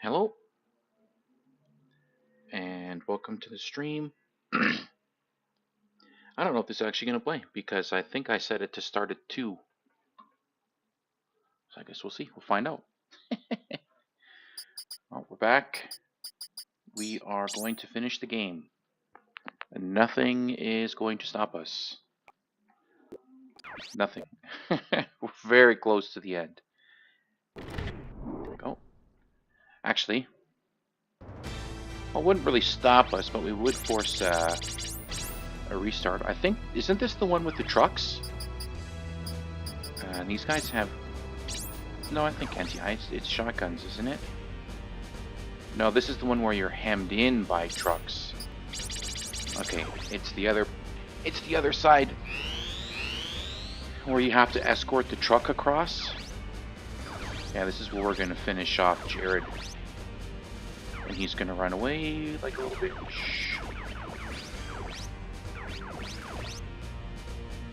Hello, and welcome to the stream. I don't know if this is actually going to play because I think I set it to start at 2. So I guess we'll see. We'll find out. Well, we're back. We are going to finish the game. And nothing is going to stop us. Nothing. We're very close to the end. There we go. Actually, well, it wouldn't really stop us, but we would force a restart. I think, isn't this the one with the trucks? And these guys have... No, I think anti-ice. It's shotguns, isn't it? No, this is the one where you're hemmed in by trucks. Okay, it's the other side where you have to escort the truck across. Yeah, this is where we're gonna finish off Jared. And he's gonna run away like a little bitch.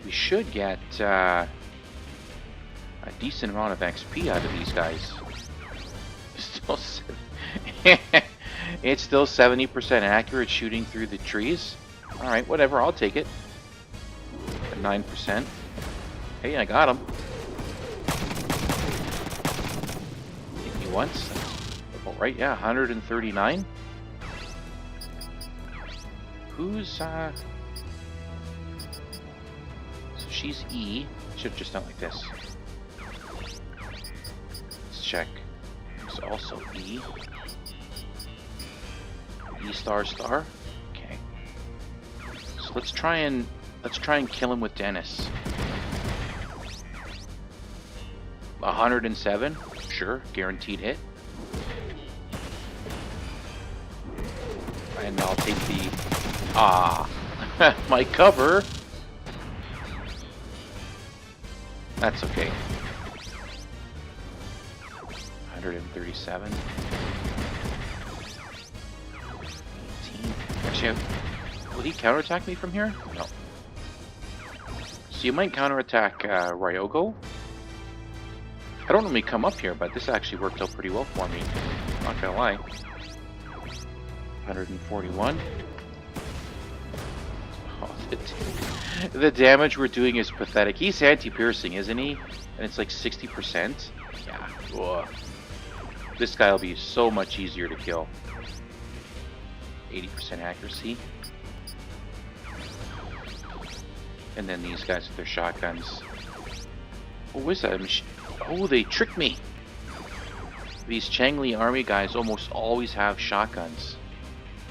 We should get a decent amount of XP out of these guys. It's still 70% accurate shooting through the trees. Alright, whatever, I'll take it. 9%. Hey, I got him. Hit me once. Oh, right, yeah, 139. Who's, So she's E. Should've just done like this. Let's check. It's also E. E star star. Okay. So let's try and kill him with Dennis. 107. Sure, guaranteed hit. And I'll take the my cover. That's okay. 137. 18. Actually, will he counterattack me from here? No. So you might counterattack Ryogo. I don't normally come up here, but this actually worked out pretty well for me. Not gonna lie. 141. Oh, the damage we're doing is pathetic. He's anti-piercing, isn't he? And it's like 60%. Yeah. Whoa. This guy will be so much easier to kill. 80% accuracy. And then these guys with their shotguns. What was that? Oh, they tricked me! These Changli army guys almost always have shotguns.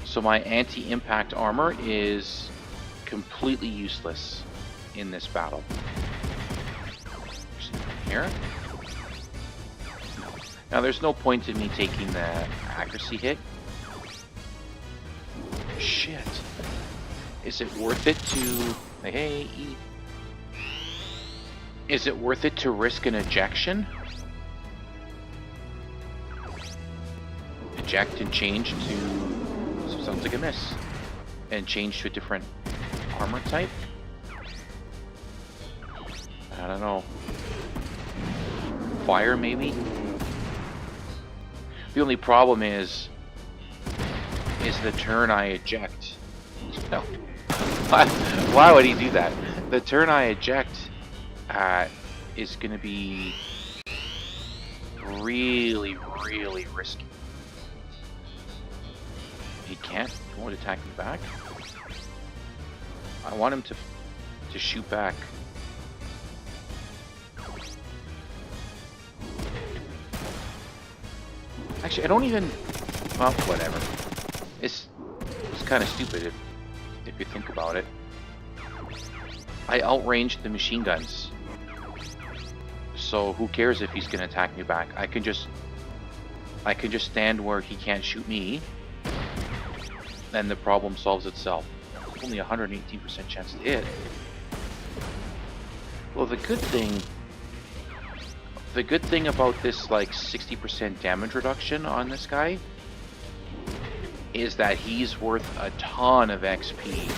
So my anti-impact armor is completely useless in this battle. Here? No. Now there's no point in me taking the accuracy hit. Shit. Is it worth it to... Hey, is it worth it to risk an ejection? Eject and change to... Sounds like a miss. And change to a different armor type? I don't know. Fire, maybe? The only problem is the turn I eject. No. Why would he do that? The turn I eject is going to be really, really risky. He can't. He won't attack me back. I want him to shoot back. Actually, I don't even... Well, whatever. It's kind of stupid if you think about it. I outranged the machine guns. So who cares if he's going to attack me back? I can just stand where he can't shoot me. Then the problem solves itself. Only 118% chance to hit. Well, the good thing about this like 60% damage reduction on this guy is that he's worth a ton of XP.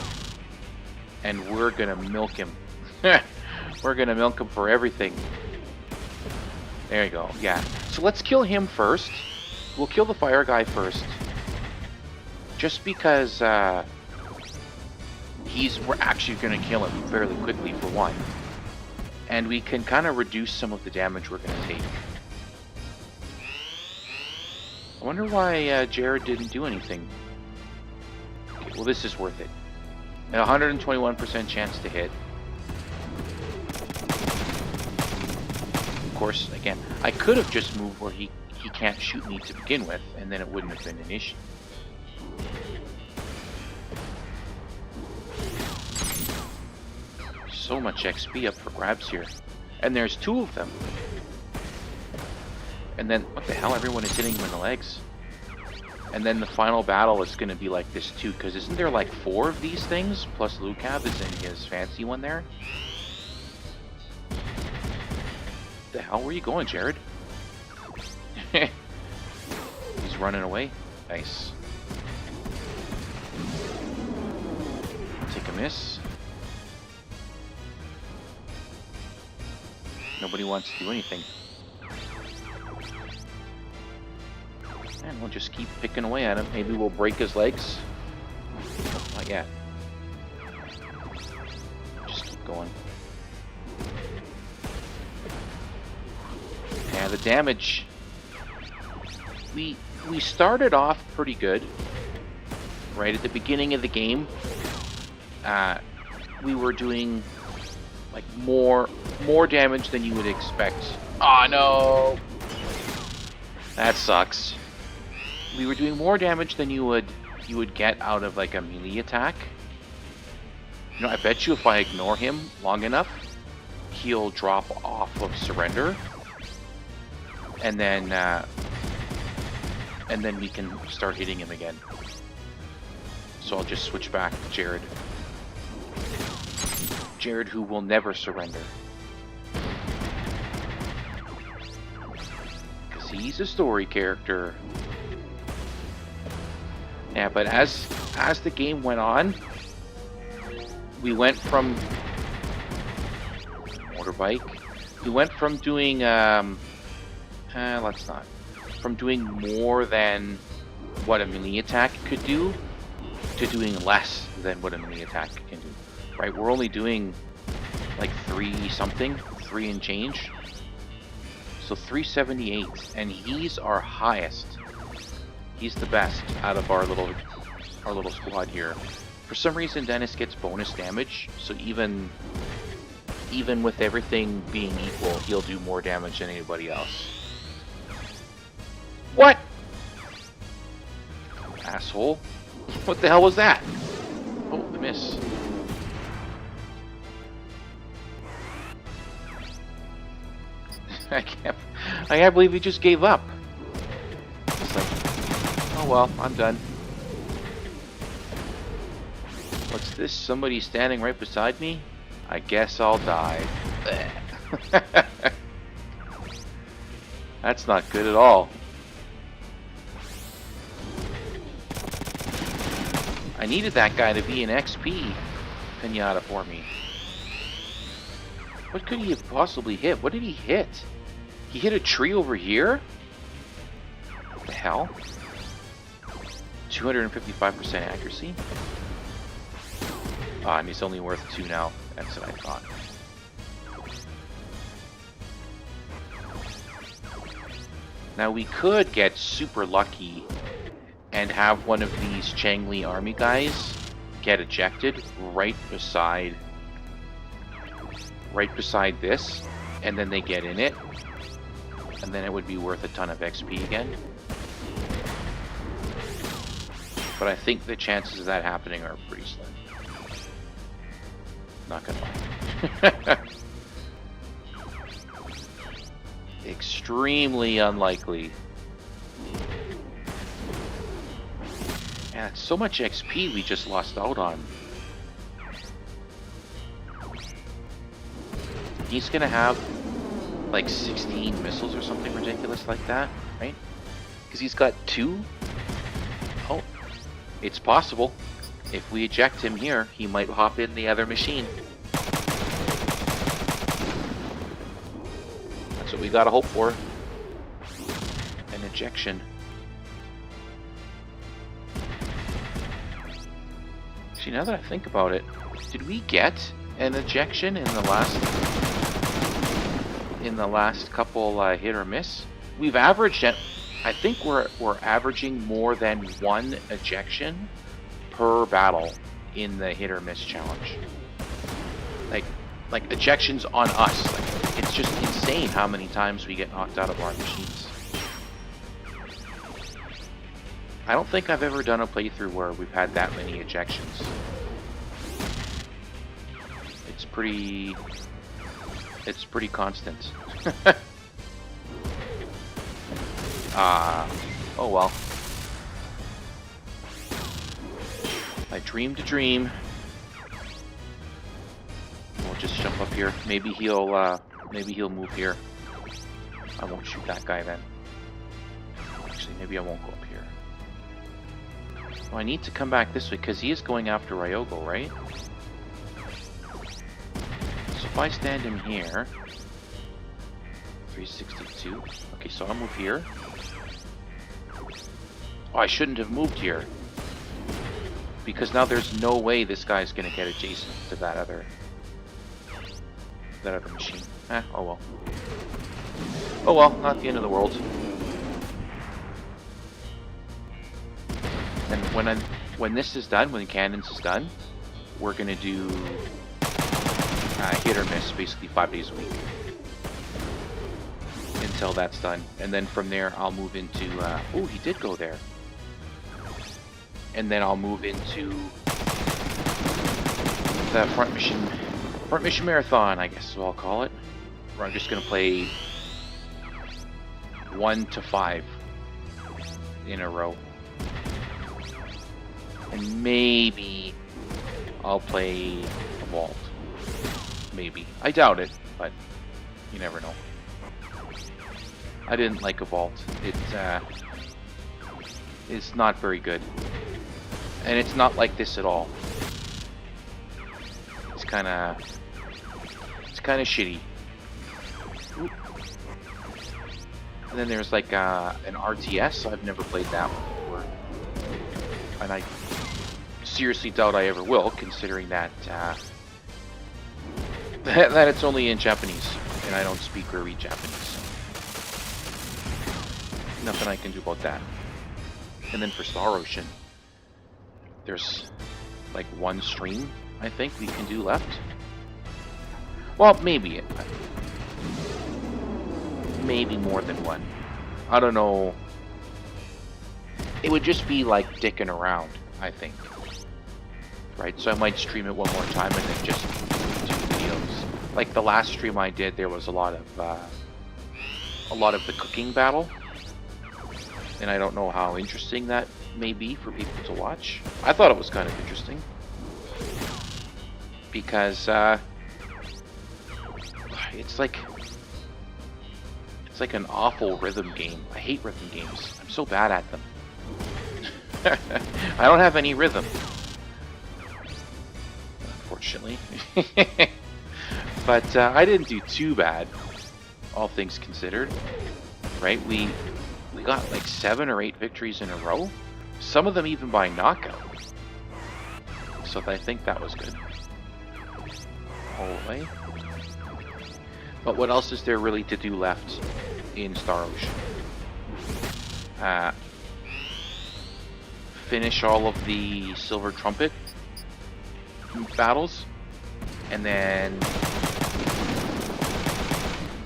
And we're gonna milk him. We're gonna milk him for everything. There you go. Yeah. So let's kill him first. We'll kill the fire guy first. Just because we're actually going to kill him fairly quickly for one. And we can kind of reduce some of the damage we're going to take. I wonder why Jared didn't do anything. Okay, well, this is worth it. A 121% chance to hit. Of course, again, I could have just moved where he can't shoot me to begin with, and then it wouldn't have been an issue. So much XP up for grabs here. And there's 2 of them. And then, what the hell, everyone is hitting him in the legs. And then the final battle is going to be like this too, because isn't there like 4 of these things? Plus Lucab is in his fancy one there. The hell, where are you going, Jared? He's running away. Nice. Take a miss. Nobody wants to do anything. And we'll just keep picking away at him. Maybe we'll break his legs. Oh, not yet. Just keep going. Yeah, the damage. We started off pretty good. Right at the beginning of the game, we were doing like more damage than you would expect. Oh no! That sucks. We were doing more damage than you would get out of like a melee attack. You know, I bet you if I ignore him long enough, he'll drop off of surrender, and then we can start hitting him again. So I'll just switch back to Jared. Jared, who will never surrender. Because he's a story character. Yeah, but as the game went on, we went from motorbike. We went from doing from doing more than what a melee attack could do to doing less than what a melee attack can do. Right? We're only doing like 3 and change. So 378, and he's our highest. He's the best out of our little squad here. For some reason, Dennis gets bonus damage, so even with everything being equal, he'll do more damage than anybody else. What? Asshole. What the hell was that? Oh, the miss. I can't believe he just gave up. It's like, oh well, I'm done. What's this? Somebody standing right beside me? I guess I'll die. That's not good at all. I needed that guy to be an XP pinata for me. What could he have possibly hit? What did he hit? He hit a tree over here? What the hell? 255% accuracy? Ah, and he's only worth 2 now. That's what I thought. Now we could get super lucky and have one of these Changli army guys get ejected right beside this, and then they get in it, and then it would be worth a ton of XP again. But I think the chances of that happening are pretty slim. Not gonna lie. Extremely unlikely. Yeah, it's so much XP we just lost out on. He's gonna have like 16 missiles or something ridiculous like that, right? Because he's got 2. Oh, it's possible. If we eject him here, he might hop in the other machine. Let's what we gotta hope for. An ejection. Actually, now that I think about it, did we get an ejection in the last couple hit or miss? We've averaged at, I think we're averaging more than one ejection per battle in the hit or miss challenge. Like ejections on us. Like, it's just insane how many times we get knocked out of our machines. I don't think I've ever done a playthrough where we've had that many ejections. It's pretty constant. Oh well. I dreamed a dream. We'll just jump up here. Maybe he'll move here. I won't shoot that guy then. Actually, maybe I won't go up here. Well, I need to come back this way because he is going after Ryogo, right? So if I stand him here, 362. Okay, so I'll move here. Oh, I shouldn't have moved here. Because now there's no way this guy's gonna get adjacent to that other machine. Oh well. Oh well, not the end of the world. And when this is done, when Cannons is done, we're gonna do hit or miss basically 5 days a week. Until that's done. And then from there I'll move into oh, he did go there. And then I'll move into the front mission marathon, I guess is what I'll call it. Where I'm just gonna play 1 to 5 in a row. And maybe I'll play a vault. Maybe. I doubt it, but you never know. I didn't like a vault. It's not very good. And it's not like this at all. It's kind of shitty. Oop. And then there's like an RTS. I've never played that one before, and I seriously doubt I ever will, considering that that it's only in Japanese, and I don't speak or read Japanese. Nothing I can do about that. And then for Star Ocean, there's like one stream I think we can do left. Well, maybe more than one. I don't know. It would just be like dicking around, I think. Right, so I might stream it one more time and then just do videos. Like the last stream I did, there was a lot of the cooking battle. And I don't know how interesting that may be for people to watch. I thought it was kind of interesting. Because it's like an awful rhythm game. I hate rhythm games. I'm so bad at them. I don't have any rhythm, unfortunately. But I didn't do too bad, all things considered. Right? We got like 7 or 8 victories in a row. Some of them even by knockout. So I think that was good. All the way. But what else is there really to do left in Star Ocean? Finish all of the Silver Trumpet battles, and then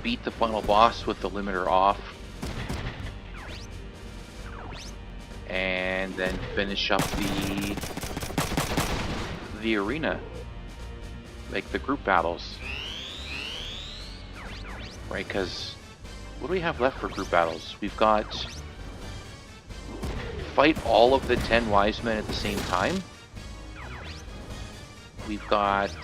beat the final boss with the limiter off, and then finish up the arena, like the group battles. Right, because what do we have left for group battles? We've got fight all of the 10 wise men at the same time. We've got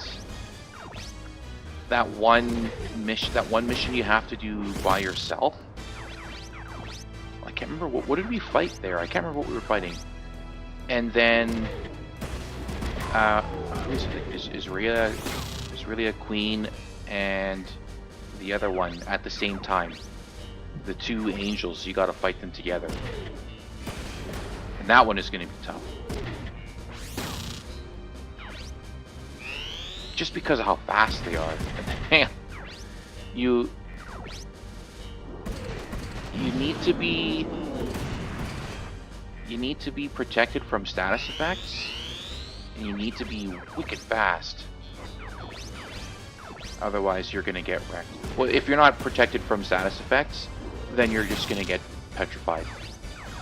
that one mission you have to do by yourself. I can't remember what did we fight there. I can't remember what we were fighting. And then who is it? Is Rhea Queen and the other one at the same time. The two angels, you gotta fight them together. And that one is gonna be tough. Just because of how fast they are. Man, you need to be protected from status effects, and you need to be wicked fast. Otherwise, you're gonna get wrecked. Well, if you're not protected from status effects, then you're just gonna get petrified.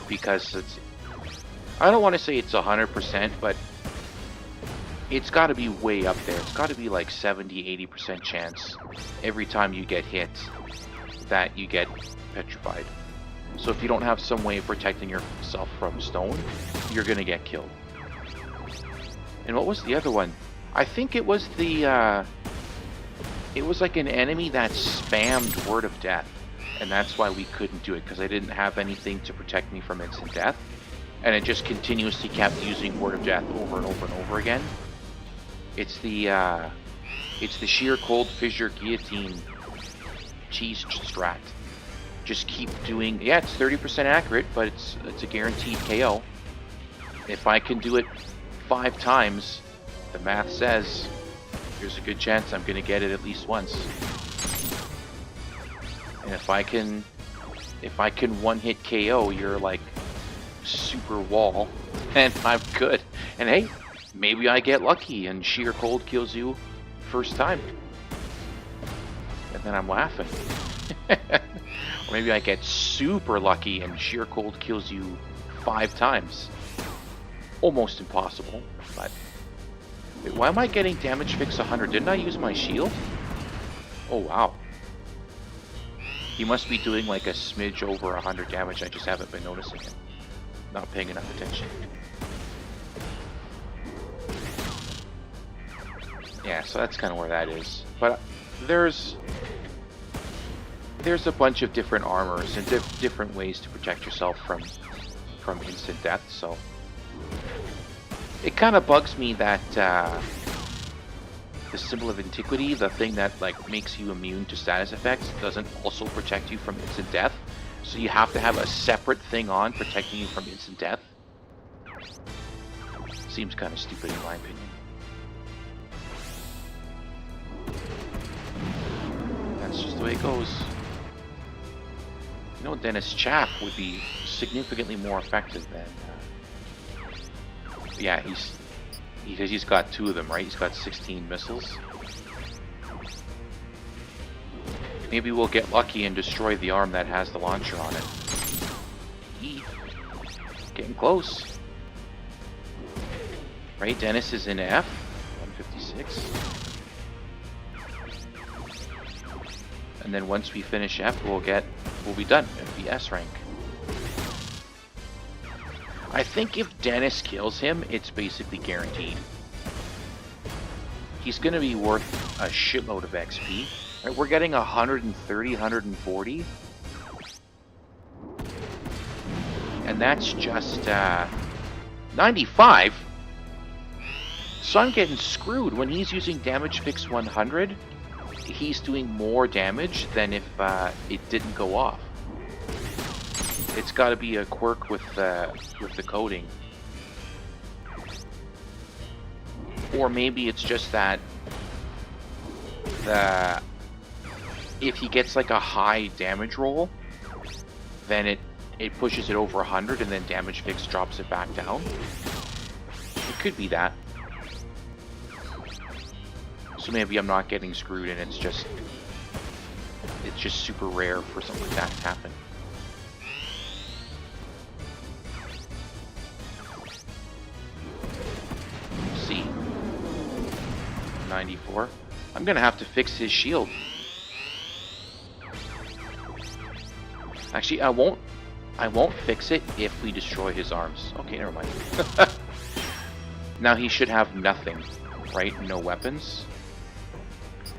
Because it's, I don't want to say it's 100%, but it's got to be way up there. It's got to be like 70-80% chance every time you get hit that you get petrified. So if you don't have some way of protecting yourself from stone, you're gonna get killed. And what was the other one? I think it was the it was like an enemy that spammed Word of Death, and that's why we couldn't do it, because I didn't have anything to protect me from instant death, and it just continuously kept using Word of Death over and over and over again. It's the sheer cold fissure guillotine cheese strat. Just keep doing, yeah, it's 30% accurate, but it's a guaranteed KO. If I can do it 5 times, the math says there's a good chance I'm gonna get it at least once. And if I can one-hit KO, you're like super wall, and I'm good. And hey, maybe I get lucky and sheer cold kills you first time, and then I'm laughing. Or maybe I get super lucky and sheer cold kills you 5 times. Almost impossible, but wait, why am I getting damage fix 100? Didn't I use my shield? Oh wow. He must be doing like a smidge over 100 damage. I just haven't been noticing it. Not paying enough attention. Yeah, so that's kind of where that is. But there's a bunch of different armors and different ways to protect yourself from instant death, so it kind of bugs me that the Symbol of Antiquity, the thing that like makes you immune to status effects, doesn't also protect you from instant death. So you have to have a separate thing on protecting you from instant death. Seems kind of stupid in my opinion. That's just the way it goes. You know, Dennis Chaff would be significantly more effective than... yeah, because he's got 2 of them, right? He's got 16 missiles. Maybe we'll get lucky and destroy the arm that has the launcher on it. Getting close. Right, Dennis is in F, 156. And then once we finish F, we'll be done. It'll be S rank. I think if Dennis kills him, it's basically guaranteed. He's going to be worth a shitload of XP. Right, we're getting 130, 140. And that's just 95. So I'm getting screwed. When he's using damage fix 100, he's doing more damage than if it didn't go off. It's got to be a quirk with the coding, or maybe it's just that if he gets like a high damage roll, then it pushes it over 100, and then damage fix drops it back down. It could be that. So maybe I'm not getting screwed, and it's just super rare for something like that to happen. See, 94. I'm gonna have to fix his shield. Actually, I won't fix it if we destroy his arms. Okay, never mind. Now he should have nothing, right? No weapons.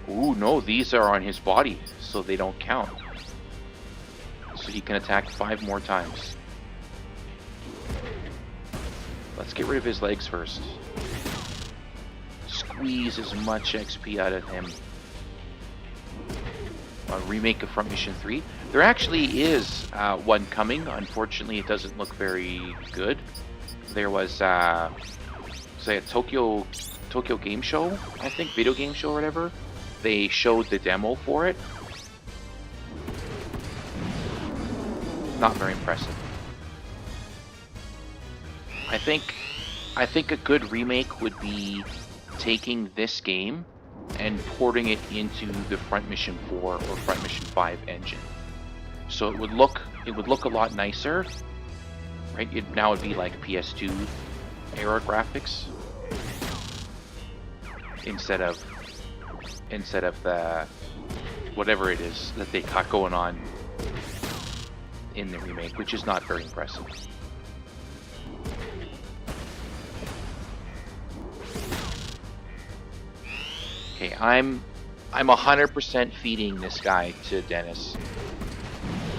Ooh, no, these are on his body, so they don't count. So he can attack 5 more times. Let's get rid of his legs first. Squeeze as much XP out of him. a remake of Front Mission 3. There actually is one coming. Unfortunately, it doesn't look very good. There was, say, a Tokyo Game Show, I think, video game show or whatever. They showed the demo for it. Not very impressive. I think a good remake would be taking this game and porting it into the Front Mission 4 or Front Mission 5 engine. So it would look a lot nicer, right? Now it'd be like PS2 era graphics instead of the whatever it is that they got going on in the remake, which is not very impressive. Okay, I'm 100% feeding this guy to Dennis.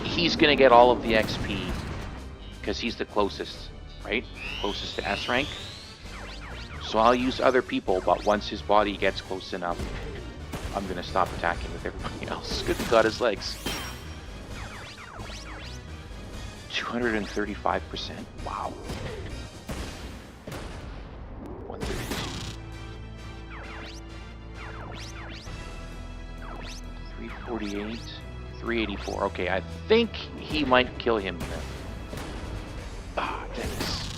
He's gonna get all of the XP because he's the closest, right? Closest to S rank. So I'll use other people, but once his body gets close enough, I'm gonna stop attacking with everybody else. Good God, his legs. 235%. Wow. 132. 348. 384. Okay, I think he might kill him here. Ah, Dennis.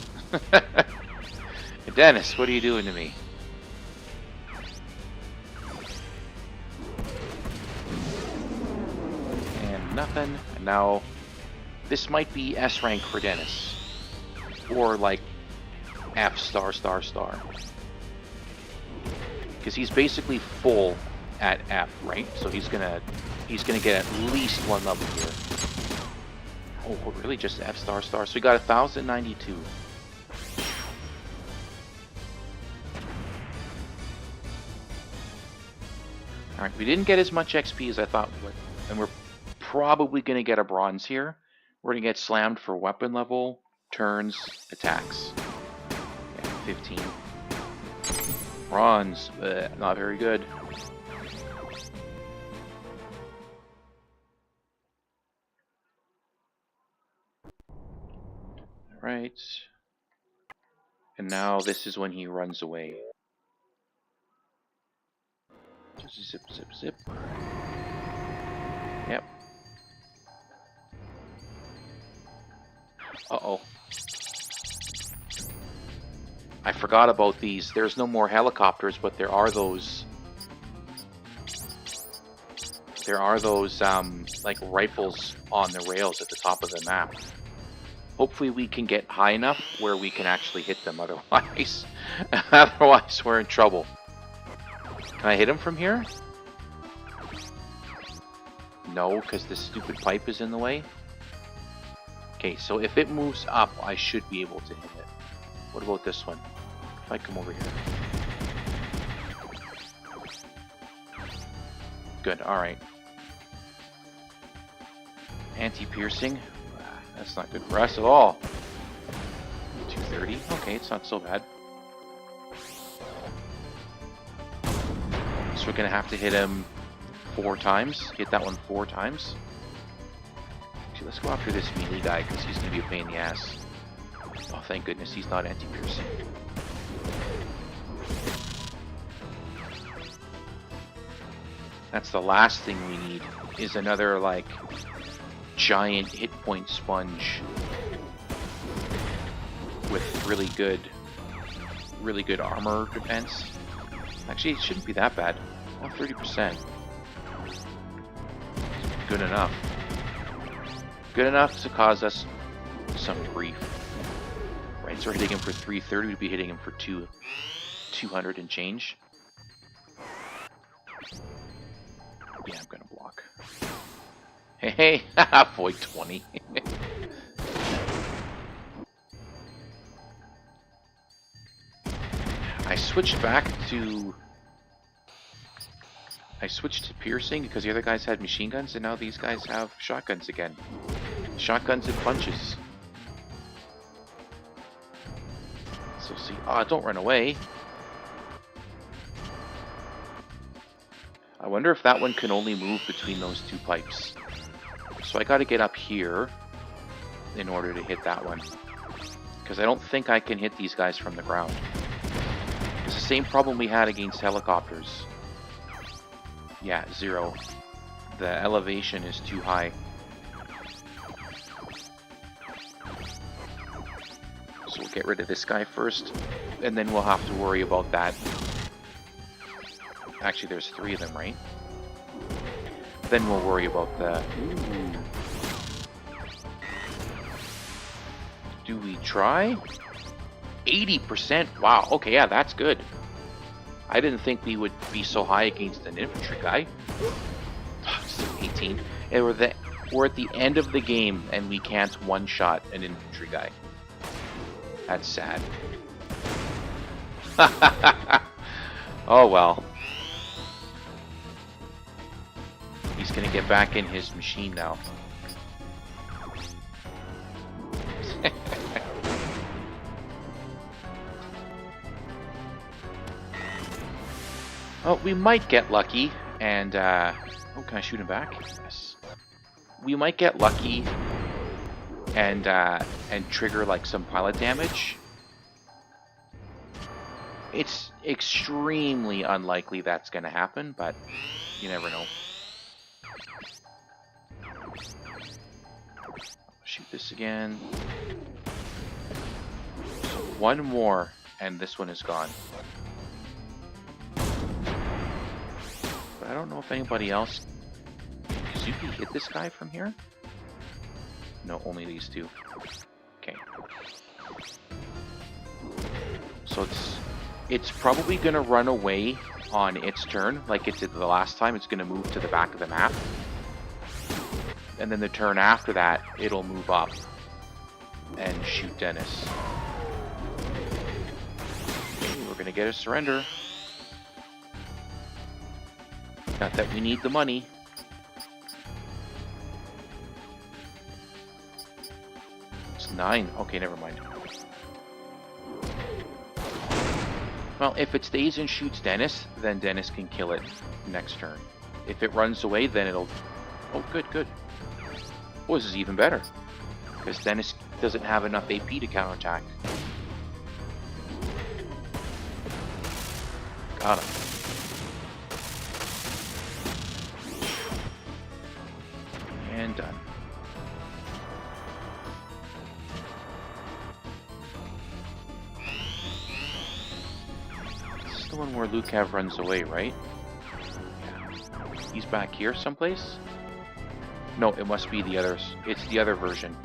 Dennis, what are you doing to me? And nothing. And now, this might be S rank for Dennis. Or like F star star star. Because he's basically full at F, right? So he's gonna get at least one level here. Oh, really? Just F star star? So we got 1,092. Alright, we didn't get as much XP as I thought we would. And we're probably going to get a bronze here. We're going to get slammed for weapon level, turns, attacks. Yeah, 15. Bronze. Not very good. Alright. And now this is when he runs away. Zip, zip, zip. Yep. Uh-oh. I forgot about these. There's no more helicopters, but there are those... like, rifles on the rails at the top of the map. Hopefully we can get high enough where we can actually hit them, otherwise... otherwise we're in trouble. Can I hit him from here? No, because this stupid pipe is in the way. Okay, so if it moves up, I should be able to hit it. What about this one? If I come over here. Good, alright. Anti-piercing. That's not good for us at all. 230. Okay, it's not so bad. So we're going to have to hit him 4 times. Hit that one 4 times. Actually, let's go after this melee guy because he's going to be a pain in the ass. Oh, thank goodness he's not anti-piercing. That's the last thing we need, is another, like, giant hit point sponge with really good armor defense. Actually, it shouldn't be that bad. Well, 30%. Good enough. Good enough to cause us some grief. Right, so we're hitting him for 330, we'd be hitting him for 200 and change. Yeah, I'm gonna block. Hey, Void 20. I switched to piercing because the other guys had machine guns, and now these guys have shotguns again. Shotguns and punches. So see, don't run away. I wonder if that one can only move between those two pipes. So I got to get up here in order to hit that one. Because I don't think I can hit these guys from the ground. It's the same problem we had against helicopters. Yeah, 0. The elevation is too high. So we'll get rid of this guy first, and then we'll have to worry about that. Actually, there's 3 of them, right? Then we'll worry about the... Ooh. Do we try? 80%? Wow, okay, yeah, that's good. I didn't think we would be so high against an infantry guy. 18. And we're at the end of the game, and we can't one-shot an infantry guy. That's sad. Oh well. He's gonna get back in his machine now. Oh, we might get lucky, and oh, can I shoot him back? Yes. We might get lucky and trigger like some pilot damage. It's extremely unlikely that's gonna happen, but you never know. Shoot this again. So one more, and this one is gone. But I don't know if anybody else... Can Zuki hit this guy from here? No, only these 2. Okay. So it's probably going to run away on its turn, like it did the last time. It's going to move to the back of the map. And then the turn after that, it'll move up and shoot Dennis. Okay, we're going to get a surrender. Not that we need the money. It's 9. Okay, never mind. Well, if it stays and shoots Dennis, then Dennis can kill it next turn. If it runs away, then it'll... Oh, good, good. Oh, this is even better. Because Dennis doesn't have enough AP to counterattack. Got him. And done. This is the one where Lukav runs away, right? Yeah. He's back here someplace? No, it must be the others. It's the other version.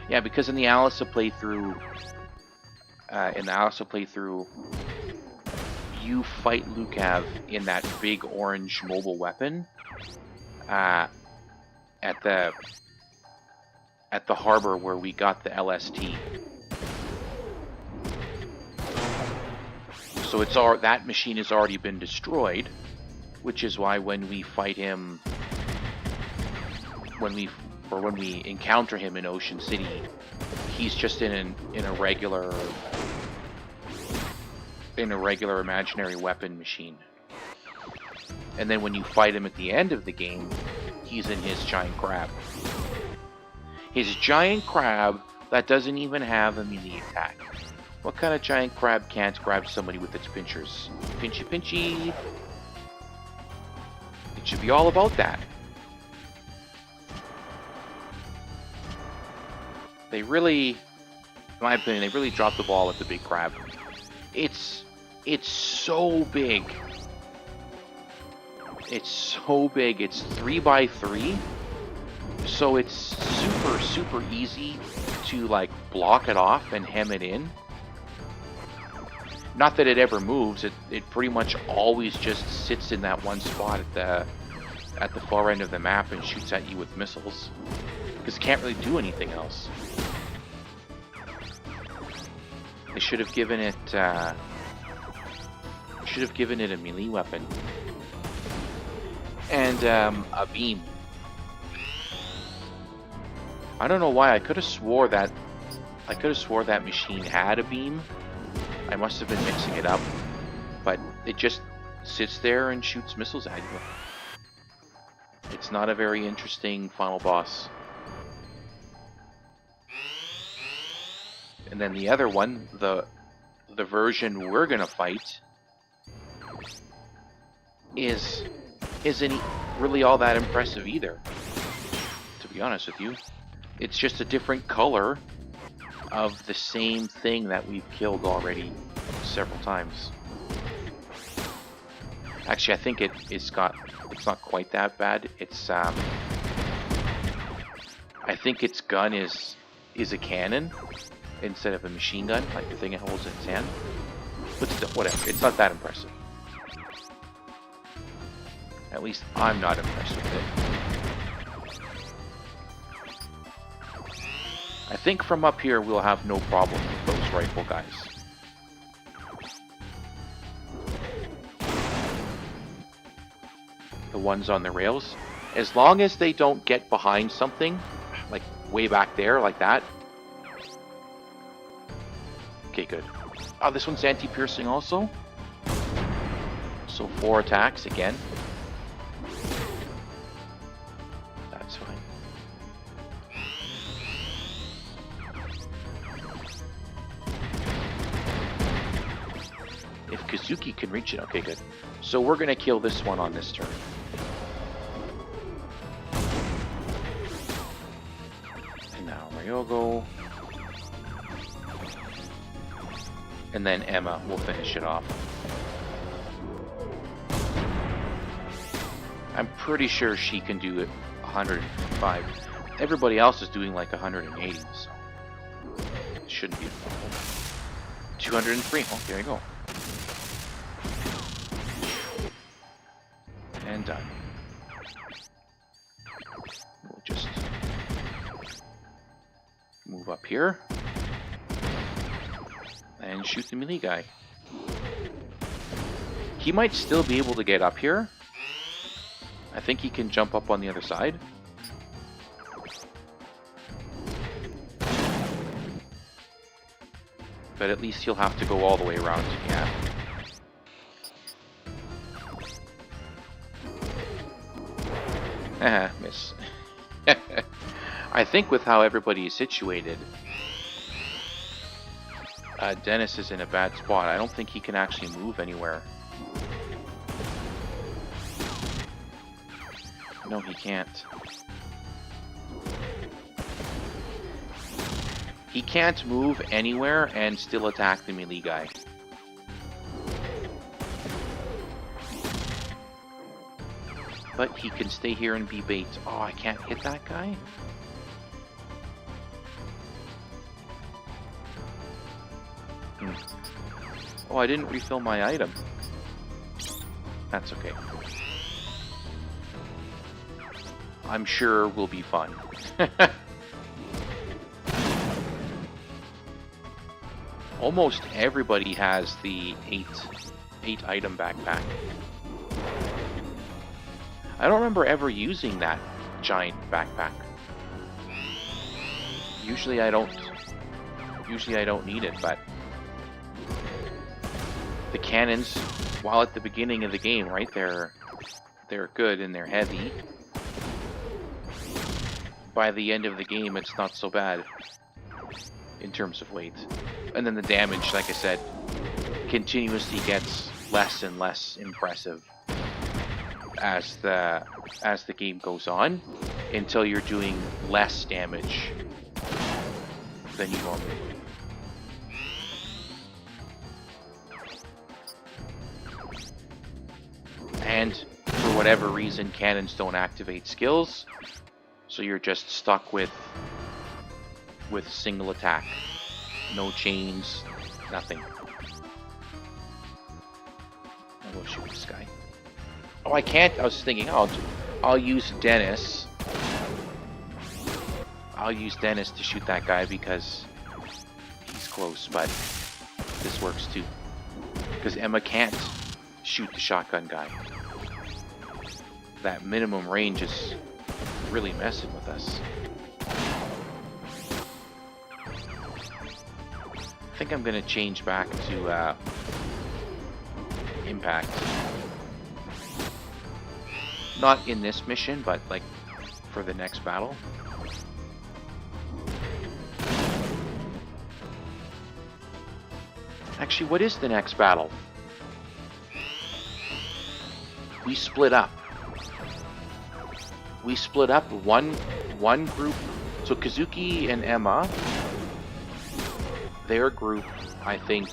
Yeah, because in the Alisa playthrough, you fight Lukav in that big orange mobile weapon at the harbor where we got the LST. So it's that machine has already been destroyed, which is why when we fight him, when we encounter him in Ocean City, he's just in a regular imaginary weapon machine. And then when you fight him at the end of the game, he's in his giant crab. His giant crab that doesn't even have a melee attack. What kind of giant crab can't grab somebody with its pinchers? Pinchy pinchy! It should be all about that. They really, in my opinion, they really dropped the ball with the big crab. It's so big. It's so big. It's 3x3. So it's super easy to like block it off and hem it in. Not that it ever moves. It pretty much always just sits in that one spot at the far end of the map and shoots at you with missiles. Because it can't really do anything else. They should have given it a melee weapon and a beam. I don't know why. I could have swore that machine had a beam. I must have been mixing it up, but it just sits there and shoots missiles at you. It's not a very interesting final boss. And then the other one, the version we're gonna fight, isn't really all that impressive either, to be honest with you. It's just a different color of the same thing that we've killed already several times. Actually, I think it's not quite that bad. It's I think its gun is a cannon instead of a machine gun, like the thing it holds in its hand. But still, whatever. It's not that impressive. At least I'm not impressed with it. I think from up here we'll have no problem with those rifle guys. The ones on the rails. As long as they don't get behind something, like way back there, like that. Okay, good. Oh, this one's anti-piercing also. So 4 attacks again. That's fine. If Kazuki can reach it, okay, good. So we're gonna kill this one on this turn. And now Ryogo. And then Emma will finish it off. I'm pretty sure she can do it 105. Everybody else is doing like 180, so it shouldn't be a problem. 203. Oh, there you go. And done. We'll just move up here and shoot the melee guy. He might still be able to get up here. I think he can jump up on the other side. But at least he'll have to go all the way around. Yeah. Miss. I think with how everybody is situated, Dennis is in a bad spot. I don't think he can actually move anywhere. No, he can't. He can't move anywhere and still attack the melee guy. But he can stay here and be bait. Oh, I can't hit that guy? Oh, I didn't refill my item. That's okay. I'm sure we'll be fun. Almost everybody has the 8 item backpack. I don't remember ever using that giant backpack. Usually I don't need it, but the cannons, while at the beginning of the game, right, they're good and they're heavy. By the end of the game, it's not so bad in terms of weight. And then the damage, like I said, continuously gets less and less impressive as the game goes on, until you're doing less damage than you normally would. And for whatever reason, cannons don't activate skills, so you're just stuck with single attack. No chains, nothing. I will shoot this guy. Oh, I can't. I was thinking, I'll use Dennis. I'll use Dennis to shoot that guy because he's close, but this works too. Because Emma can't shoot the shotgun guy. That minimum range is really messing with us. I think I'm gonna change back to impact. Not in this mission, but like for the next battle. Actually, what is the next battle? We split up. We split up one group. So Kazuki and Emma, their group, I think,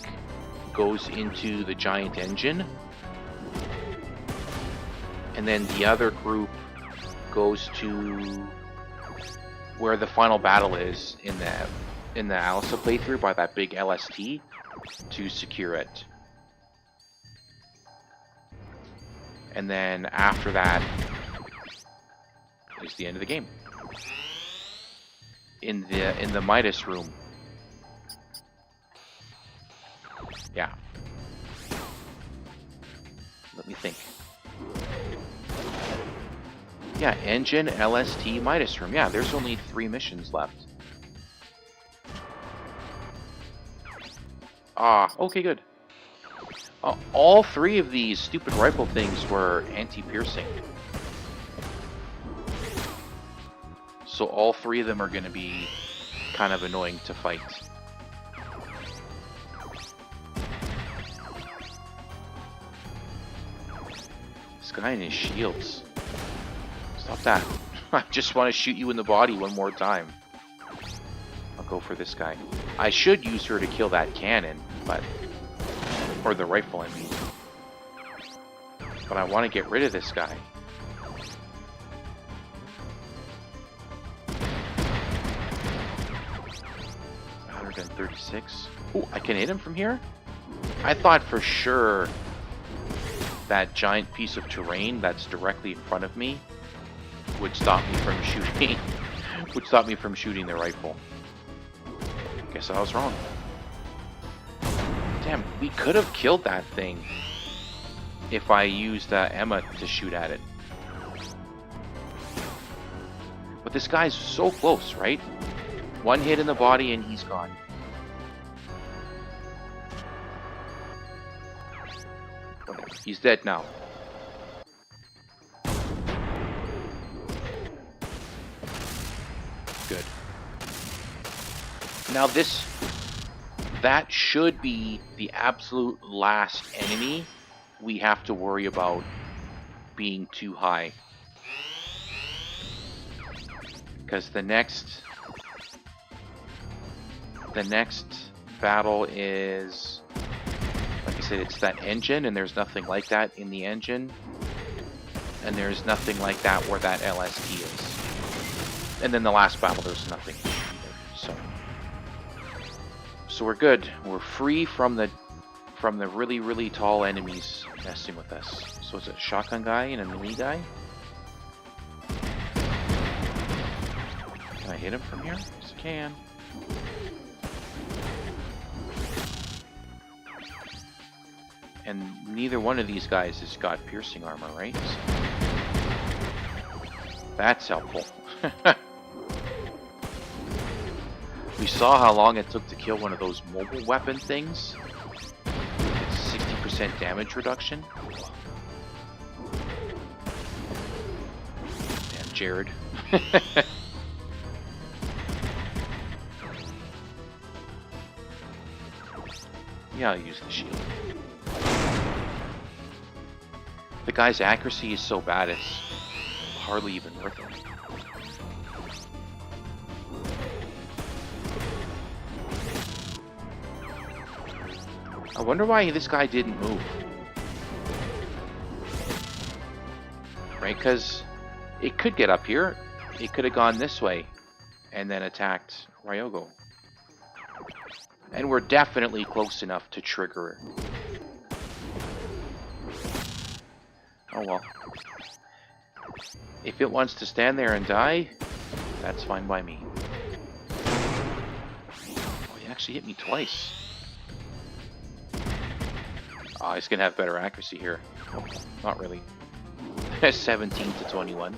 goes into the giant engine. And then the other group goes to where the final battle is in the Alisa playthrough by that big LST to secure it. And then after that is the end of the game. In the Midas room. Yeah. Let me think. Yeah, engine, LST, Midas room. Yeah, there's only 3 missions left. Ah, okay, good. All 3 of these stupid rifle things were anti-piercing. So all 3 of them are going to be kind of annoying to fight. This guy and his shields. Stop that. I just want to shoot you in the body one more time. I'll go for this guy. I should use her to kill that cannon, but... or the rifle, I mean. But I want to get rid of this guy. 136. Oh, I can hit him from here? I thought for sure that giant piece of terrain that's directly in front of me would stop me from shooting the rifle. Guess I was wrong. Damn, we could have killed that thing if I used Emma to shoot at it. But this guy's so close, right? One hit in the body and he's gone. Whatever. He's dead now. Good. Now that should be the absolute last enemy we have to worry about being too high. Because the next battle is, like I said, it's that engine, and there's nothing like that in the engine. And there's nothing like that where that LST is. And then the last battle, there's nothing either. So we're good. We're free from the really, really tall enemies messing with us. So it's a shotgun guy and a melee guy. Can I hit him from here? Yes, I can. And neither one of these guys has got piercing armor, right? That's helpful. We saw how long it took to kill one of those mobile weapon things. It's 60% damage reduction. Damn, Jared. Yeah, I'll use the shield. The guy's accuracy is so bad, it's hardly even worth it. I wonder why this guy didn't move. Right, because it could get up here. It could have gone this way and then attacked Ryogo. And we're definitely close enough to trigger it. Oh well. If it wants to stand there and die, that's fine by me. Oh, he actually hit me twice. Oh, he's gonna have better accuracy here. Nope, not really. 17 to 21.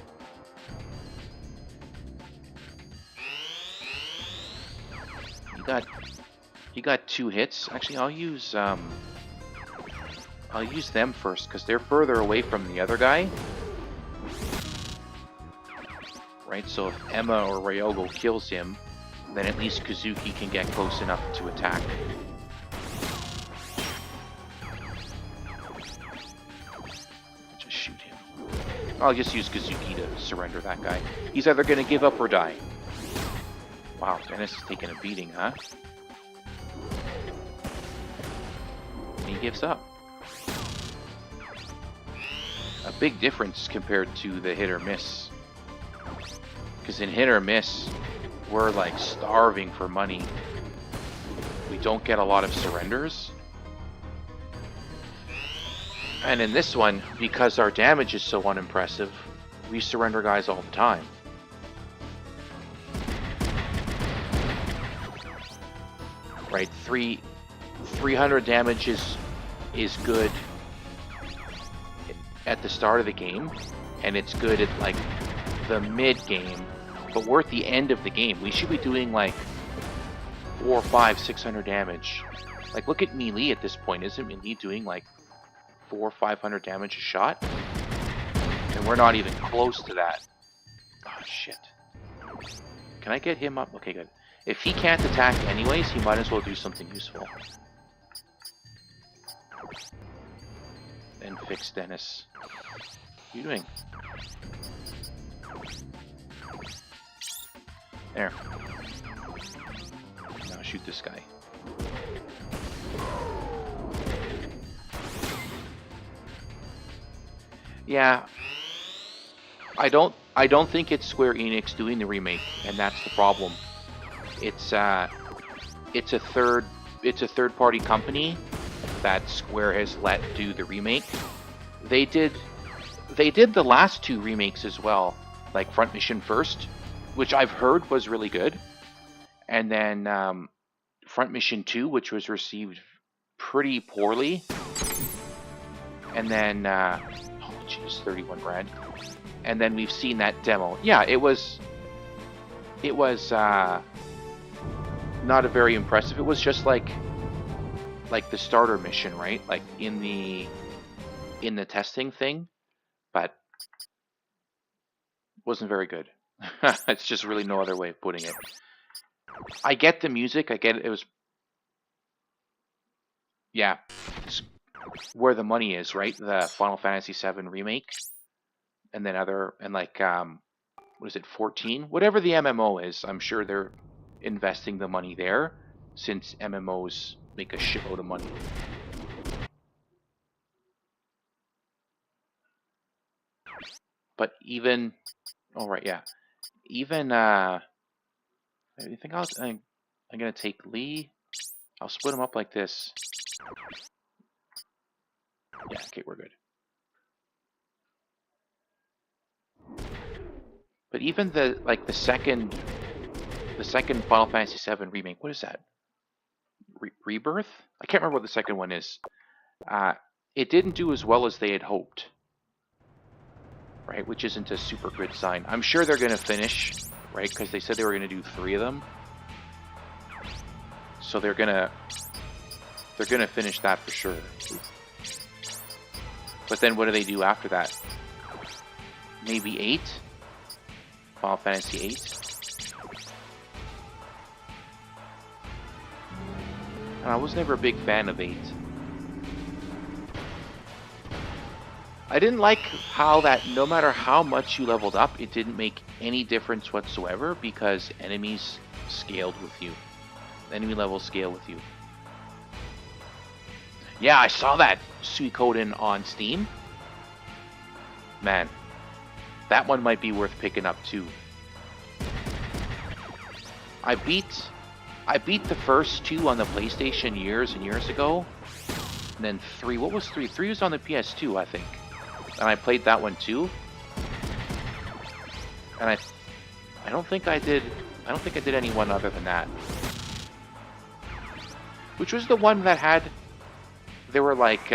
You got 2 hits. Actually, I'll use them first because they're further away from the other guy. right? So if Emma or Ryogo kills him, then at least Kazuki can get close enough to attack. Just shoot him. I'll just use Kazuki to surrender that guy. He's either going to give up or die. Wow, Dennis is taking a beating, huh? He gives up. A big difference compared to the hit or miss. Because in hit or miss, we're like starving for money. We don't get a lot of surrenders. And in this one, because our damage is so unimpressive, we surrender guys all the time. Right, 300 damage is good at the start of the game, and it's good at like the mid game, but we're at the end of the game. We should be doing like 400, 500, 600 damage. Like, look at Melee at this point. Isn't Melee doing like 400 or 500 damage a shot? And we're not even close to that. Oh shit. Can I get him up? Okay, good. If he can't attack anyways, he might as well do something useful. And fix Dennis. What are you doing? There. Now shoot this guy. Yeah. I don't think it's Square Enix doing the remake, and that's the problem. It's a third-party company that Square has let do the remake. They did the last two remakes as well, like Front Mission First, which I've heard was really good, and then Front Mission 2, which was received pretty poorly, and then oh jeez, 31 grand, and then we've seen that demo. Yeah, it was not a very impressive. It was just like the starter mission, right? Like in the testing thing, but wasn't very good. It's just really no other way of putting it. I get the music. I get it. It was, yeah, it's where the money is, right? The Final Fantasy VII remake, and then like what is it, 14? Whatever the MMO is, I'm sure they're investing the money there, since MMOs make a shitload of money. But even, oh right, yeah, even anything else? I'm gonna take Lee. I'll split them up like this. Yeah, okay, we're good. But even the second Final Fantasy VII remake, what is that? Rebirth? I can't remember what the second one is. It didn't do as well as they had hoped, right? Which isn't a super good sign. I'm sure they're going to finish, right? Because they said they were going to do 3 of them. So they're gonna finish that for sure. But then what do they do after that? Maybe 8? Final Fantasy 8? I was never a big fan of 8. I didn't like how that no matter how much you leveled up, it didn't make any difference whatsoever because enemies scaled with you. Enemy levels scale with you. Yeah, I saw that Suikoden on Steam. Man, that one might be worth picking up too. I beat the first 2 on the PlayStation years and years ago. And then 3, what was 3? 3 was on the PS2, I think. And I played that one too. And I don't think I did anyone other than that. Which was the one that had, there were like,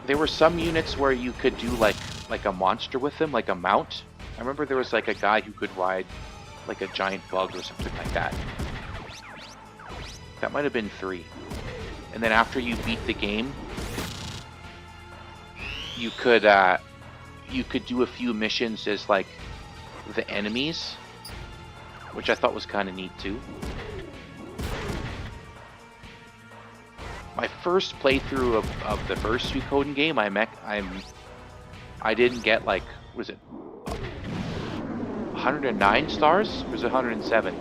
there were some units where you could do like a monster with them, like a mount. I remember there was like a guy who could ride like a giant bug or something like that. That might have been 3. And then after you beat the game, you could you could do a few missions as like the enemies, which I thought was kind of neat too. My first playthrough of the first Suikoden game, I didn't get like, was it 109 stars? Or was it 107?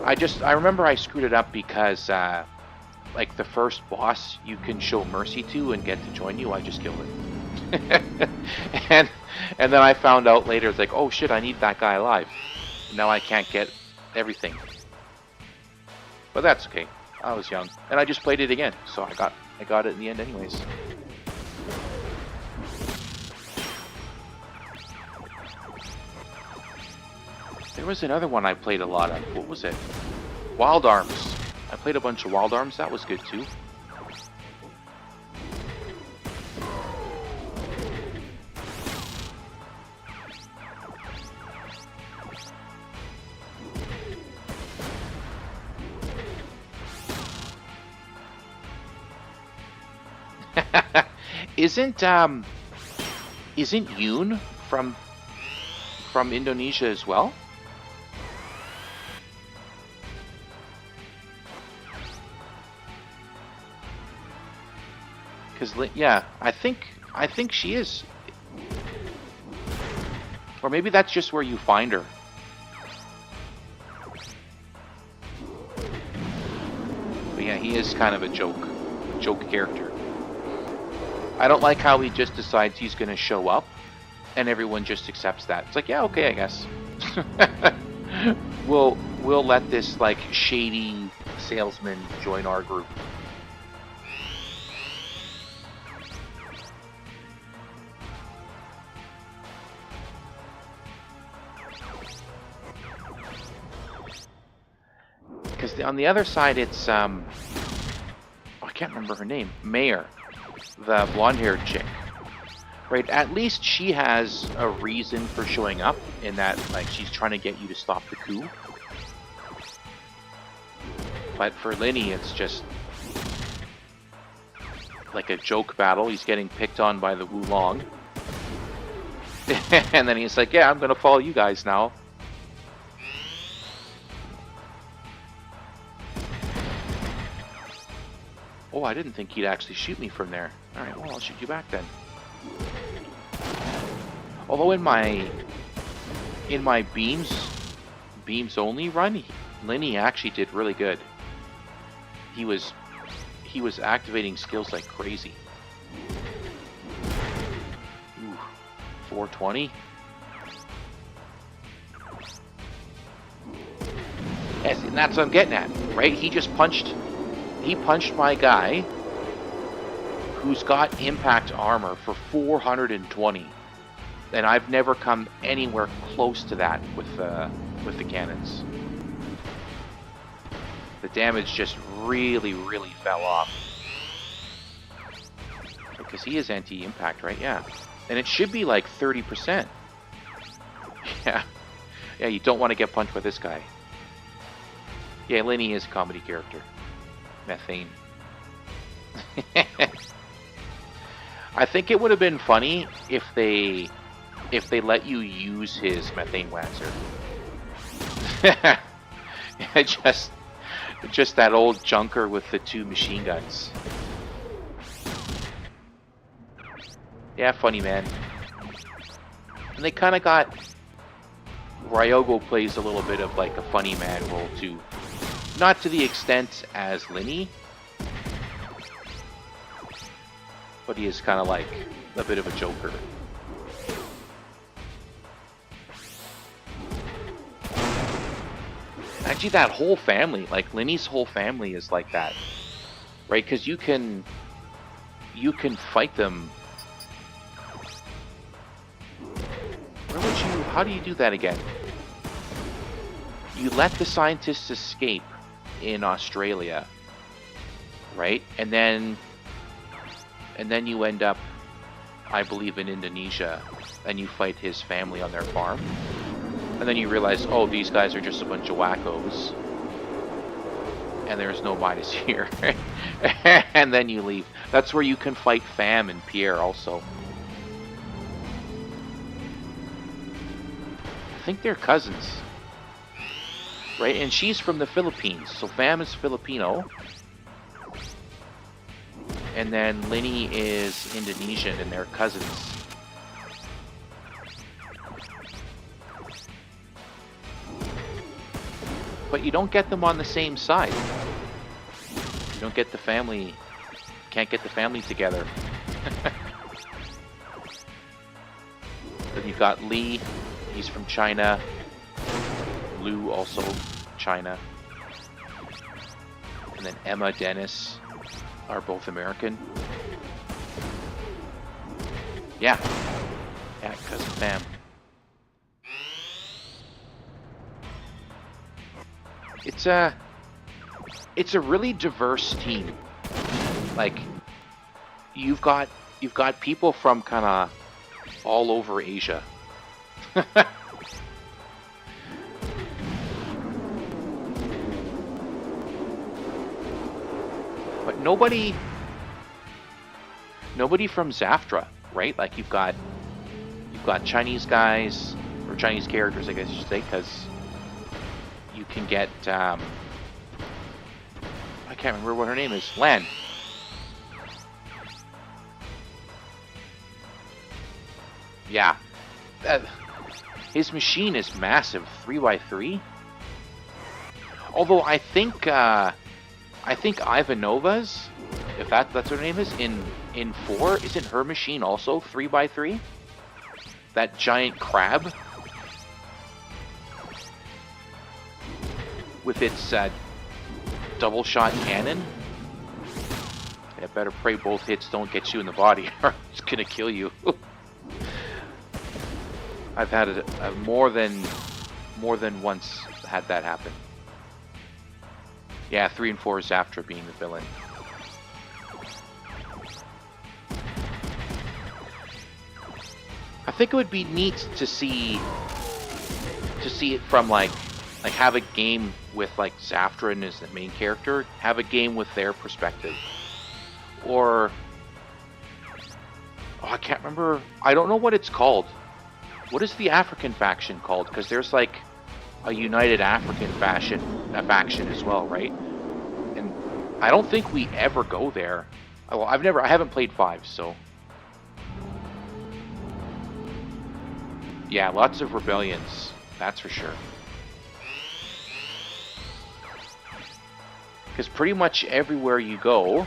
I remember I screwed it up because like the first boss you can show mercy to and get to join you, I just killed it. and then I found out later, it's like, oh shit, I need that guy alive. Now I can't get everything. But that's okay. I was young, and I just played it again, so I got it in the end anyways. There was another one I played a lot of. What was it? Wild Arms. I played a bunch of Wild Arms. That was good too. Isn't Yoon from Indonesia as well? Because yeah, I think she is, or maybe that's just where you find her. But yeah, he is kind of a joke character. I don't like how he just decides he's going to show up, and everyone just accepts that. It's like, yeah, okay, I guess. we'll let this like shady salesman join our group. Because on the other side, it's I can't remember her name, Mayor. The blonde-haired chick, right? At least she has a reason for showing up in that, like, she's trying to get you to stop the coup. But for Linny, it's just like a joke battle. He's getting picked on by the Wulong. And then he's like, yeah, I'm gonna follow you guys now. Oh, I didn't think he'd actually shoot me from there. Alright, well, I'll shoot you back then. Although in my beams only run, Linny actually did really good. He was activating skills like crazy. Ooh, 420. Yes, and that's what I'm getting at, right? He punched my guy who's got impact armor for 420, and I've never come anywhere close to that with the cannons. The damage just really fell off. Because he is anti-impact, right? Yeah. And it should be like 30%. Yeah. Yeah, you don't want to get punched by this guy. Yeah, Linny is a comedy character. Methane. I think it would have been funny if they let you use his methane waxer. just that old junker with the 2 machine guns. Yeah, funny man. And they kind of got Ryogo plays a little bit of like a funny man role too. Not to the extent as Linny, but he is kind of like a bit of a joker. Actually, that whole family, like Linny's whole family is like that, right? Because you can fight them. Where would you? How do you do that again? You let the scientists escape in Australia, right? And then you end up, I believe, in Indonesia, and you fight his family on their farm. And then you realize, oh, these guys are just a bunch of wackos, and there's no Midas here. And then you leave. That's where you can fight Pham and Pierre also. think they're cousins. Right? And she's from the Philippines. So Fam is Filipino. And then Linny is Indonesian, and they're cousins. But you don't get them on the same side. You don't get the family... Can't get the family together. Then you've got Lee. He's from China. Lou, also China. And then Emma, Dennis are both American. Yeah. Yeah, cousin Fam. It's a really diverse team. Like, you've got people from kind of all over Asia. But nobody from Zaftra, right? Like you've got Chinese guys or Chinese characters, I guess you should say, because you can get I can't remember what her name is. Lan. Yeah, his machine is massive, 3x3. Although I think Ivanova's, if that's what her name is, in 4, isn't her machine also 3x3? That giant crab with its double shot cannon. I better pray both hits don't get you in the body, or it's gonna kill you. I've had it more than once had that happen. Yeah, 3 and 4 is Zaftra being the villain. I think it would be neat to see it from like have a game with like Zaftra as the main character, have a game with their perspective. Or I can't remember. I don't know what it's called. What is the African faction called? Because there's like a United African faction as well, right? And I don't think we ever go there. Well, I haven't played 5, so yeah, lots of rebellions, that's for sure. Because pretty much everywhere you go,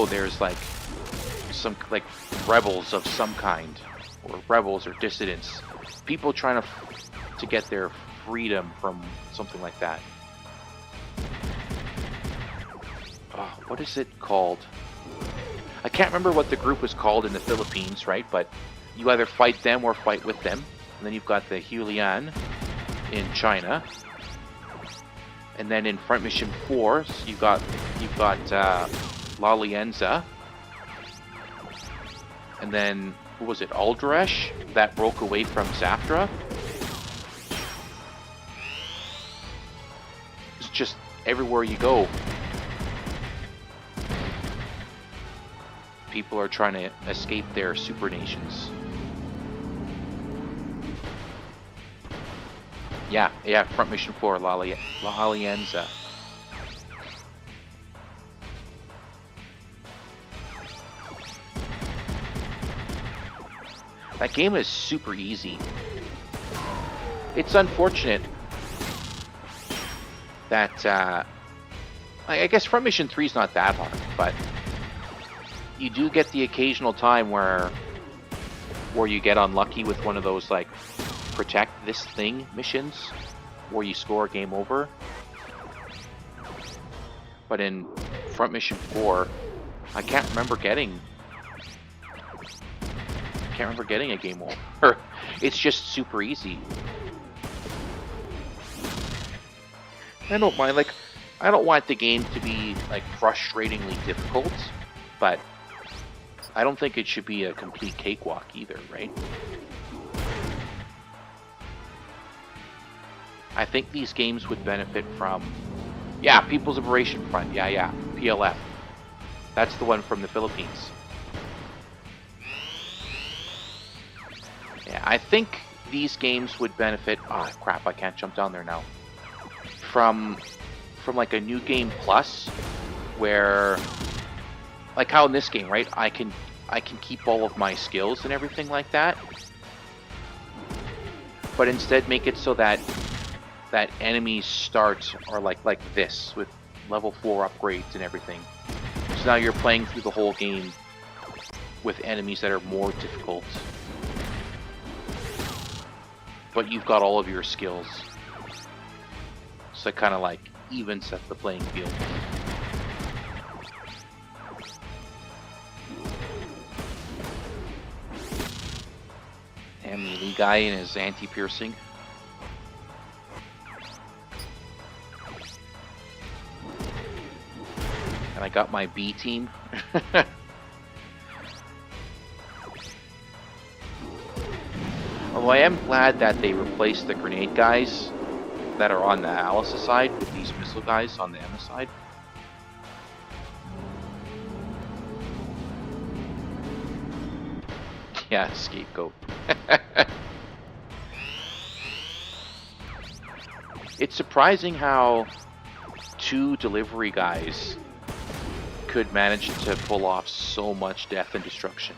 there's like some like rebels of some kind, or rebels or dissidents, people trying to get their freedom from something like that. Oh, what is it called? I can't remember what the group was called in the Philippines, right? But you either fight them or fight with them. And then you've got the Hulian in China. And then in Front Mission 4, so you've got La Lienza. And then, who was it? Aldrash, that broke away from Zaftra. It's just everywhere you go, people are trying to escape their super nations. Yeah, Front Mission 4, La Alianza. That game is super easy. It's unfortunate that, I guess Front Mission 3 is not that hard, but you do get the occasional time where you get unlucky with one of those, like, protect this thing missions, where you score game over. But in Front Mission 4, I can't remember getting a game over. It's just super easy. I don't mind, like, I don't want the game to be, like, frustratingly difficult, but I don't think it should be a complete cakewalk either, right? I think these games would benefit from, yeah, People's Liberation Front, yeah, PLF. That's the one from the Philippines. I think these games would benefit. Ah, crap! I can't jump down there now. From like a new game plus, where like how in this game, right? I can keep all of my skills and everything like that, but instead make it so that enemies start or like this with level 4 upgrades and everything. So now you're playing through the whole game with enemies that are more difficult, but you've got all of your skills. So it kind of like evens up the playing field. And the Lee guy in his anti-piercing. And I got my B team. Although I am glad that they replaced the grenade guys that are on the Alice side with these missile guys on the Emma side. Yeah, scapegoat. It's surprising how 2 delivery guys could manage to pull off so much death and destruction.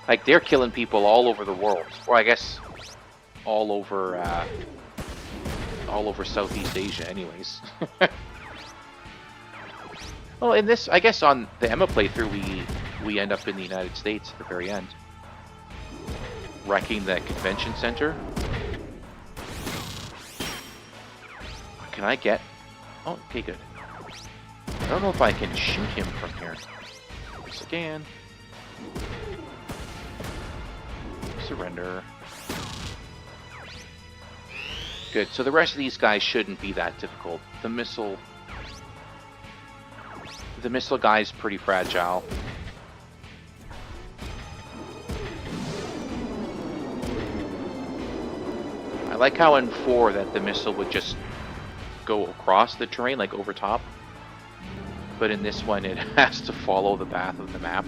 like they're killing people all over the world, or I guess all over Southeast Asia, anyways. Well, in this, I guess on the Emma playthrough, we end up in the United States at the very end, wrecking the convention center. Can I get? Oh, okay, good. I don't know if I can shoot him from here. Yes, I can. Surrender. Good. So the rest of these guys shouldn't be that difficult. The missile guy's pretty fragile. I like how in 4 that the missile would just go across the terrain, like over top. But in this one, it has to follow the path of the map.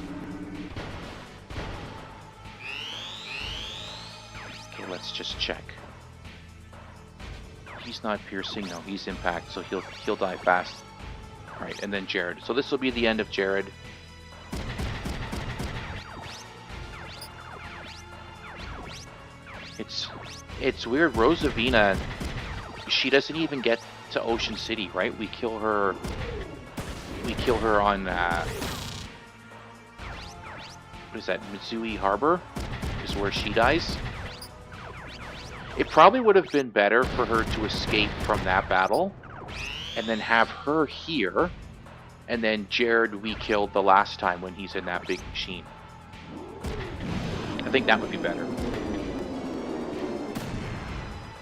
Okay, let's just check. He's not piercing, no, he's impact, so he'll die fast. Alright, and then Jared. So this will be the end of Jared. It's weird, Rosavina, she doesn't even get to Ocean City, right? We kill her on what is that, Mitsui Harbor is where she dies. It probably would have been better for her to escape from that battle and then have her here, and then Jared we killed the last time when he's in that big machine. I think that would be better.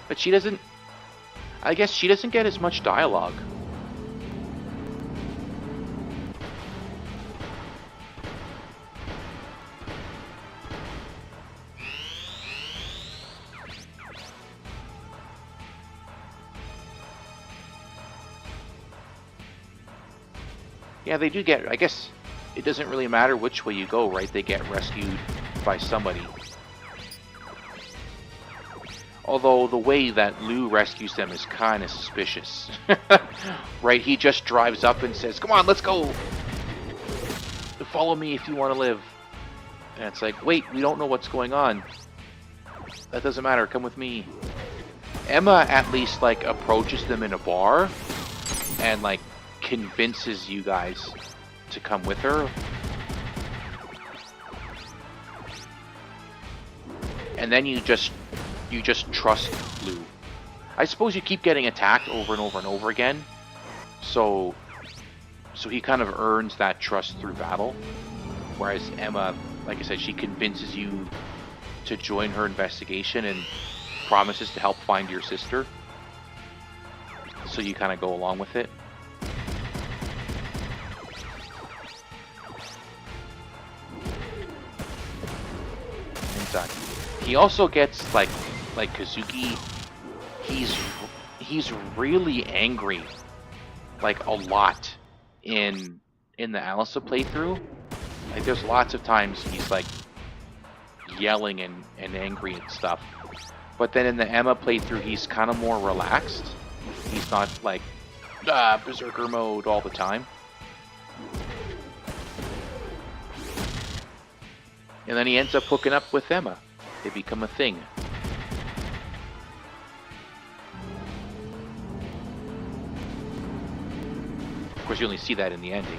But she doesn't, I guess she doesn't get as much dialogue. Yeah, they do get, I guess it doesn't really matter which way you go, right? They get rescued by somebody. Although the way that Lou rescues them is kind of suspicious. Right? He just drives up and says, "Come on, let's go! Follow me if you want to live." And it's like, wait, we don't know what's going on. That doesn't matter, come with me. Emma at least, like, approaches them in a bar and, like, convinces you guys to come with her. And then you just trust Lou. I suppose you keep getting attacked over and over and over again, so he kind of earns that trust through battle. Whereas Emma, like I said, she convinces you to join her investigation and promises to help find your sister, so you kind of go along with it. Exactly. He also gets like Kazuki. He's really angry, like a lot in the Alisa playthrough. Like there's lots of times he's like yelling and angry and stuff. But then in the Emma playthrough, he's kind of more relaxed. He's not like berserker mode all the time. And then he ends up hooking up with Emma. They become a thing. Of course, you only see that in the ending.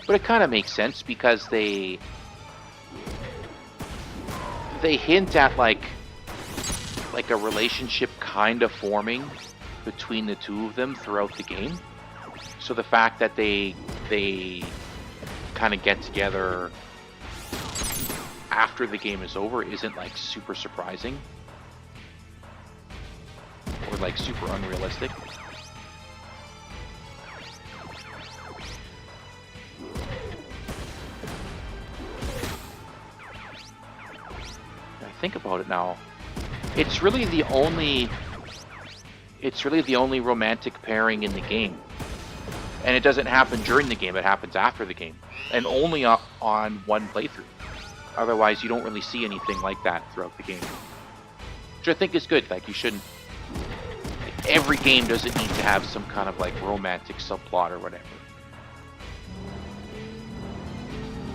But it kind of makes sense because they hint at like a relationship kind of forming between the two of them throughout the game. So the fact that they kind of get together after the game is over isn't like super surprising or like super unrealistic. I think about it now, it's really the only romantic pairing in the game, and it doesn't happen during the game, it happens after the game, and only on one playthrough. Otherwise you don't really see anything like that throughout the game, which I think is good. Like, you shouldn't, like, every game doesn't need to have some kind of like romantic subplot or whatever.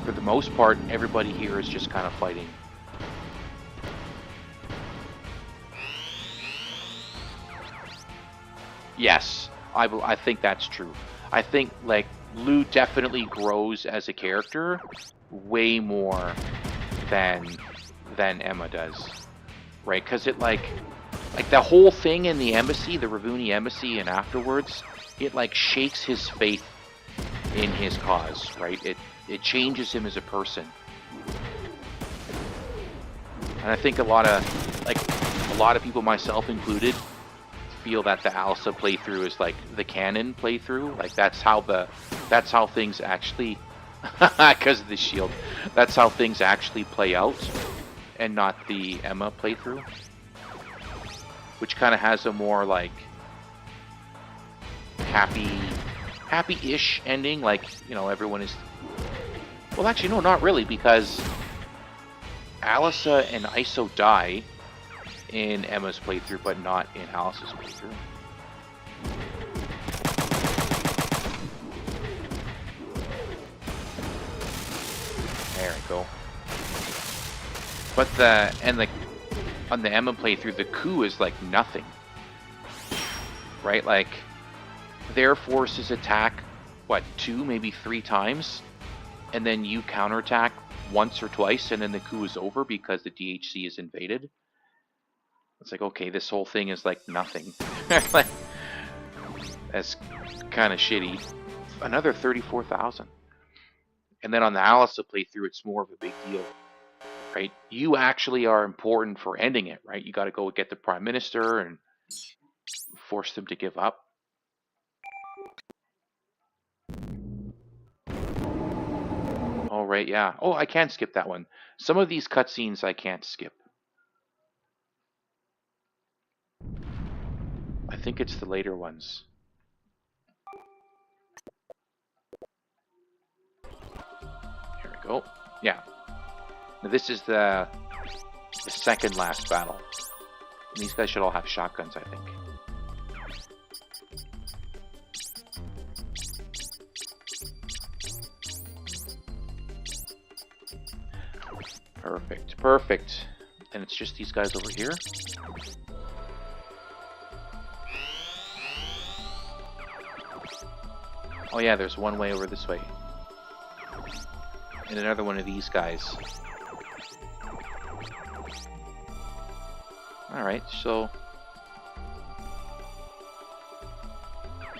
For the most part, everybody here is just kind of fighting. Yes, I think that's true. I think like Lou definitely grows as a character way more than Emma does, right? Because it like the whole thing in the embassy, the Ravuni embassy, and afterwards, it like shakes his faith in his cause, right? It changes him as a person, and I think a lot of people, myself included, feel that the Alisa playthrough is like the canon playthrough. Like that's how things actually because of the shield, that's how things actually play out, and not the Emma playthrough, which kind of has a more like happy-ish ending. Like, you know, everyone is, well, actually no, not really, because Alisa and Iso die in Emma's playthrough, but not in Alice's playthrough. There we go. But on the Emma playthrough, the coup is like nothing, right? Like, their forces attack, what, 2, maybe 3 times, and then you counterattack once or twice, and then the coup is over because the DHC is invaded. It's like, okay, this whole thing is like nothing. Like, that's kind of shitty. Another 34,000. And then on the Alisa playthrough, it's more of a big deal, right? You actually are important for ending it, right? You got to go get the Prime Minister and force them to give up. Oh, right, yeah. Oh, I can skip that one. Some of these cutscenes I can't skip. I think it's the later ones. Here we go. Yeah. Now this is the second last battle. And these guys should all have shotguns, I think. Perfect, perfect. And it's just these guys over here. Oh yeah, there's one way over this way. And another one of these guys. Alright, so...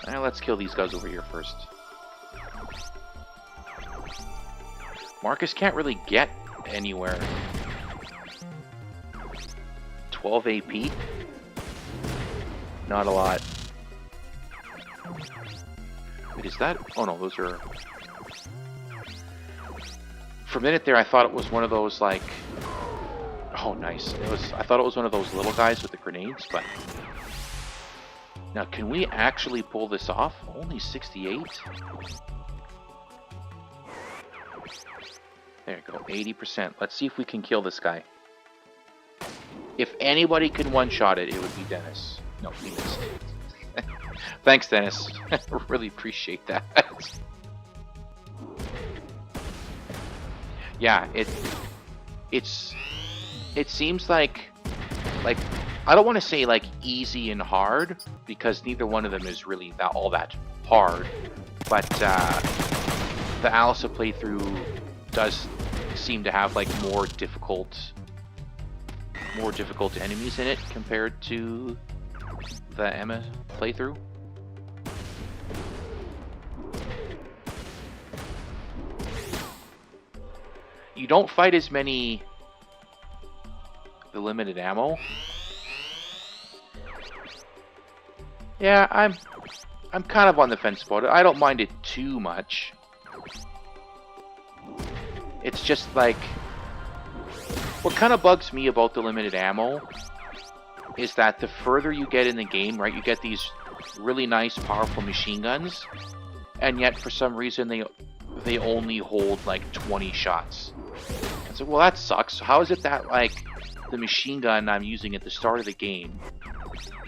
let's kill these guys over here first. Marcus can't really get anywhere. 12 AP? Not a lot. Wait, is that? Oh no, those are... For a minute there, I thought it was one of those, like... Oh, nice. I thought it was one of those little guys with the grenades, but... Now, can we actually pull this off? Only 68? There you go, 80%. Let's see if we can kill this guy. If anybody can one-shot it, it would be Dennis. No, he missed. Thanks, Dennis. Really appreciate that. Yeah, it seems like I don't want to say like easy and hard, because neither one of them is really all that hard. But the Alisa playthrough does seem to have like more difficult enemies in it compared to the Emma playthrough. You don't fight as many the limited ammo. Yeah, I'm kind of on the fence about it. I don't mind it too much. It's just like, what kind of bugs me about the limited ammo is that the further you get in the game, right, you get these really nice, powerful machine guns, and yet for some reason they only hold like 20 shots. And so, well, that sucks. How is it that like the machine gun I'm using at the start of the game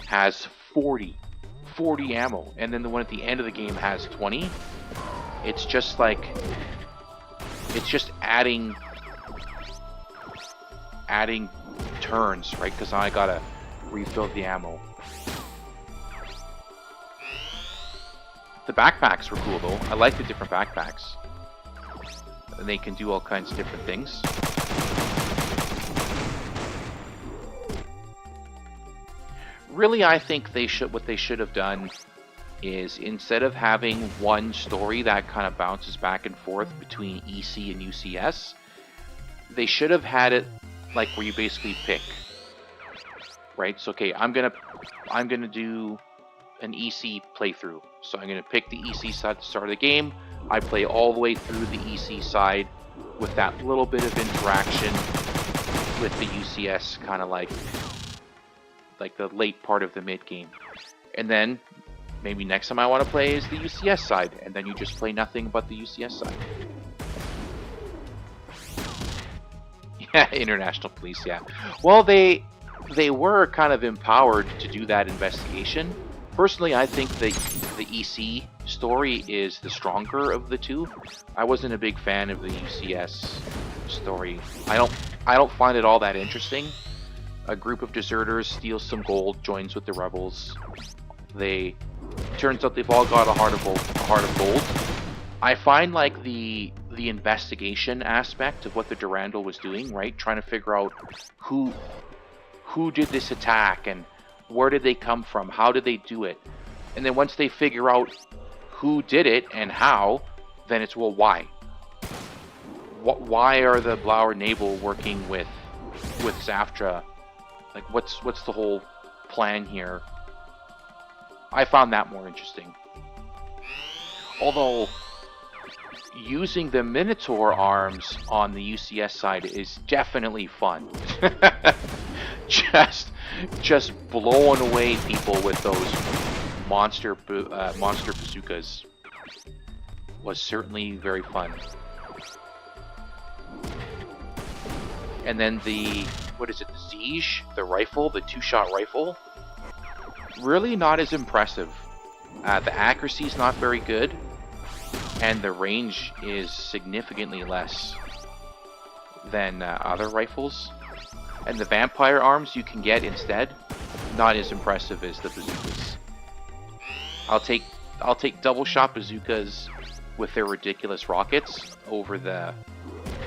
has 40 ammo, and then the one at the end of the game has 20? It's just like, it's just adding turns, right? Because I gotta refill the ammo. The backpacks were cool though. I like the different backpacks. And they can do all kinds of different things. Really, I think what they should have done is, instead of having one story that kind of bounces back and forth between EC and UCS, they should have had it like where you basically pick, right? So okay, I'm gonna do an EC playthrough. So I'm gonna pick the EC side at the start of the game. I play all the way through the EC side with that little bit of interaction with the UCS, kind of like the late part of the mid game. And then maybe next time I want to play is the UCS side, and then you just play nothing but the UCS side. Yeah, International Police, yeah. Well, they were kind of empowered to do that investigation. Personally, I think the EC story is the stronger of the two. I wasn't a big fan of the UCS story. I don't find it all that interesting. A group of deserters steals some gold, joins with the rebels. Turns out they've all got a heart of gold. I find like the investigation aspect of what the Durandal was doing, right? Trying to figure out who did this attack and where did they come from? How did they do it? And then once they figure out who did it and how, then it's, well, why? Why are the Blauer Nabel working with Zaftra? Like, what's the whole plan here? I found that more interesting. Although, using the Minotaur arms on the UCS side is definitely fun. just blowing away people with those monster bazookas was certainly very fun. And then what is it, the Siege, the rifle, the 2-shot rifle, really not as impressive. The accuracy is not very good, and the range is significantly less than other rifles. And the vampire arms you can get instead, not as impressive as the bazookas. I'll take double shot bazookas with their ridiculous rockets over the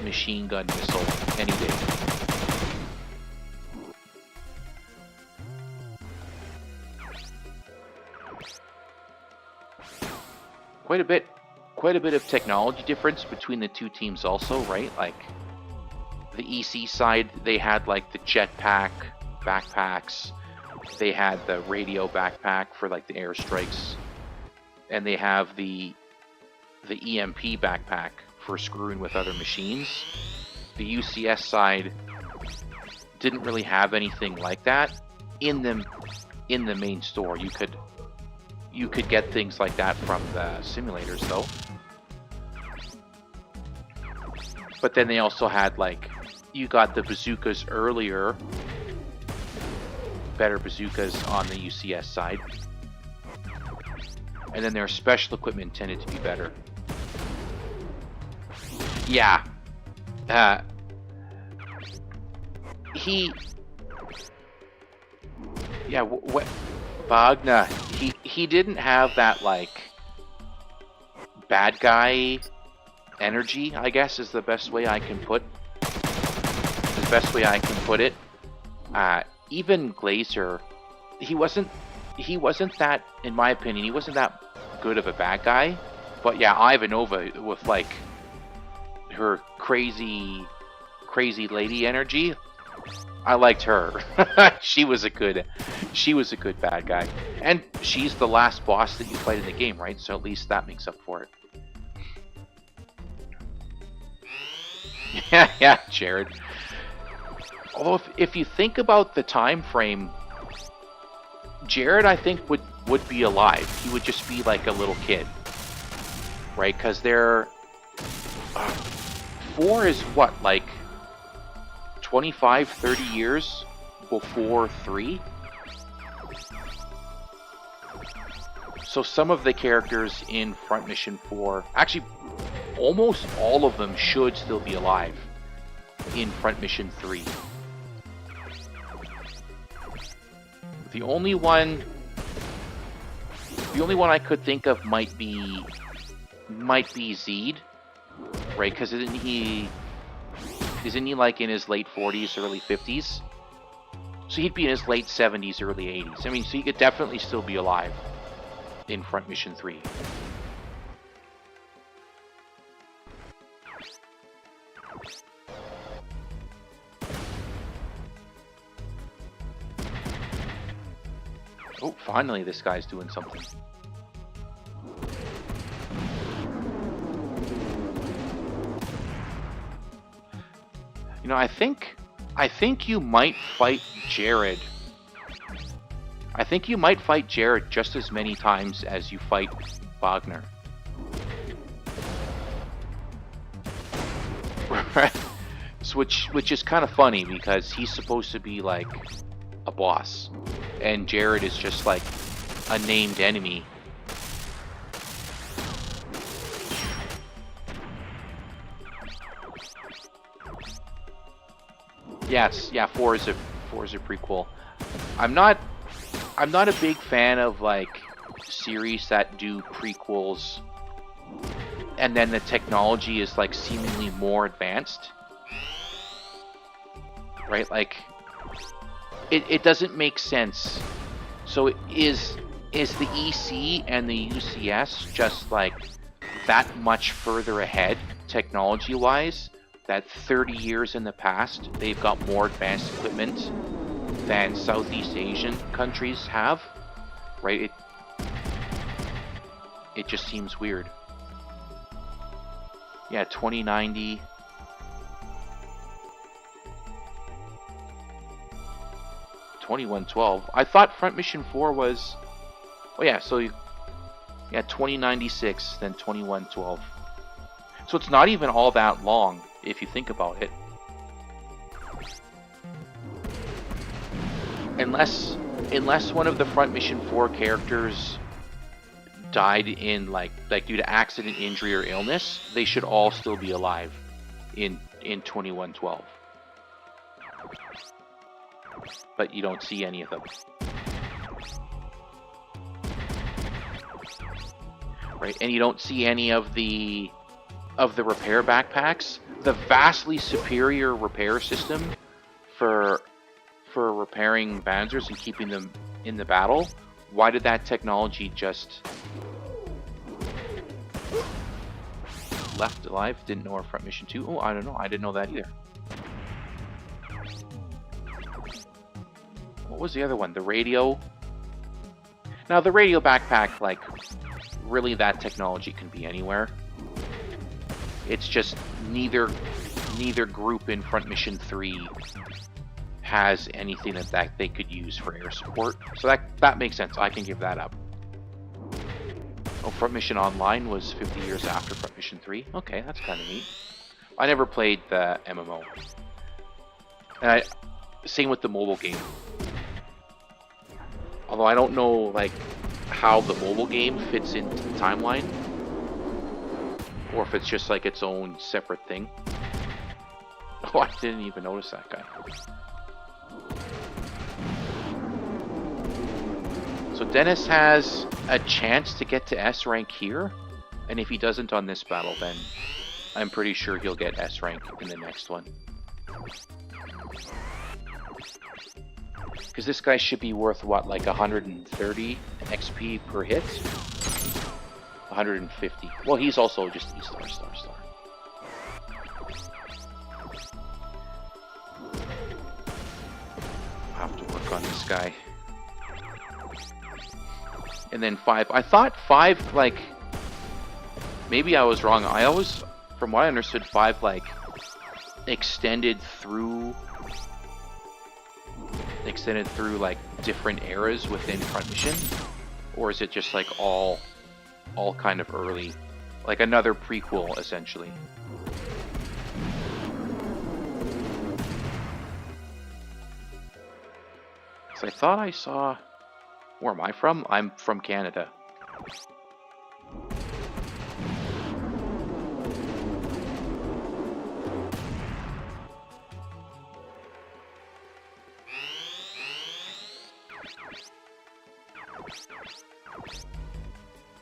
machine gun missile any day. Quite a bit of technology difference between the two teams also, right? Like, the EC side, they had like the jetpack backpacks, they had the radio backpack for like the airstrikes, and they have the EMP backpack for screwing with other machines. The UCS side didn't really have anything like that in the main store. You could get things like that from the simulators though. But then they also had, like, you got the bazookas earlier. Better bazookas on the UCS side. And then their special equipment tended to be better. Yeah. Yeah, Wagner, he didn't have that, like, bad guy energy, I guess, is the best way I can put it. Even Glazer, he wasn't that, in my opinion, he wasn't that good of a bad guy. But yeah, Ivanova with, like, her crazy lady energy, I liked her. She was a good bad guy. And she's the last boss that you fight in the game, right? So at least that makes up for it. Yeah, Jared. Although if you think about the time frame, Jared, I think, would be alive. He would just be like a little kid. Right? Because they're... 4 is what, like 25, 30 years before 3? So some of the characters in Front Mission 4, actually almost all of them should still be alive in Front Mission 3. The only one I could think of might be Zed, right? Because isn't he like in his late 40s, early 50s? So he'd be in his late 70s, early 80s. I mean, so he could definitely still be alive in Front Mission 3. Oh, finally this guy's doing something. You know, I think you might fight Jared. I think you might fight Jared just as many times as you fight Wagner. Which is kind of funny because he's supposed to be like a boss, and Jared is just like a named enemy. Yes, yeah, 4 is a prequel. I'm not a big fan of like series that do prequels and then the technology is like seemingly more advanced. Right? Like it doesn't make sense. So is the EC and the UCS just like that much further ahead technology-wise? That 30 years in the past, they've got more advanced equipment than Southeast Asian countries have, right? It just seems weird. Yeah, 2090. 2112. I thought Front Mission 4 was... Oh yeah, so... Yeah, 2096, then 2112. So it's not even all that long, if you think about it. Unless one of the Front Mission 4 characters died in like due to accident, injury, or illness, they should all still be alive in 2112. But you don't see any of them. Right, and you don't see any of the repair backpacks. The vastly superior repair system for repairing Panzers and keeping them in the battle. Why did that technology just left alive? Didn't know our Front Mission 2. Oh, I don't know. I didn't know that either. What was the other one? The radio. Now the radio backpack, like, really that technology can be anywhere. It's just neither group in Front Mission 3 has anything that they could use for air support. So that makes sense. I can give that up. Oh, Front Mission Online was 50 years after Front Mission 3. Okay, that's kind of neat. I never played the MMO. And same with the mobile game. Although I don't know like how the mobile game fits into the timeline, or if it's just like its own separate thing. Oh, I didn't even notice that guy. So Dennis has a chance to get to S rank here, and if he doesn't on this battle, then I'm pretty sure he'll get S rank in the next one. Because this guy should be worth, what, like 130 XP per hit? 150. Well, he's also just E-star. I'll have to work on this guy. And then 5. I thought 5, like... Maybe I was wrong. I always, from what I understood, 5, like, extended through like different eras within Front Mission, or is it just like all kind of early, like another prequel essentially? So I thought I saw. Where am I from? I'm from Canada.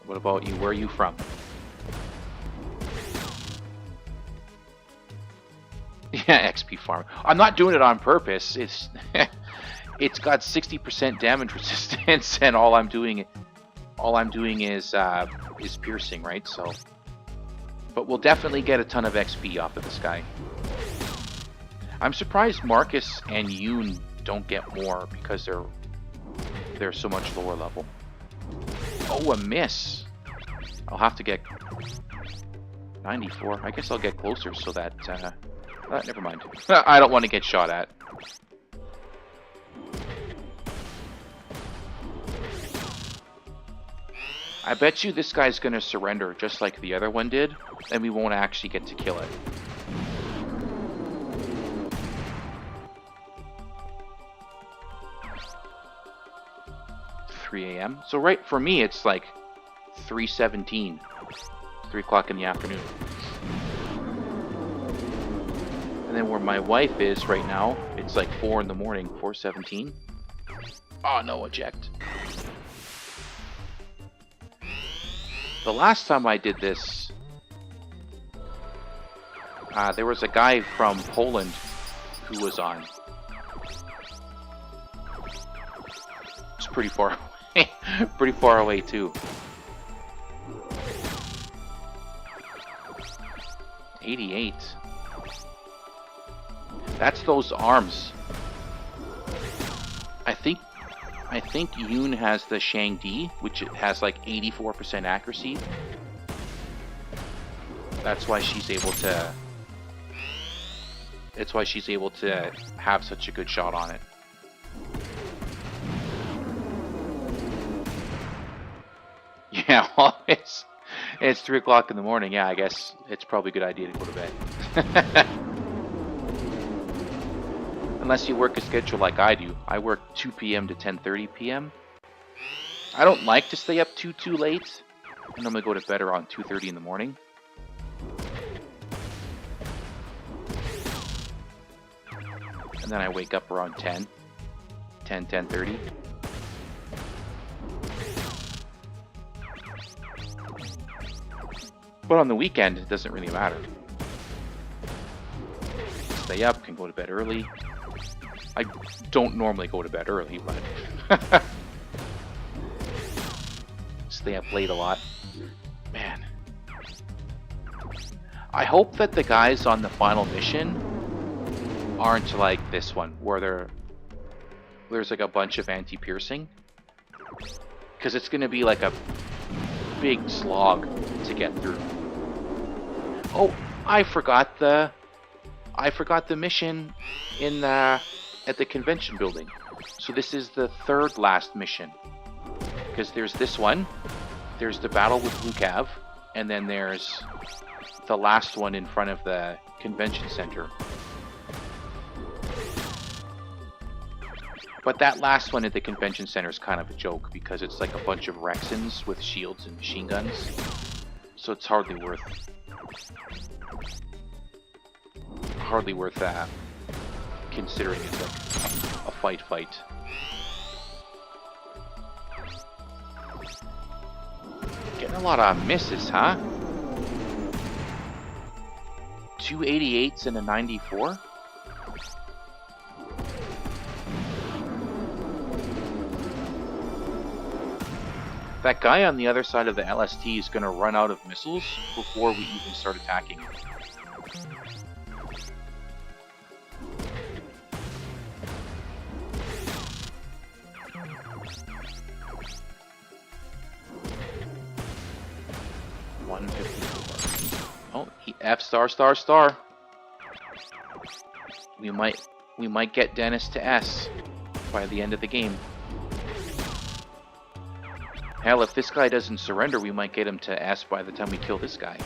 What about you? Where are you from? Yeah, XP farm. I'm not doing it on purpose. It's it's got 60% damage resistance, and all I'm doing is piercing, right? So, but we'll definitely get a ton of XP off of this guy. I'm surprised Marcus and Yoon don't get more because they're so much lower level. Oh, a miss. I'll have to get 94. I guess I'll get closer so that... never mind. I don't want to get shot at. I bet you this guy's going to surrender just like the other one did, and we won't actually get to kill it. A.m. So right for me it's like 3:17, 3 o'clock in the afternoon. And then where my wife is right now, it's like 4 in the morning, 4:17. Oh no, eject. The last time I did this, there was a guy from Poland who was on. It's pretty far away. Pretty far away too. 88. That's those arms. I think Yoon has the Shang-Di, which has like 84% accuracy. That's why she's able to. It's why she's able to have such a good shot on it. Yeah, well, it's 3 o'clock in the morning. Yeah, I guess it's probably a good idea to go to bed. Unless you work a schedule like I do. I work 2 p.m. to 10:30 p.m. I don't like to stay up too late. I normally go to bed around 2:30 in the morning. And then I wake up around 10:30. But on the weekend, it doesn't really matter. Stay up, can go to bed early. I don't normally go to bed early, but... stay up late a lot. Man. I hope that the guys on the final mission aren't like this one, where there's like a bunch of anti-piercing. Because it's going to be like a big slog to get through. Oh, I forgot the mission in at the convention building. So this is the third last mission. Because there's this one, there's the battle with Blue Cav, and then there's the last one in front of the convention center. But that last one at the convention center is kind of a joke because it's like a bunch of Rexons with shields and machine guns. So it's hardly worth considering it like a fight. Getting a lot of misses, huh? 2 88s and a 94? That guy on the other side of the LST is going to run out of missiles before we even start attacking him. Oh, F star. We might get Dennis to S by the end of the game. Hell, if this guy doesn't surrender, we might get him to S by the time we kill this guy.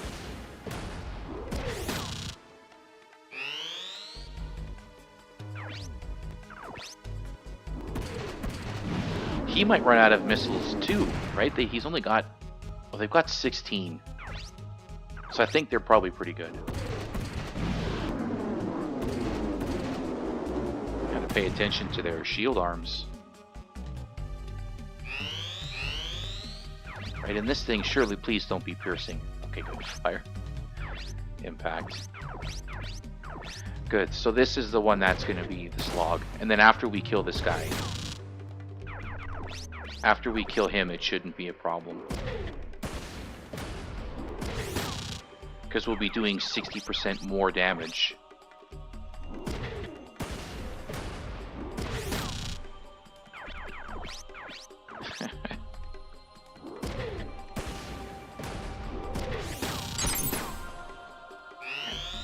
He might run out of missiles too, right? He's only got... Well, they've got 16. So I think they're probably pretty good. Gotta pay attention to their shield arms. Right, and this thing, surely please don't be piercing. Okay, good. Fire. Impact. Good, so this is the one that's going to be the slog. And then after we kill this guy, after we kill him, it shouldn't be a problem. Because we'll be doing 60% more damage.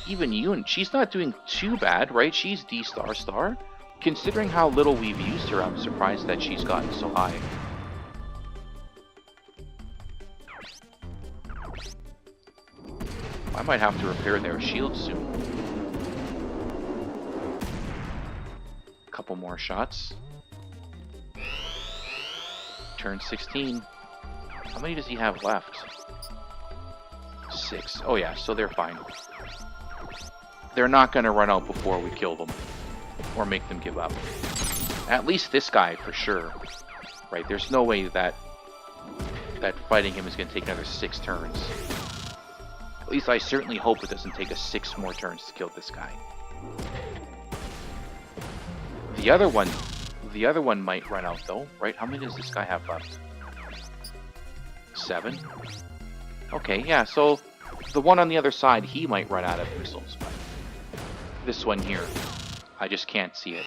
Even Yoon, she's not doing too bad, right? She's D star. Considering how little we've used her, I'm surprised that she's gotten so high. I might have to repair their shield soon. A couple more shots. Turn 16. How many does he have left? 6. Oh yeah, so they're fine. They're not going to run out before we kill them. Or make them give up. At least this guy, for sure. Right, there's no way that fighting him is going to take another 6 turns. At least I certainly hope it doesn't take us 6 more turns to kill this guy. The other one might run out though, right? How many does this guy have left? 7? Okay, yeah, so the one on the other side, he might run out of missiles. But this one here, I just can't see it.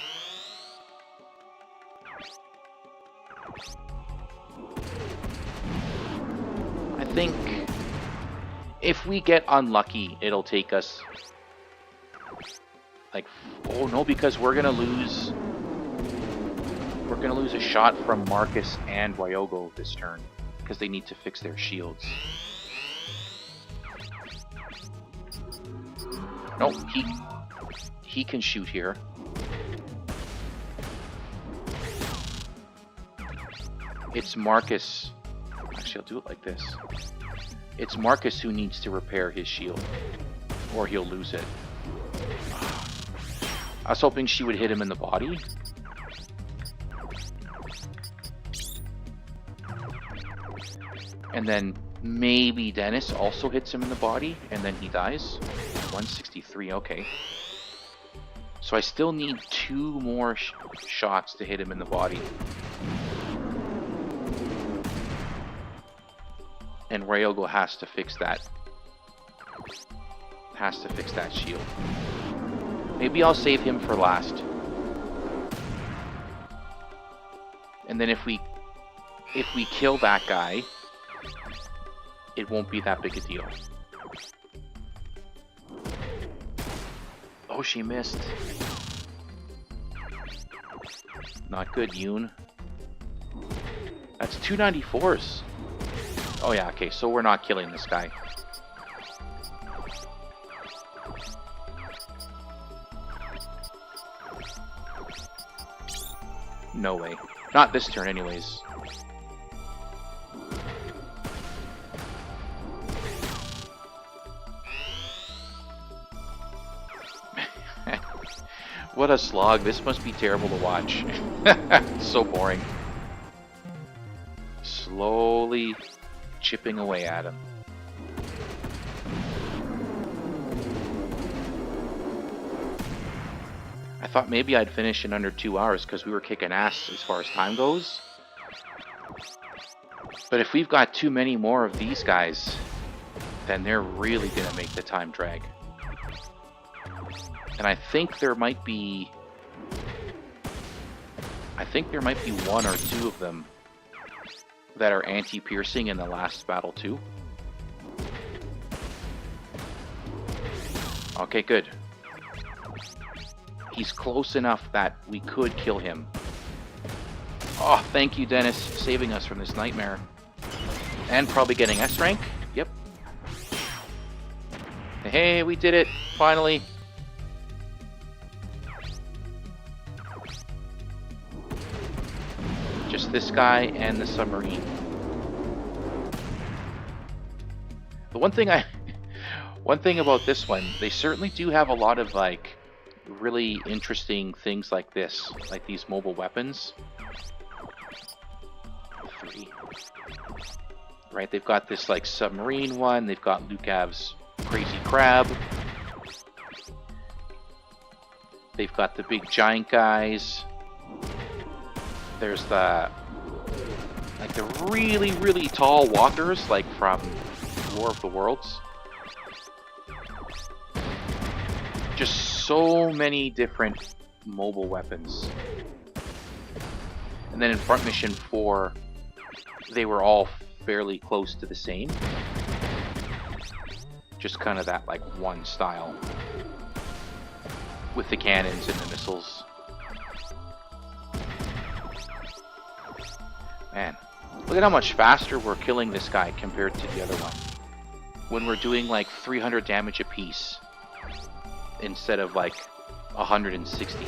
I think if we get unlucky, it'll take us like, oh no, because we're gonna lose a shot from Marcus and Ryogo this turn because they need to fix their shields. No, he can shoot here. It's Marcus. Actually, I'll do it like this. It's Marcus who needs to repair his shield, or he'll lose it. I was hoping she would hit him in the body. And then maybe Dennis also hits him in the body, and then he dies. 163, okay. So I still need 2 more shots to hit him in the body. And Ryogo has to fix that. Has to fix that shield. Maybe I'll save him for last. And then if we kill that guy, it won't be that big a deal. Oh, she missed. Not good, Yoon. That's 294s. Oh yeah, okay, so we're not killing this guy. No way. Not this turn, anyways. What a slog. This must be terrible to watch. So boring. Slowly chipping away at him. I thought maybe I'd finish in under 2 hours because we were kicking ass as far as time goes. But if we've got too many more of these guys, then they're really going to make the time drag. And I think there might be... one or two of them that are anti-piercing in the last battle too. Okay, good. He's close enough that we could kill him. Oh, thank you, Dennis, saving us from this nightmare. And probably getting S rank. Yep. Hey, we did it, finally. Just this guy and the submarine. The one thing about this one, they certainly do have a lot of like really interesting things like this, like these mobile weapons. 3. Right, they've got this like submarine one, they've got Lukav's crazy crab. They've got the big giant guys. There's the really, really tall walkers, like from War of the Worlds. Just so many different mobile weapons. And then in Front Mission 4, they were all fairly close to the same. Just kind of that like one style. With the cannons and the missiles. Man, look at how much faster we're killing this guy compared to the other one. When we're doing like 300 damage apiece instead of like 160.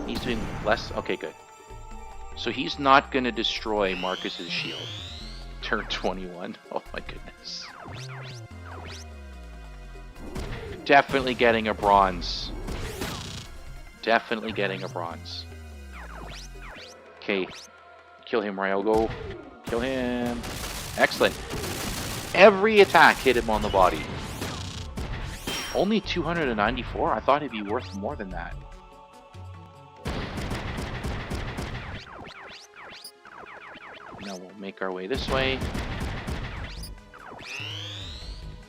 He's doing less? Okay, good. So he's not going to destroy Marcus's shield. Turn 21. Oh my goodness. Definitely getting a bronze. Definitely getting a bronze. Okay, kill him, Ryogo. Kill him. Excellent. Every attack hit him on the body. Only 294? I thought he'd be worth more than that. Now we'll make our way this way.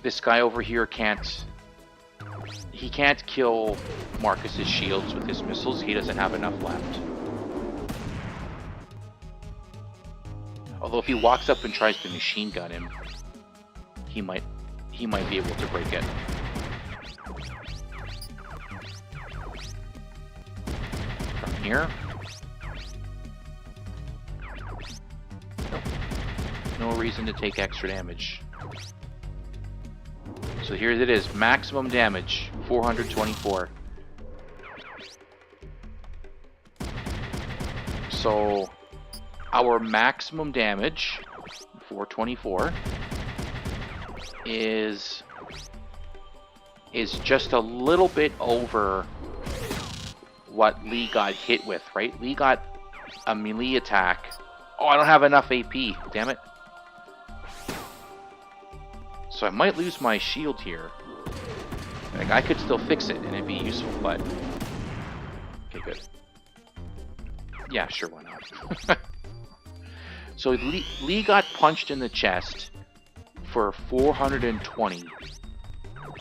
This guy over here can't... He can't kill Marcus's shields with his missiles. He doesn't have enough left. Although if he walks up and tries to machine gun him, he might be able to break it. From here. Nope. No reason to take extra damage. So here it is, maximum damage, 424. So our maximum damage, 424, is just a little bit over what Lee got hit with, right? Lee got a melee attack. Oh, I don't have enough AP, damn it. So I might lose my shield here. Like, I could still fix it and it'd be useful, but... Okay, good. Yeah, sure, why not? So Lee got punched in the chest for 420.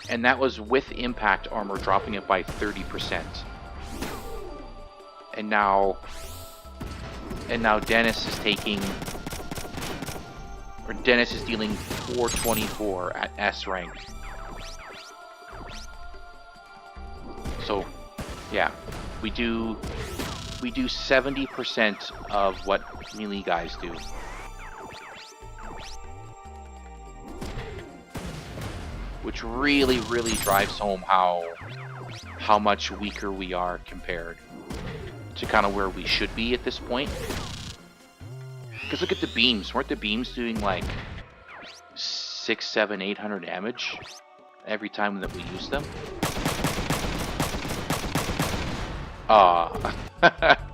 And that was with impact armor, dropping it by 30%. And now Dennis is taking... Or Dennis is dealing 424 at S rank. So, yeah, we do 70% of what melee guys do. Which really, really drives home how how much weaker we are compared to kind of where we should be at this point. Because look at the beams. Weren't the beams doing like 600, 700, 800 damage every time that we use them? Oh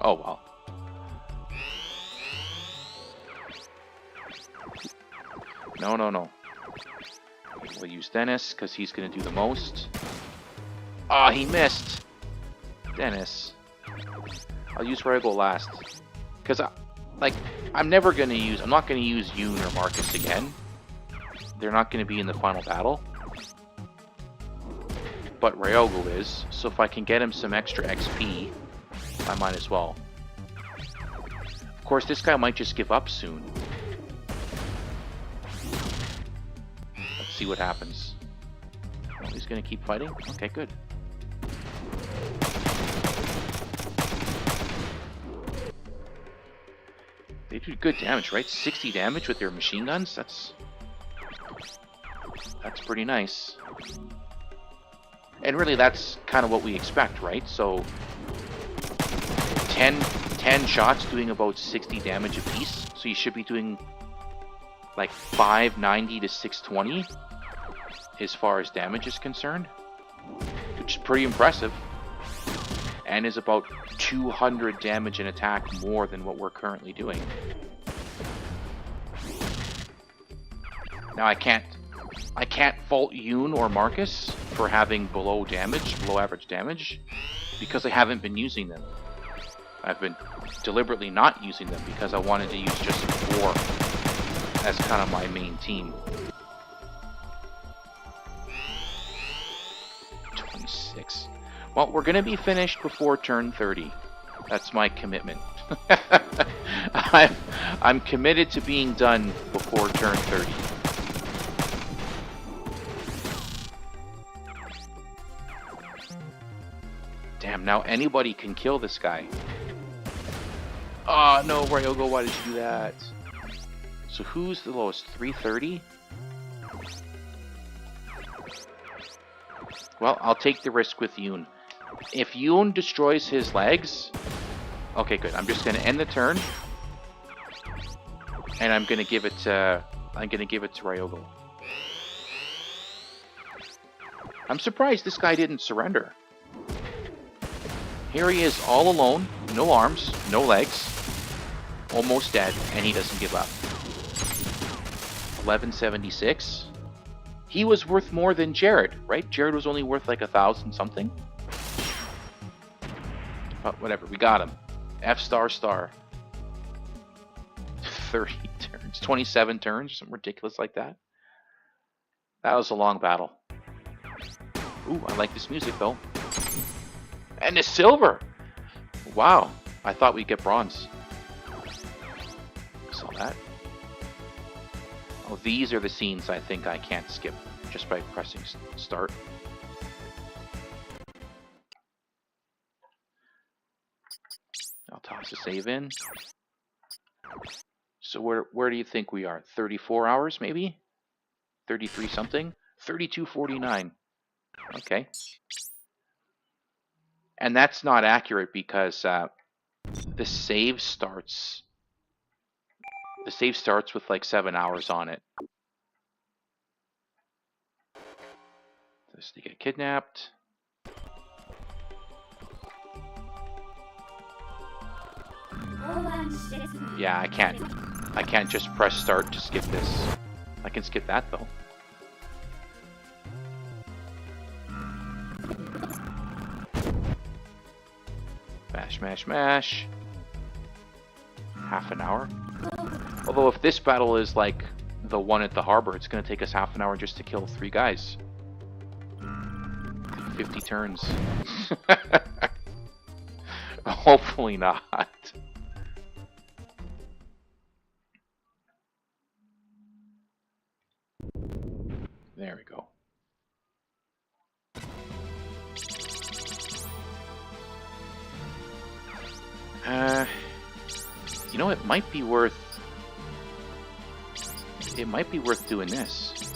well. No. We'll use Dennis because he's going to do the most. Ah, he missed. Dennis. I'll use Rego last. Because, I'm never going to use... I'm not going to use Yoon or Marcus again. They're not going to be in the final battle. But Ryogo is. So if I can get him some extra XP, I might as well. Of course, this guy might just give up soon. Let's see what happens. Oh, he's going to keep fighting? Okay, good. They do good damage, right? 60 damage with their machine guns? That's pretty nice. And really, that's kind of what we expect, right? So, 10 shots doing about 60 damage apiece. So you should be doing like 590 to 620 as far as damage is concerned. Which is pretty impressive. And is about 200 damage and attack more than what we're currently doing. Now I can't fault Yoon or Marcus for having below average damage, because I haven't been using them. I've been deliberately not using them because I wanted to use just 4 as kind of my main team. 26. Well, we're going to be finished before turn 30. That's my commitment. I'm committed to being done before turn 30. Damn, now anybody can kill this guy. Oh, no, Ryogo, why did you do that? So who's the lowest? 330? Well, I'll take the risk with Yoon. If Yoon destroys his legs... Okay, good. I'm just going to end the turn. And I'm going to give it to... Ryogo. I'm surprised this guy didn't surrender. Here he is all alone. No arms, no legs. Almost dead, and he doesn't give up. 1176. He was worth more than Jared, right? Jared was only worth like 1,000 something. But whatever, we got him. F star star. 30 turns, 27 turns, something ridiculous like that. That was a long battle. Ooh, I like this music though. And the silver! Wow, I thought we'd get bronze. Saw that. Oh, these are the scenes I think I can't skip just by pressing start. I'll toss a save in. So where do you think we are? 34 hours maybe? 33 something? 32:49. Okay. And that's not accurate because the save starts with like 7 hours on it. Just to get kidnapped. Yeah, I can't just press start to skip this. I can skip that though. Mash, mash, mash. Half an hour. Although if this battle is like the one at the harbor, it's going to take us half an hour just to kill 3 guys. 50 turns. Hopefully not. There we go. You know, it might be worth doing this.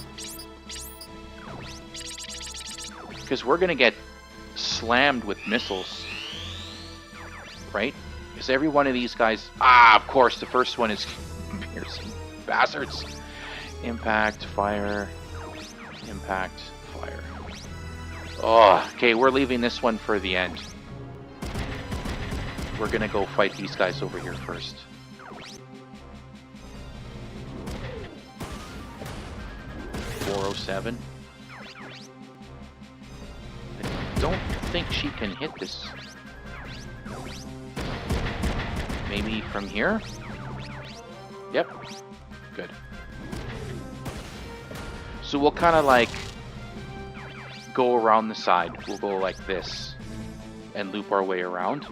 Because we're going to get slammed with missiles, right? Because every one of these guys... Ah, of course, the first one is piercing. Bastards. Impact, fire. Impact, fire. Oh, okay, we're leaving this one for the end. We're gonna go fight these guys over here first. .407. I don't think she can hit this. Maybe from here? Yep. Good. So we'll kind of like go around the side. We'll go like this and loop our way around.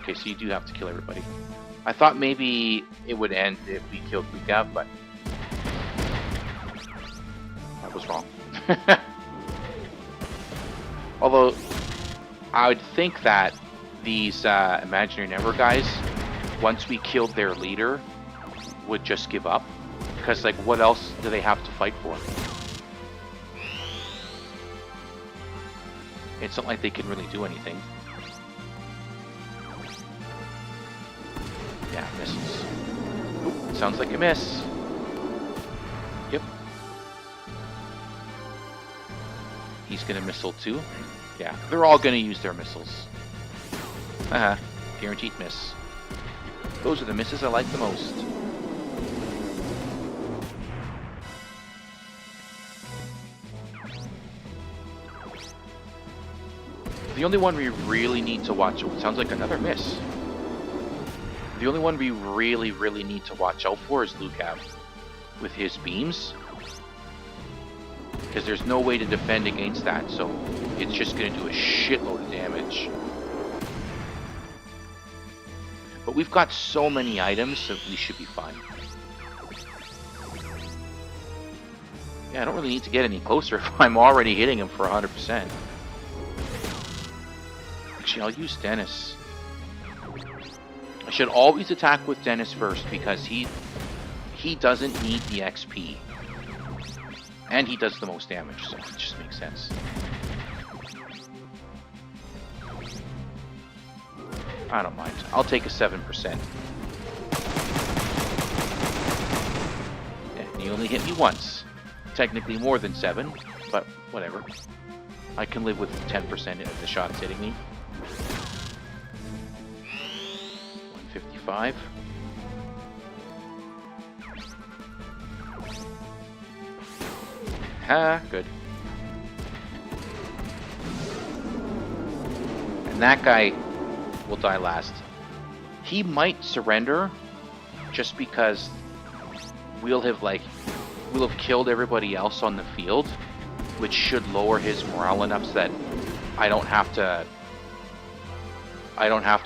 Okay, so you do have to kill everybody. I thought maybe it would end if we killed Lucav, but that was wrong. Although, I would think that these Imaginary Never guys, once we killed their leader, would just give up. Because, like, what else do they have to fight for? It's not like they can really do anything. Yeah, missiles. Ooh, sounds like a miss. Yep. He's gonna missile too. Yeah, they're all gonna use their missiles. Guaranteed miss. Those are the misses I like the most. The only one we really need to watch... Oh, it sounds like another miss. The only one we really need to watch out for is Lucav with his beams. Because there's no way to defend against that, so it's just going to do a shitload of damage. But we've got so many items, so we should be fine. Yeah, I don't really need to get any closer if I'm already hitting him for 100%. Actually, I'll use Dennis. I should always attack with Dennis first because he doesn't need the XP. And he does the most damage, so it just makes sense. I don't mind. I'll take a 7%. And he only hit me once. Technically more than 7, but whatever. I can live with 10% of the shots hitting me. 155. Ha, good. And that guy will die last. He might surrender just because we'll have killed everybody else on the field, which should lower his morale enough so that I don't have to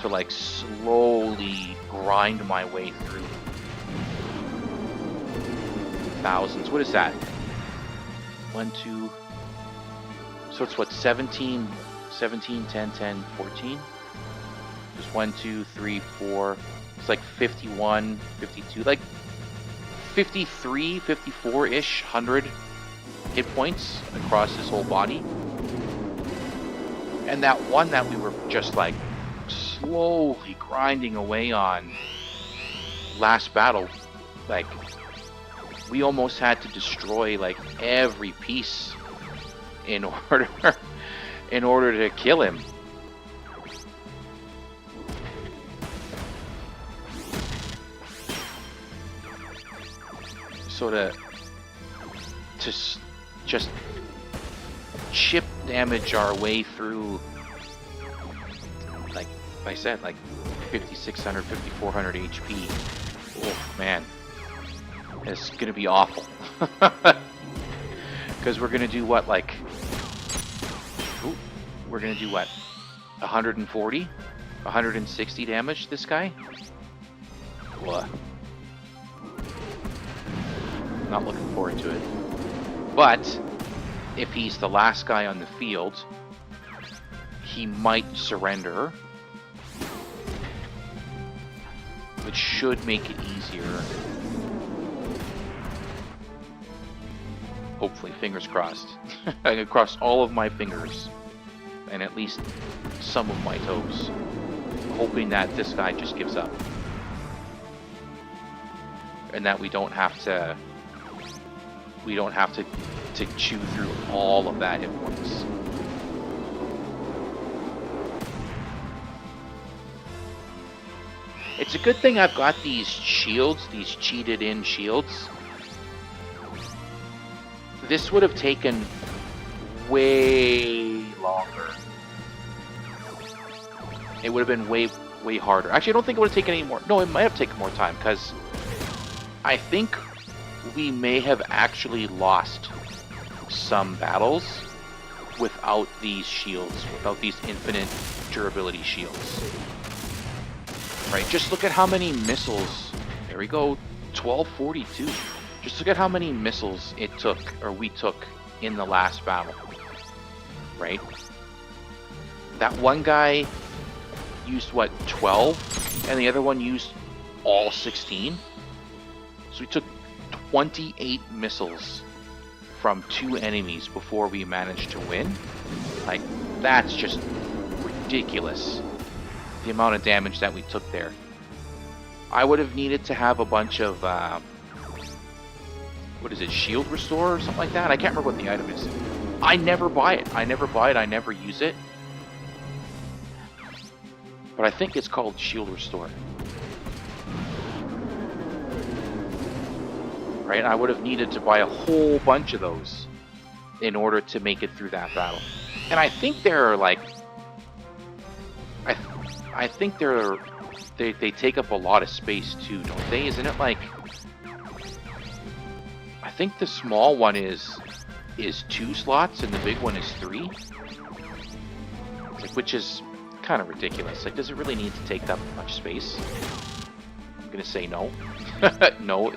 like slowly grind my way through thousands. What is that? 1, 2. So it's what, 17, 10, 10, 14? Just 1, 2, 3, 4. It's like 51, 52, like 53, 54-ish, 100 hit points across his whole body. And that one that we were just like slowly grinding away on last battle, like we almost had to destroy like every piece in order to kill him. So to just chip damage our way through, like I said, like 5,600, 5,400 HP. Oh man, it's gonna be awful. Because we're gonna do what, like, we're gonna do what, 140, 160 damage this guy? What? Not looking forward to it. But if he's the last guy on the field, he might surrender, which should make it easier. Hopefully, fingers crossed. I can cross all of my fingers and at least some of my toes, hoping that this guy just gives up and that we don't have to chew through all of that hit points. It's a good thing I've got these shields, these cheated in shields. This would have taken way longer. It would have been way harder. Actually, I don't think it would have taken any more. No, it might have taken more time, because I think we may have actually lost some battles without these shields, without these infinite durability shields. Right, just look at how many missiles. There we go, 1242. Just look at how many missiles it took, or we took, in the last battle. Right? That one guy used, what, 12? And the other one used all 16? So we took 28 missiles from 2 enemies before we managed to win. Like, that's just ridiculous, the amount of damage that we took there. I would have needed to have a bunch of, what is it, shield restore or something like that? I can't remember what the item is. I never buy it. I never use it. But I think it's called shield restore. Right? I would have needed to buy a whole bunch of those in order to make it through that battle. And I think they're like, I think they take up a lot of space too, don't they? Isn't it like, I think the small one is 2 slots and the big one is 3, like, which is kind of ridiculous. Like, does it really need to take that much space? I'm gonna say no. No,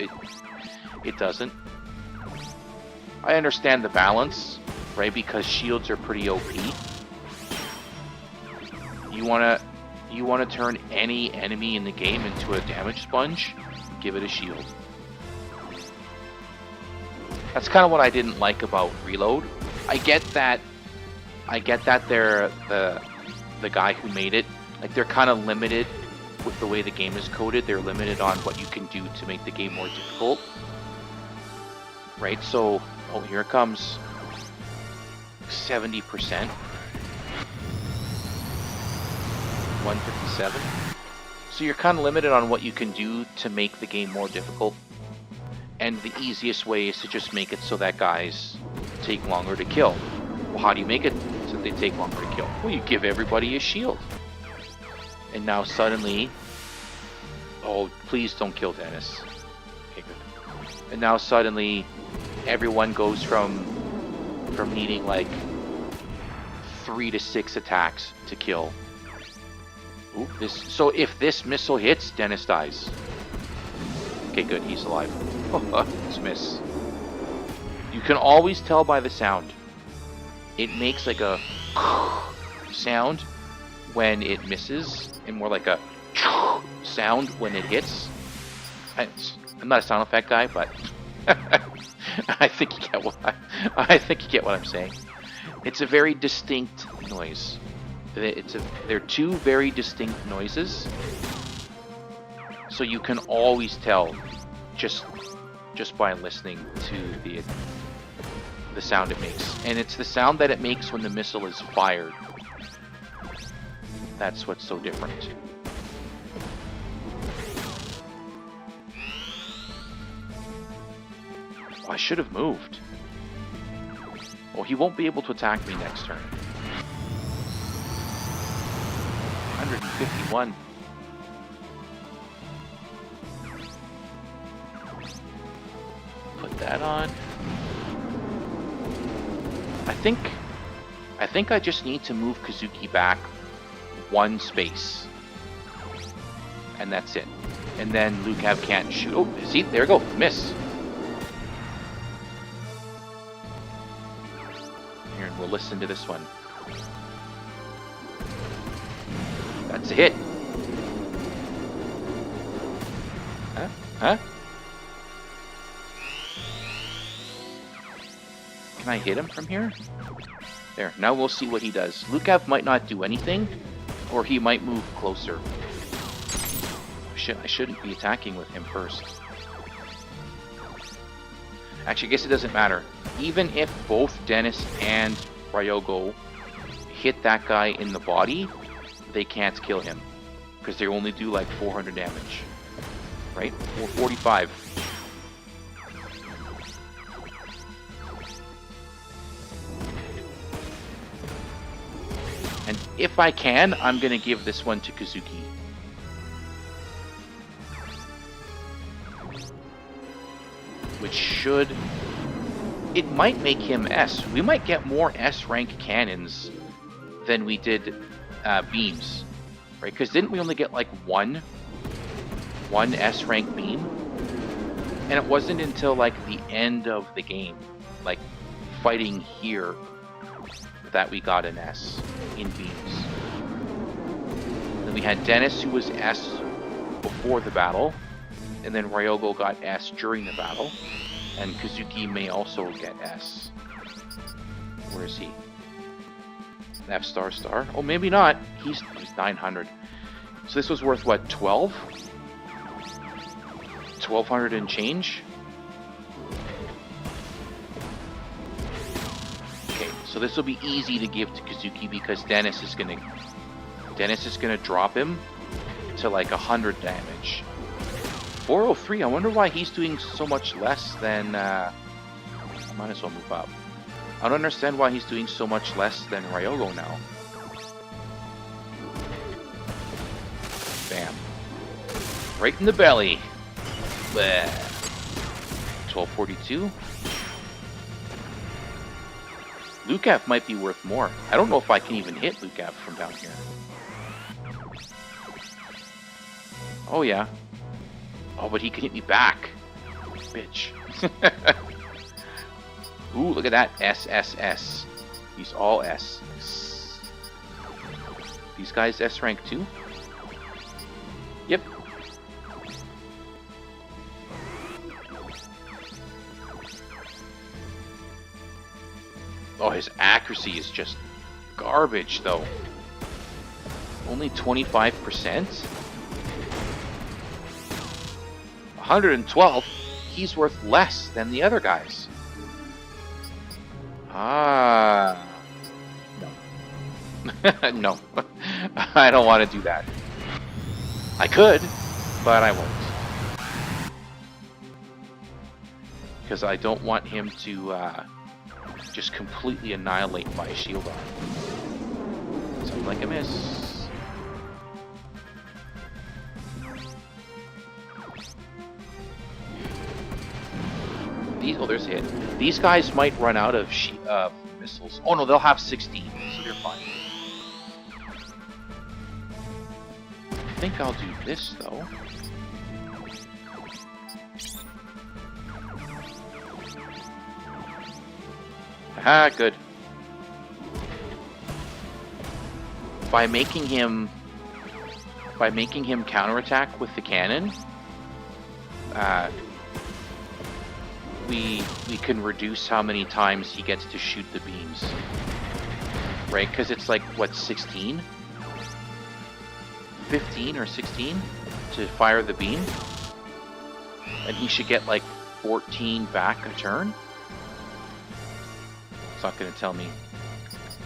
it doesn't. I understand the balance, right? Because shields are pretty OP. You wanna turn any enemy in the game into a damage sponge? Give it a shield. That's kind of what I didn't like about Reload. I get that they're the guy who made it, like, they're kind of limited with the way the game is coded. They're limited on what you can do to make the game more difficult. Right? So, oh, here it comes. 70%. 157. So you're kind of limited on what you can do to make the game more difficult. And the easiest way is to just make it so that guys take longer to kill. Well, how do you make it so that they take longer to kill? Well, you give everybody a shield. And now suddenly... Oh, please don't kill Dennis. Okay, good. And now suddenly, everyone goes from needing like 3 to 6 attacks to kill. Ooh, so if this missile hits, Dennis dies. Okay, good, he's alive. It's a miss. You can always tell by the sound. It makes like a sound when it misses, and more like a sound when it hits. I'm not a sound effect guy, but I think you get what I'm saying. It's a very distinct noise. They're 2 very distinct noises, so you can always tell just by listening to the sound it makes. And it's the sound that it makes when the missile is fired. That's what's so different. Oh, I should have moved. Oh, he won't be able to attack me next turn. 151. Put that on. I think I just need to move Kazuki back 1 space. And that's it. And then Lucav can't shoot. Oh, see? There we go. Miss. Here, we'll listen to this one. That's a hit. Huh? Can I hit him from here? There, now we'll see what he does. Lukav might not do anything, or he might move closer. Shit, I shouldn't be attacking with him first. Actually, I guess it doesn't matter. Even if both Dennis and Ryogo hit that guy in the body, they can't kill him. Because they only do like 400 damage. Right? 445. And if I can, I'm going to give this one to Kazuki. Which should... It might make him S. We might get more S rank cannons than we did beams. Right? Because didn't we only get like one S rank beam? And it wasn't until like the end of the game, like fighting here, that we got an S in beams. Then we had Dennis, who was S before the battle, and then Ryogo got S during the battle, and Kazuki may also get S. Where is he? F star star? Oh, maybe not. He's 900. So this was worth what, 12? 1200 and change? Okay, so this will be easy to give to Kazuki because Dennis is gonna drop him to like 100 damage. 403, I wonder why he's doing so much less than I might as well move up. I don't understand why he's doing so much less than Ryogo now. Bam. Right in the belly. Bleh. 1242. Lukav might be worth more. I don't know if I can even hit Lukav from down here. Oh yeah. Oh, but he can hit me back. Bitch. Ooh, look at that. SSS. He's all S. These guys S rank too? Yep. Oh, his accuracy is just garbage, though. Only 25%? 112? He's worth less than the other guys. Ah. No. No. I don't want to do that. I could, but I won't. Because I don't want him to just completely annihilate my shield arm. Sounds like a miss. Oh, there's a hit. These guys might run out of missiles. Oh no, they'll have 16, so they're fine. I think I'll do this though. Ah, good. By making him counterattack with the cannon, we can reduce how many times he gets to shoot the beams. Right? Because it's like, what, 16? 15 or 16 to fire the beam? And he should get like 14 back a turn? It's not going to tell me.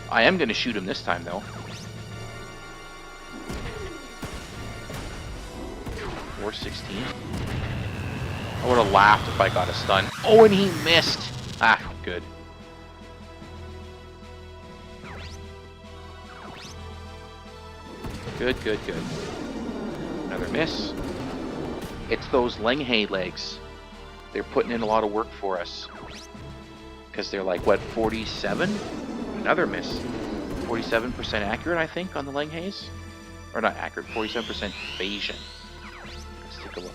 I am going to shoot him this time, though. 416. I would have laughed if I got a stun. Oh, and he missed! Ah, good. Good, good, good. Another miss. It's those Lenghe legs. They're putting in a lot of work for us. Because they're like, what, 47? Another miss. 47% accurate, I think, on the Lenghes? Or not accurate, 47% evasion. Let's take a look.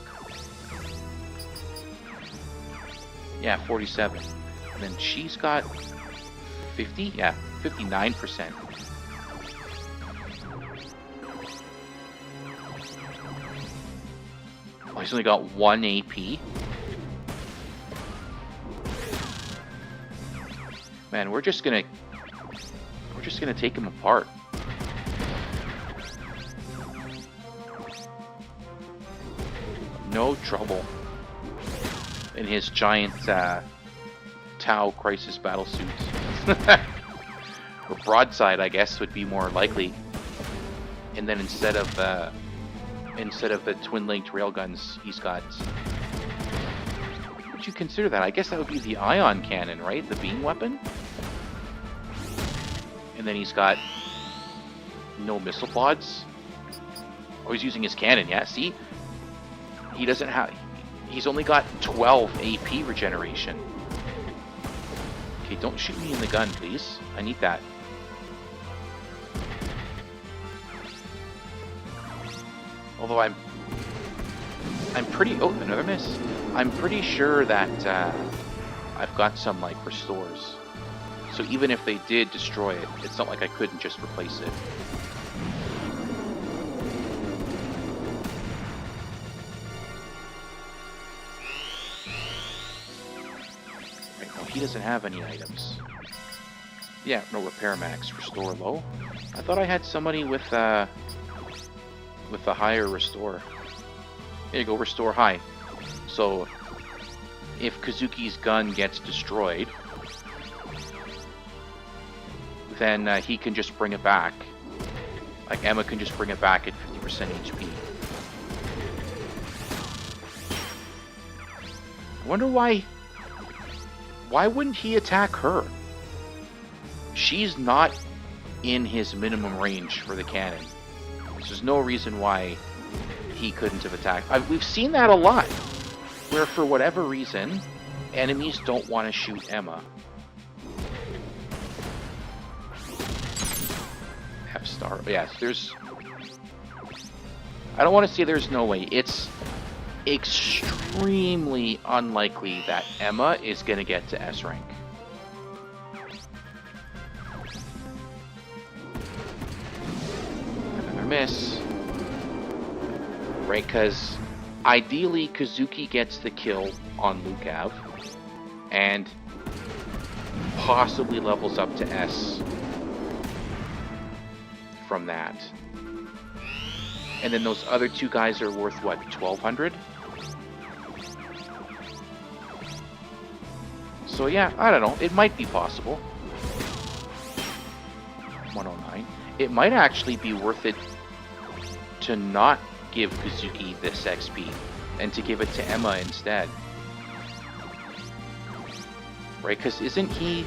Yeah, 47. And then she's got 50? Yeah, 59%. Oh, he's only got 1 AP. Man, we're just gonna take him apart. No trouble in his giant Tau Crisis battle suit. Or broadside, I guess, would be more likely. And then instead of the twin-linked railguns, he's got. Would you consider that? I guess that would be the ion cannon, right? The beam weapon. And then he's got no missile pods. Oh, he's using his cannon. Yeah, see. He doesn't have... He's only got 12 AP regeneration. Okay, don't shoot me in the gun, please. I need that. Although I'm pretty... Oh, another miss. I'm pretty sure that I've got some, like, restores. So even if they did destroy it, it's not like I couldn't just replace it. He doesn't have any items. Yeah, no repair max, restore low. I thought I had somebody with a higher restore. There you go, restore high. So if Kazuki's gun gets destroyed, then he can just bring it back. Like Emma can just bring it back at 50% HP. I wonder why. Why wouldn't he attack her? She's not in his minimum range for the cannon. So there's no reason why he couldn't have attacked. We've seen that a lot, where for whatever reason, enemies don't want to shoot Emma. F-star. Yes, there's... I don't want to say there's no way. It's extremely unlikely that Emma is going to get to S rank. Another miss. Right, because ideally Kazuki gets the kill on Lucav and possibly levels up to S from that. And then those other two guys are worth, what, 1,200? So yeah, I don't know. It might be possible. 109. It might actually be worth it to not give Kazuki this XP and to give it to Emma instead. Right? Because isn't he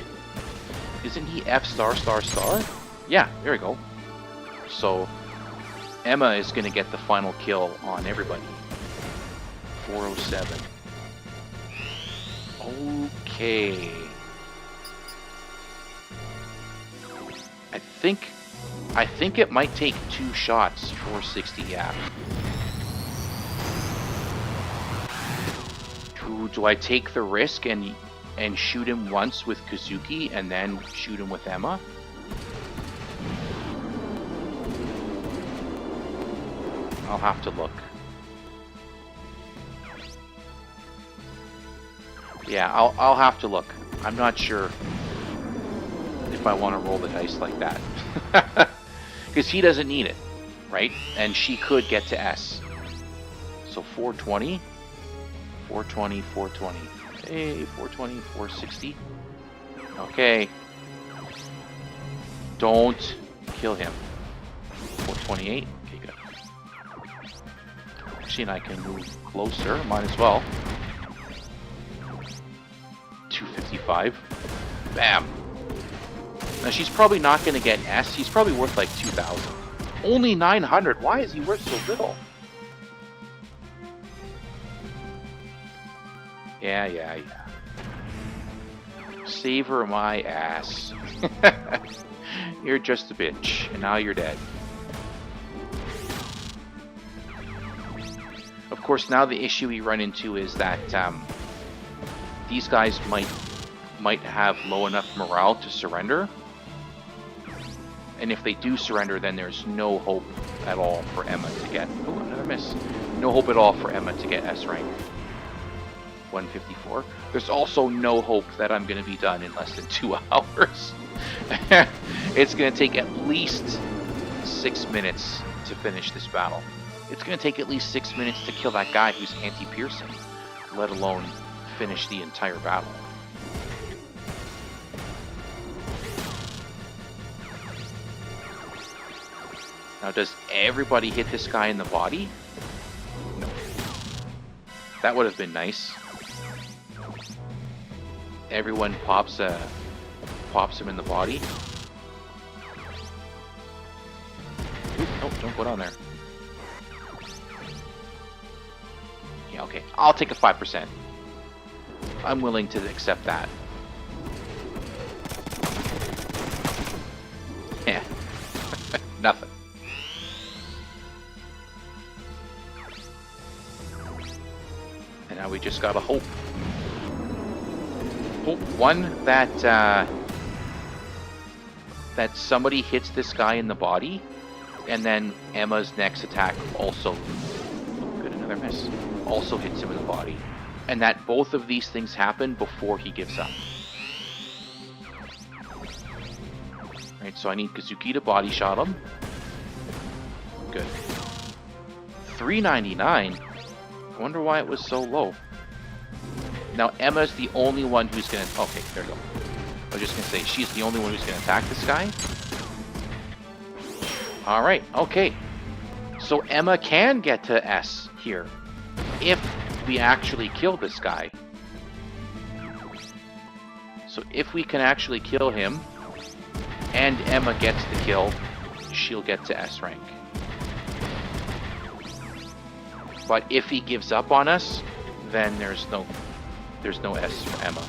F star star star? Yeah, there we go. So Emma is going to get the final kill on everybody. 407. Okay. I think it might take 2 shots for 60 Yap. Do I take the risk and shoot him once with Kazuki and then shoot him with Emma? I'll have to look. Yeah, I'll have to look. I'm not sure if I want to roll the dice like that. Because he doesn't need it, right? And she could get to S. So 420. 420, 420. Hey, 420, 460. Okay. Don't kill him. 428. Okay, good. She and I can move closer. Might as well. 255. Bam. Now she's probably not going to get an S. He's probably worth like 2,000. Only 900. Why is he worth so little? Yeah. Savor my ass. You're just a bitch, and now you're dead. Of course, now the issue we run into is that these guys might have low enough morale to surrender. And if they do surrender, then there's no hope at all for Emma to get... Oh, another miss. No hope at all for Emma to get S rank. 154. There's also no hope that I'm going to be done in less than 2 hours. It's going to take at least 6 minutes to finish this battle. It's going to take at least 6 minutes to kill that guy who's anti-piercing, let alone finish the entire battle. Now, does everybody hit this guy in the body? No. That would have been nice. Everyone pops him in the body. Oop, nope, don't go down there. Yeah, okay. I'll take a 5%. I'm willing to accept that. Yeah. Nothing. And now we just gotta hope. Hope, one, that that somebody hits this guy in the body, and then Emma's next attack also, oh, good, another miss, also hits him in the body. And that both of these things happen before he gives up. Right, so I need Kazuki to body shot him. Good. 399? I wonder why it was so low. Now Emma's the only one who's gonna... Okay, there we go. I was just gonna say, she's the only one who's gonna attack this guy. Alright, okay. So Emma can get to S here. If we actually kill this guy. So if we can actually kill him, and Emma gets the kill, she'll get to S rank. But if he gives up on us, then there's no S for Emma.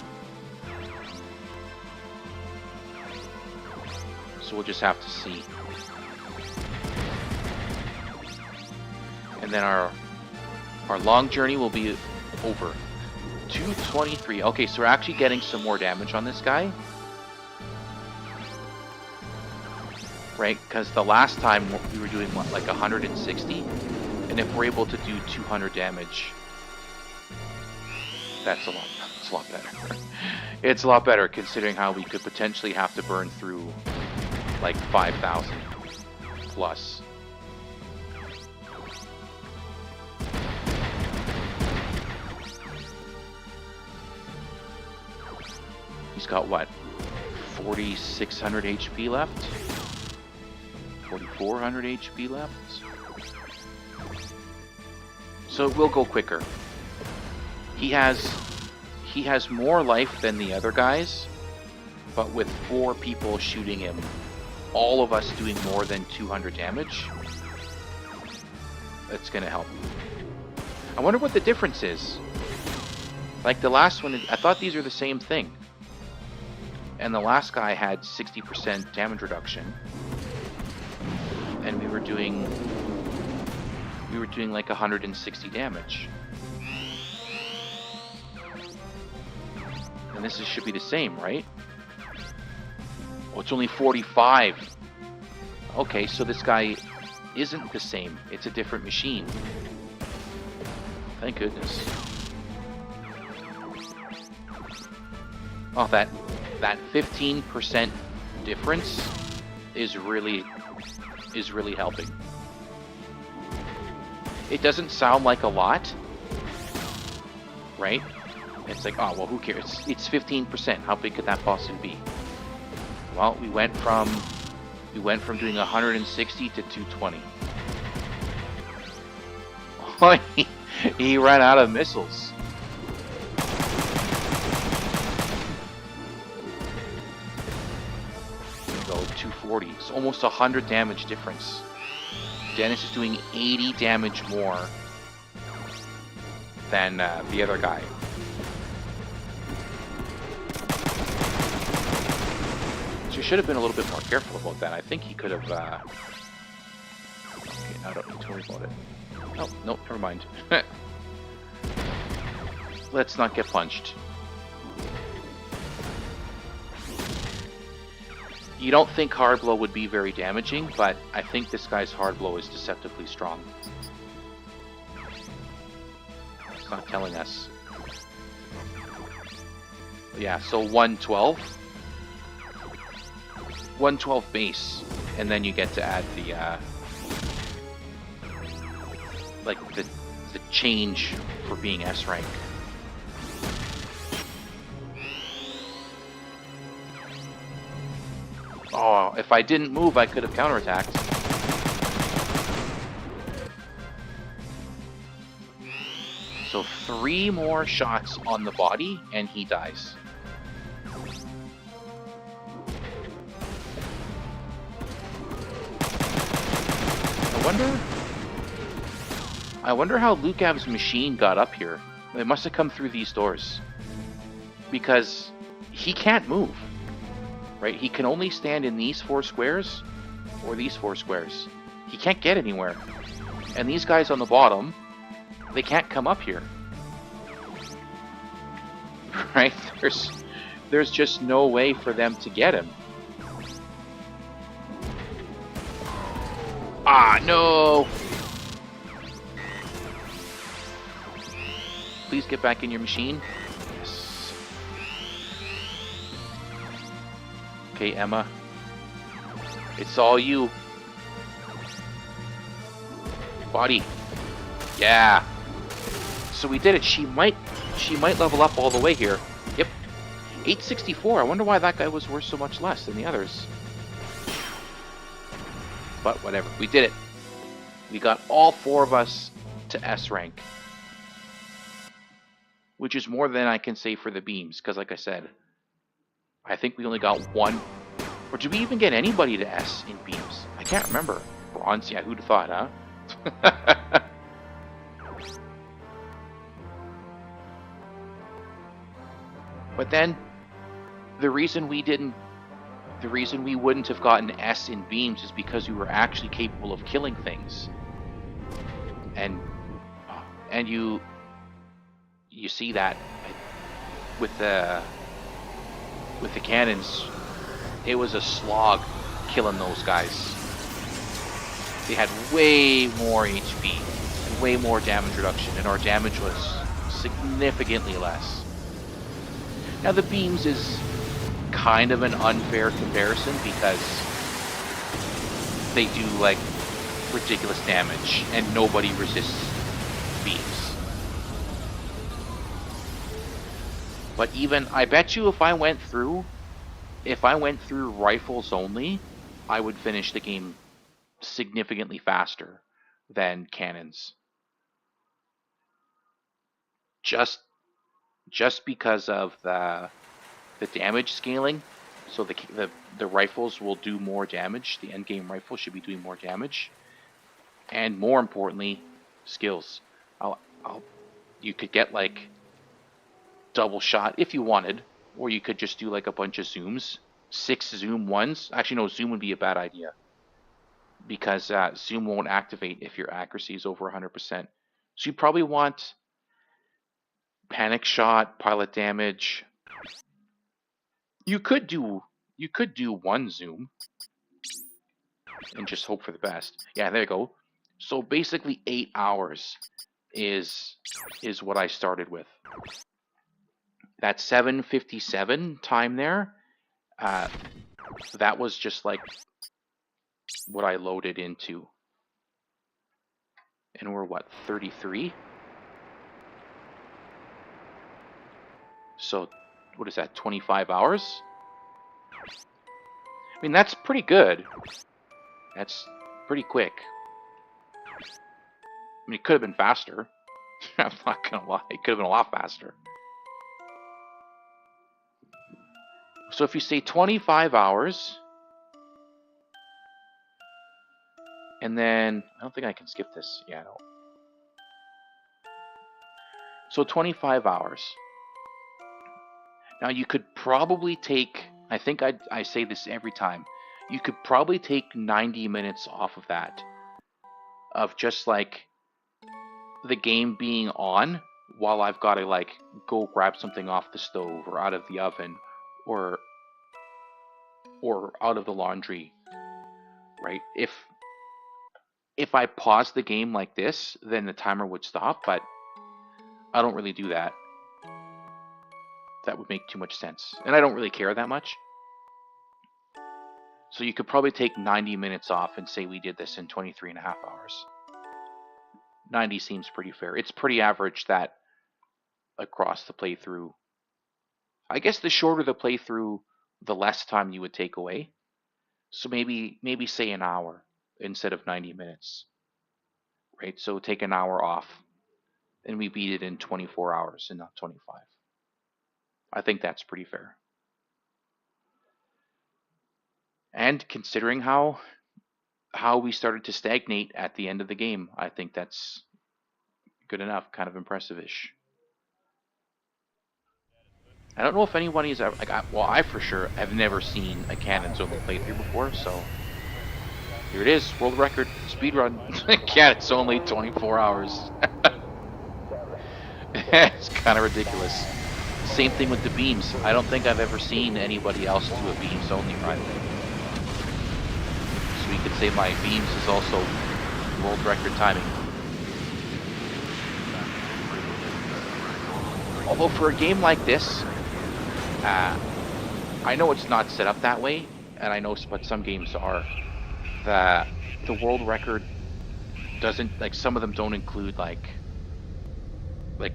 So we'll just have to see. And then our long journey will be over. 223. Okay, so we're actually getting some more damage on this guy. Right, because the last time we were doing, what, like 160? And if we're able to do 200 damage, that's a lot better. It's a lot better considering how we could potentially have to burn through like 5,000 plus. He's got what? 4,600 HP left? 4,400 HP left? So it will go quicker. He has more life than the other guys, but with 4 people shooting him, all of us doing more than 200 damage, that's gonna help. I wonder what the difference is. Like the last one, I thought these are the same thing. And the last guy had 60% damage reduction. And we were doing like 160 damage. And this should be the same, right? Oh, it's only 45. Okay, so this guy isn't the same. It's a different machine. Thank goodness. Oh, that 15% difference is really helping. It doesn't sound like a lot, right? It's like, oh, well, who cares? It's 15%. How big could that possibly be? Well, we went from doing 160 to 220. Oh, he ran out of missiles. There we go, 240. It's almost 100 damage difference. Dennis is doing 80 damage more than the other guy. So you should have been a little bit more careful about that. I think he could have... Okay, I don't need to worry about it. Oh, no, never mind. Let's not get punched. You don't think hard blow would be very damaging, but I think this guy's hard blow is deceptively strong. It's not telling us. Yeah, so 112. 112 base, and then you get to add the like the change for being S rank. Oh, if I didn't move, I could have counterattacked. So 3 more shots on the body, and he dies. I wonder how Lukav's machine got up here. It must have come through these doors. Because he can't move. Right? He can only stand in these 4 squares or these 4 squares. He can't get anywhere. And these guys on the bottom, they can't come up here. Right? There's just no way for them to get him. Ah, no! Please get back in your machine. Yes. Okay, Emma. It's all you. Body. Yeah. So we did it. She might level up all the way here. Yep. 864. I wonder why that guy was worth so much less than the others. But whatever. We did it. We got all 4 of us to S rank. Which is more than I can say for the beams, because like I said, I think we only got 1. Or did we even get anybody to S in beams? I can't remember. Bronze, yeah, who'd have thought, huh? But then, the reason we wouldn't have gotten S in beams is because we were actually capable of killing things. And you see that with the cannons. It was a slog killing those guys. They had way more HP and way more damage reduction, and our damage was significantly less. Now the beams is kind of an unfair comparison because they do like ridiculous damage and nobody resists beams. But even, I bet you if I went through rifles only, I would finish the game significantly faster than cannons. Just because of the damage scaling. So the rifles will do more damage. The endgame rifle should be doing more damage. And more importantly, skills. You could get like double shot if you wanted, or you could just do like a bunch of zooms. 6 zoom ones. Actually, no, zoom would be a bad idea because zoom won't activate if your accuracy is over 100%. So you probably want panic shot, pilot damage. You could do 1 zoom and just hope for the best. Yeah, there you go. So basically 8 hours is what I started with. That 7:57 time there, that was just like what I loaded into. And we're what, 33? So what is that, 25 hours? I mean, that's pretty good. That's pretty quick. I mean, it could have been faster. I'm not gonna lie, it could have been a lot faster. So if you say 25 hours, and then, I don't think I can skip this. Yeah, no. So 25 hours. Now you could probably take, I think I say this every time, you could probably take 90 minutes off of that. Of just like the game being on while I've got to like go grab something off the stove or out of the oven or out of the laundry, right? If I pause the game like this, then the timer would stop, but I don't really do that. That would make too much sense. And I don't really care that much. So you could probably take 90 minutes off and say we did this in 23 and a half hours. 90 seems pretty fair. It's pretty average that across the playthrough. I guess the shorter the playthrough, the less time you would take away. So maybe say an hour instead of 90 minutes. Right? So take an hour off and we beat it in 24 hours and not 25. I think that's pretty fair. And considering how we started to stagnate at the end of the game, I think that's good enough, kind of impressive-ish. I don't know if anybody's ever, like, well, I for sure have never seen a Cannons Only playthrough before, so here it is, world record, speedrun. Cannons Only, 24 hours. It's kind of ridiculous. Same thing with the beams. I don't think I've ever seen anybody else do a beams only run. So we could say my beams is also world record timing. Although for a game like this, I know it's not set up that way, and I know what some games are. The world record doesn't, like, some of them don't include like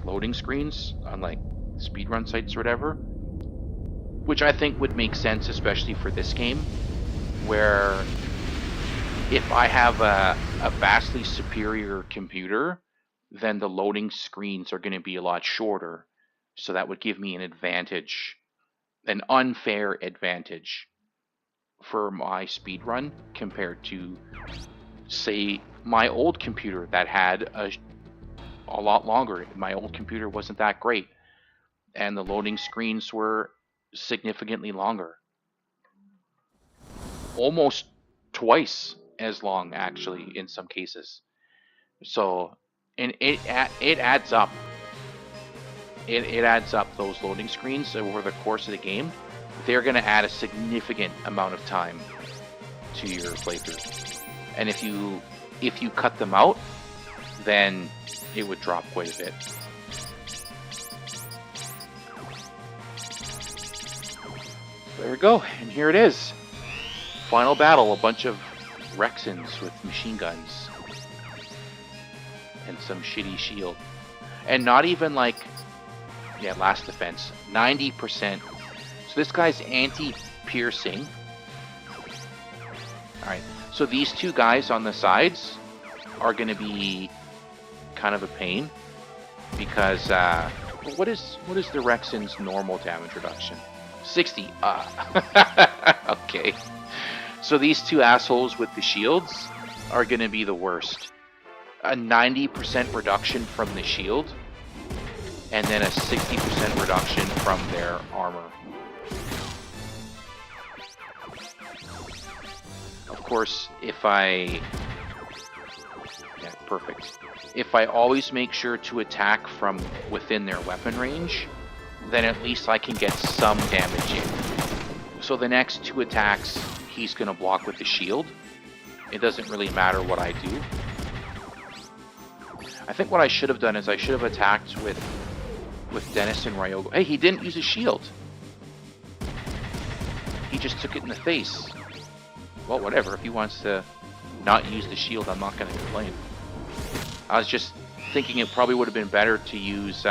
loading screens on like speedrun sites or whatever, which I think would make sense, especially for this game, where if I have a vastly superior computer, then the loading screens are going to be a lot shorter, so that would give me an advantage, an unfair advantage for my speedrun compared to, say, my old computer that had a lot longer. My old computer wasn't that great, and the loading screens were significantly longer. Almost twice as long, actually, in some cases. So, and it adds up. It adds up, those loading screens over the course of the game. They're going to add a significant amount of time to your playthrough. And if you cut them out, then it would drop quite a bit. There we go, and here it is. Final battle, a bunch of Rexons with machine guns. And some shitty shield. And not even like, yeah, last defense, 90%. So this guy's anti-piercing. Alright, so these two guys on the sides are going to be kind of a pain. Because, what is the Rexon's normal damage reduction? 60. Okay. So these two assholes with the shields are going to be the worst. A 90% reduction from the shield, and then a 60% reduction from their armor. Of course, if I... Yeah, perfect. If I always make sure to attack from within their weapon range, then at least I can get some damage in. So the next two attacks, he's going to block with the shield. It doesn't really matter what I do. I think what I should have done is I should have attacked with Dennis and Ryogo. Hey, he didn't use a shield. He just took it in the face. Well, whatever. If he wants to not use the shield, I'm not going to complain. I was just thinking it probably would have been better to use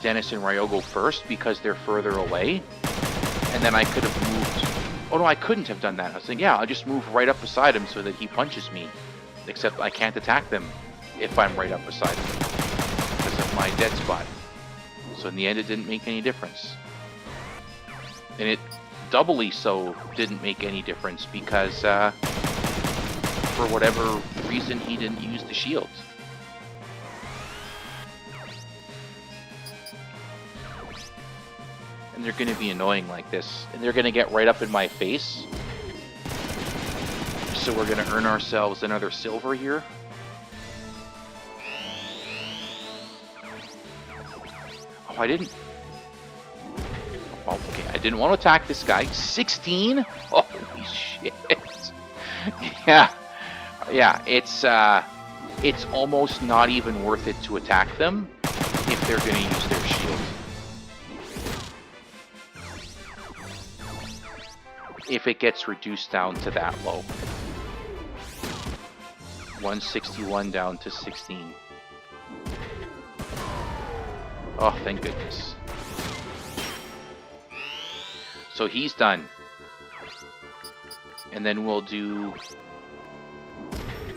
Dennis and Ryogo first because they're further away. And then I could have moved... Oh no, I couldn't have done that. I was thinking, yeah, I'll just move right up beside him so that he punches me. Except I can't attack them if I'm right up beside him because of my dead spot. So in the end, it didn't make any difference. And it doubly so didn't make any difference because for whatever reason, he didn't use the shield. And they're going to be annoying like this. And they're going to get right up in my face. So we're going to earn ourselves another silver here. Oh, I didn't... Oh, okay, I didn't want to attack this guy. 16? Holy shit. Yeah. Yeah, it's almost not even worth it to attack them if they're going to use their shield. if it gets reduced down to that low. 161 down to 16. Oh, thank goodness. So he's done. And then we'll do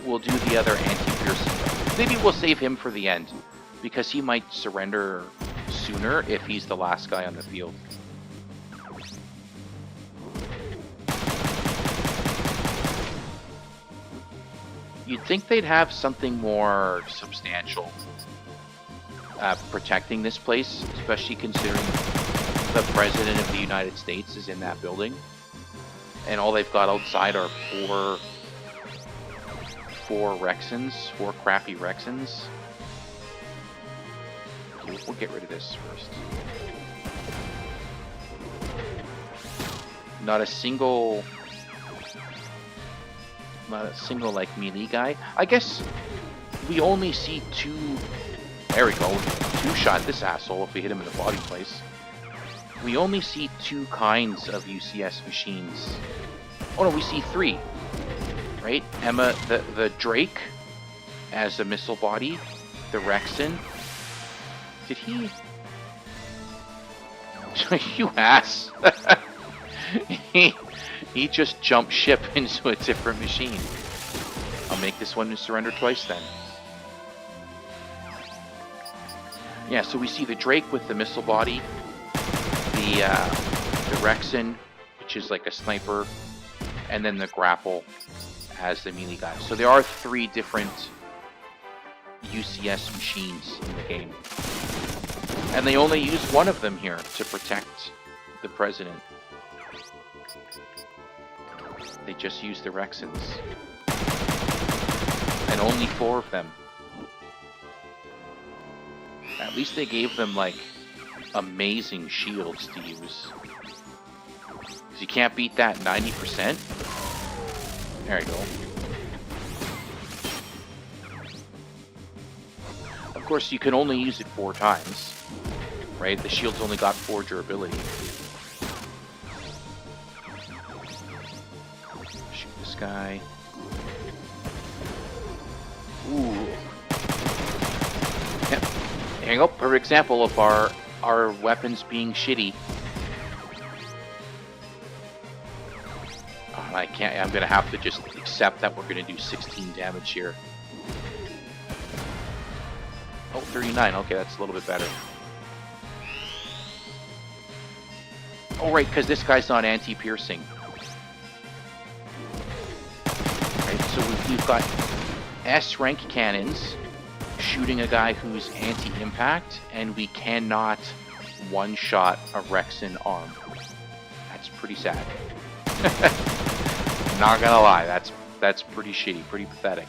the other anti-piercing. Maybe we'll save him for the end, because he might surrender sooner if he's the last guy on the field. You'd think they'd have something more substantial protecting this place, especially considering the President of the United States is in that building. And all they've got outside are four crappy Rexons. We'll get rid of this first. Not a single like melee guy. I guess we only see two. There we go. Two-shot this asshole if we hit him in the body place. We only see two kinds of UCS machines. Oh no, we see three. Right? Emma, the Drake as a missile body, the Rexon. Did he? You ass. He just jumped ship into a different machine. I'll make this one surrender twice then. Yeah, so we see the Drake with the missile body, the Rexon, which is like a sniper, and then the Grapple as the melee guy. So there are three different UCS machines in the game. And they only use one of them here to protect the President. They just use the Rexons. And only 4 of them. At least they gave them, like, amazing shields to use. Because you can't beat that 90%. There you go. Of course, you can only use it 4 times. Right? The shield's only got 4 durability. Shoot this guy. Ooh. Yep. There you go. Perfect example of our weapons being shitty. Oh, I can't. I'm gonna have to just accept that we're gonna do 16 damage here. Oh, 39. Okay, that's a little bit better. Oh, right, because this guy's not anti-piercing. Right, so we've got S-rank cannons shooting a guy who's anti-impact, and we cannot one-shot a Rexon arm. That's pretty sad. Not gonna lie, that's pretty shitty, pretty pathetic.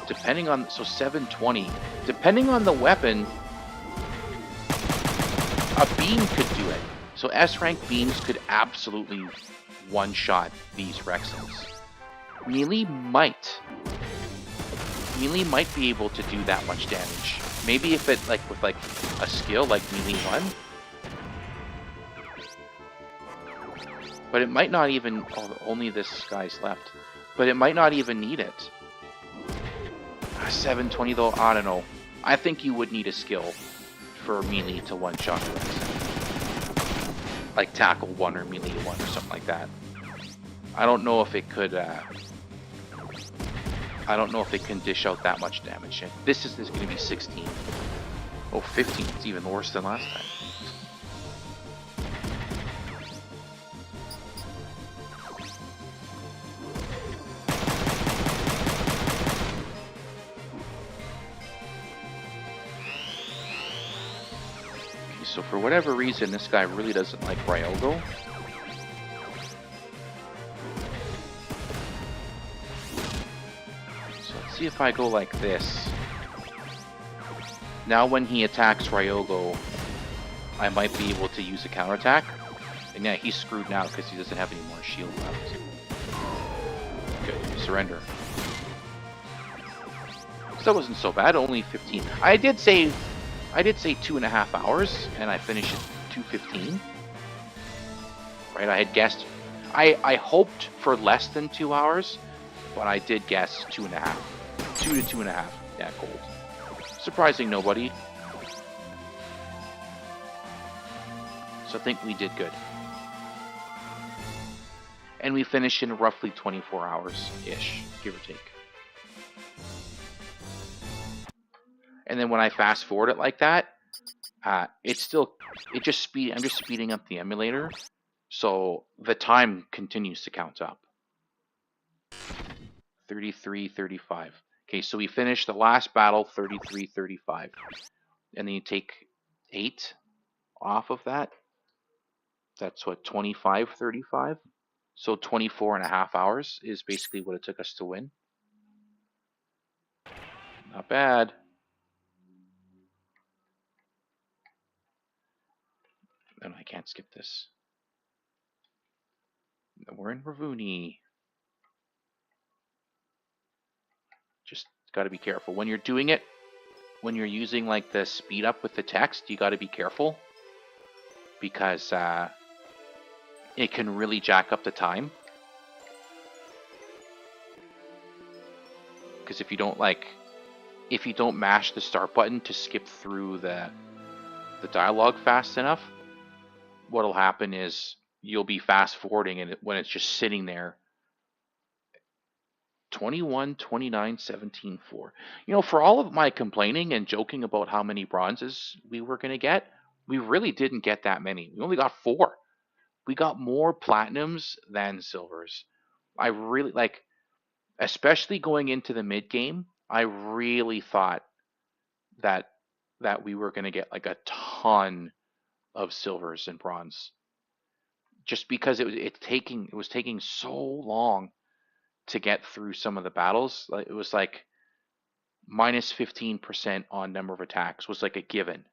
Depending on, so 720. Depending on the weapon, a beam could do it. So S-rank beams could absolutely one-shot these Rexons. Melee might. Melee might be able to do that much damage. Maybe if it, like, with, like, a skill like Melee 1. But it might not even, oh, only this guy's left. But it might not even need it. 720 though, I don't know. I think you would need a skill for melee to one-shot the Rexon. Like tackle 1 or melee 1 or something like that. I don't know if it could, I don't know if it can dish out that much damage. This is going to be 16. Oh, 15. It's even worse than last time. So for whatever reason, this guy really doesn't like Ryogo. So let's see if I go like this. Now when he attacks Ryogo, I might be able to use a counterattack. And yeah, he's screwed now because he doesn't have any more shield left. Good, surrender. So it wasn't so bad, only 15. I did say 2.5 hours, and I finished at 2:15. Right, I had guessed, I hoped for less than 2 hours, but I did guess 2.5. 2 to 2.5, yeah, gold. Surprising nobody. So I think we did good. And we finished in roughly 24 hours-ish, give or take. And then when I fast forward it like that, I'm just speeding up the emulator, so the time continues to count up. 33:35. Okay, so we finished the last battle 33:35, and then you take 8 off of that. That's what, 25:35. So 24.5 hours is basically what it took us to win. Not bad. And I can't skip this. We're in Ravuni. Just got to be careful when you're doing it. When you're using like the speed up with the text, you got to be careful because it can really jack up the time. Because if you don't mash the start button to skip through the dialogue fast enough, what'll happen is you'll be fast forwarding and when it's just sitting there. 21, 29, 17, 4. You know, for all of my complaining and joking about how many bronzes we were going to get, we really didn't get that many. We only got 4. We got more platinums than silvers. I really, like, especially going into the mid game, I really thought that we were going to get like a ton of silvers and bronze. Just because it was taking so long to get through some of the battles. It was like minus 15% on number of attacks was like a given,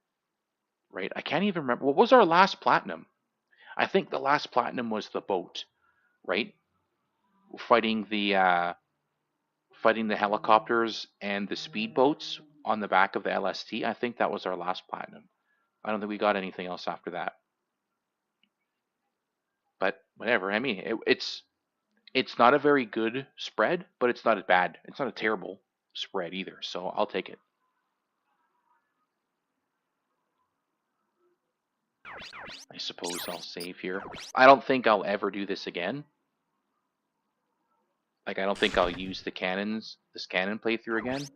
right? I can't even remember. What was our last platinum? I think the last platinum was the boat, right? Fighting the helicopters and the speedboats on the back of the LST. I think that was our last platinum. I don't think we got anything else after that. But whatever. I mean, it's not a very good spread, but it's not as bad. It's not a terrible spread either, so I'll take it. I suppose I'll save here. I don't think I'll ever do this again. Like, I don't think I'll use this cannon playthrough again.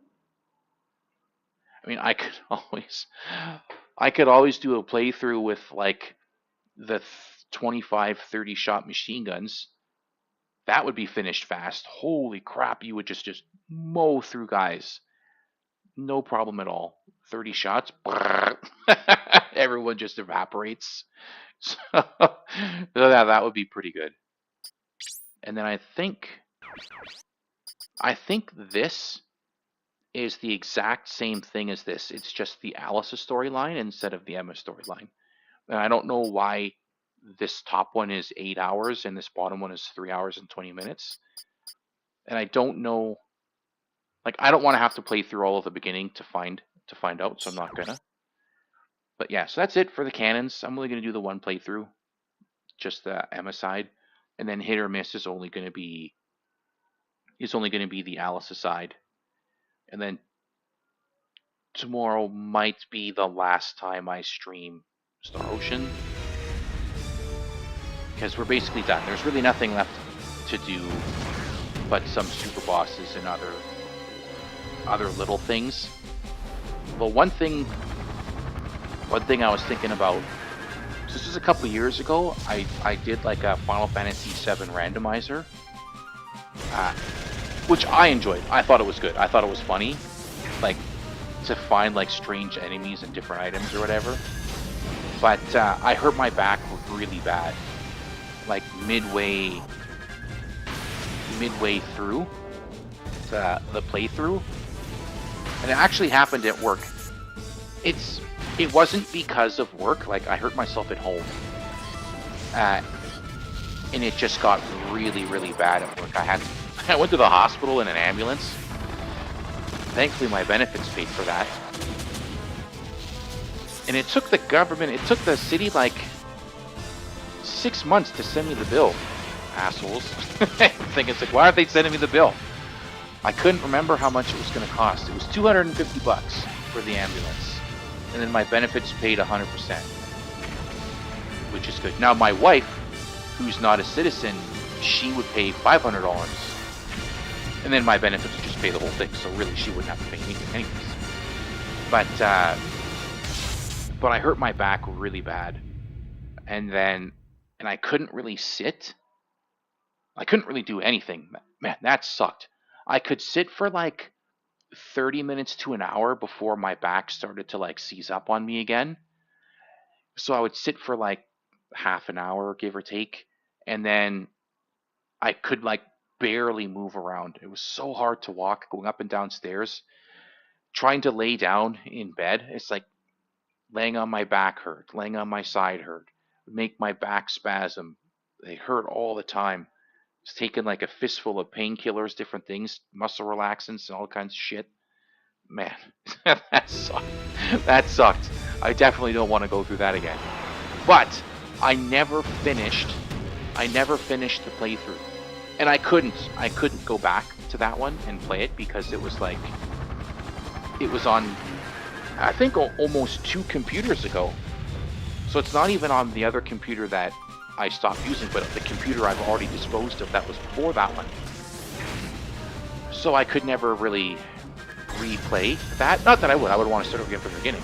I mean, I could always do a playthrough with like the 25, 30 shot machine guns. That would be finished fast. Holy crap, you would just mow through guys. No problem at all. 30 shots. Everyone just evaporates. So that would be pretty good. And then I think this is the exact same thing as this. It's just the Alice storyline instead of the Emma storyline. And I don't know why this top one is 8 hours and this bottom one is 3 hours and 20 minutes. And I don't know, like, I don't want to have to play through all of the beginning to find out, so I'm not gonna. But yeah, so that's it for the cannons. I'm only gonna do the one playthrough, just the Emma side, and then hit or miss is only gonna be the Alice side, and then tomorrow might be the last time I stream Star Ocean. Because we're basically done. There's really nothing left to do but some super bosses and other little things. Well, one thing I was thinking about, this was a couple years ago, I did like a Final Fantasy VII randomizer, which I enjoyed. I thought it was good. I thought it was funny, like, to find like strange enemies and different items or whatever. But I hurt my back really bad. Like midway through the playthrough, and it actually happened at work. It wasn't because of work. Like, I hurt myself at home, and it just got really, really bad at work. I went to the hospital in an ambulance, thankfully my benefits paid for that. And it took the government, it took the city like 6 months to send me the bill. Assholes. It's like, why aren't they sending me the bill? I couldn't remember how much it was going to cost. It was $250 for the ambulance. And then my benefits paid 100%. Which is good. Now my wife, who's not a citizen, she would pay $500. And then my benefits would just pay the whole thing. So really she wouldn't have to pay anything anyways. But I hurt my back really bad. And I couldn't really sit. I couldn't really do anything. Man, that sucked. I could sit for like 30 minutes to an hour before my back started to like seize up on me again. So I would sit for like half an hour, give or take. And then I could like barely move around. It was so hard to walk going up and down stairs. Trying to lay down in bed, it's like laying on my back hurt, laying on my side hurt, make my back spasm. They hurt all the time. It's taking like a fistful of painkillers, different things, muscle relaxants, and all kinds of shit. Man, that sucked. That sucked. I definitely don't want to go through that again. But I never finished the playthrough. And I couldn't go back to that one and play it because it was like, it was on, I think almost 2 computers ago. So it's not even on the other computer that I stopped using, but the computer I've already disposed of that was before that one. So I could never really replay that. Not that I would want to start over again from the beginning.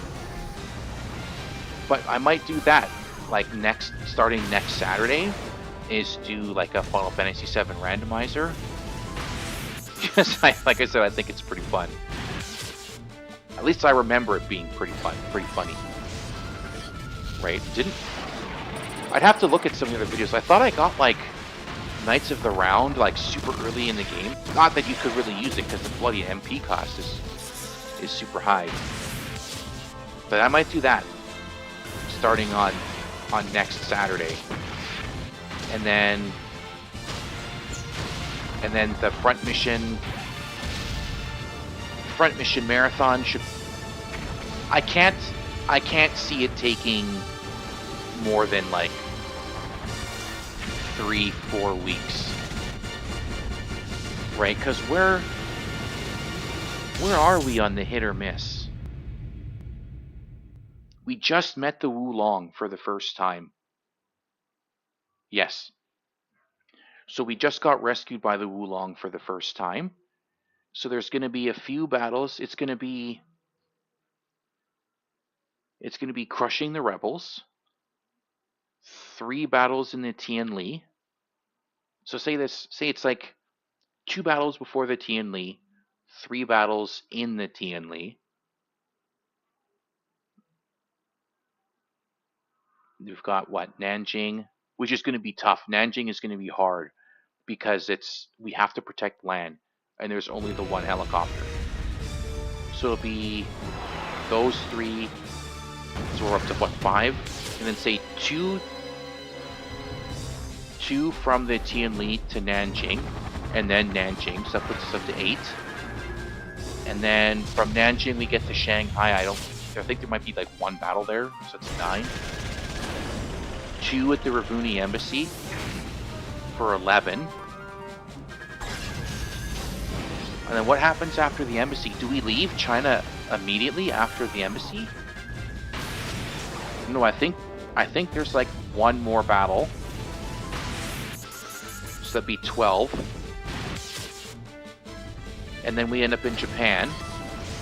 But I might do that, like starting next Saturday, is do like a Final Fantasy VII randomizer. Because like I said, I think it's pretty fun. At least I remember it being pretty fun, pretty funny. Right? I'd have to look at some of the other videos. I thought I got like Knights of the Round like super early in the game. Not that you could really use it because the bloody MP cost is super high. But I might do that starting on next Saturday. And then the front mission marathon should, I can't see it taking more than like 3-4 weeks, right? Because where are we on the hit or miss? We just met the Wulong for the first time. Yes. So we just got rescued by the Wulong for the first time. So there's going to be a few battles. It's going to be crushing the rebels. 3 battles in the Tianli. So say it's like 2 battles before the Tianli, 3 battles in the Tianli. We've got what, Nanjing, which is going to be tough. Nanjing is going to be hard because we have to protect land, and there's only the 1 helicopter. So it'll be those 3. So we're up to what, 5, and then say 2 from the Tianli to Nanjing, and then Nanjing, so that puts us up to 8. And then from Nanjing we get to Shanghai. I think there might be like 1 battle there, so it's 9. 2 at the Ravuni Embassy for 11. And then what happens after the embassy? Do we leave China immediately after the embassy? No, I think there's like 1 more battle. So that'd be 12. And then we end up in Japan.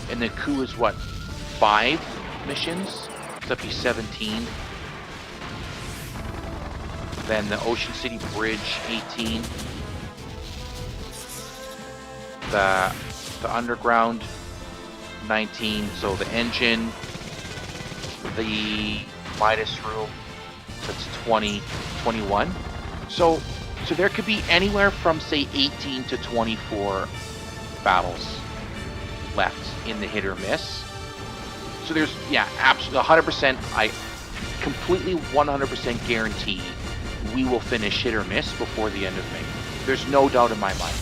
And the coup is what? 5 missions? So that'd be 17. Then the Ocean City Bridge, 18. The underground, 19. So the engine, the Midas room, that's 20, 21. So there could be anywhere from say 18 to 24 battles left in the hit or miss. So there's, yeah, absolutely 100%. I completely 100% guarantee we will finish hit or miss before the end of May. There's no doubt in my mind.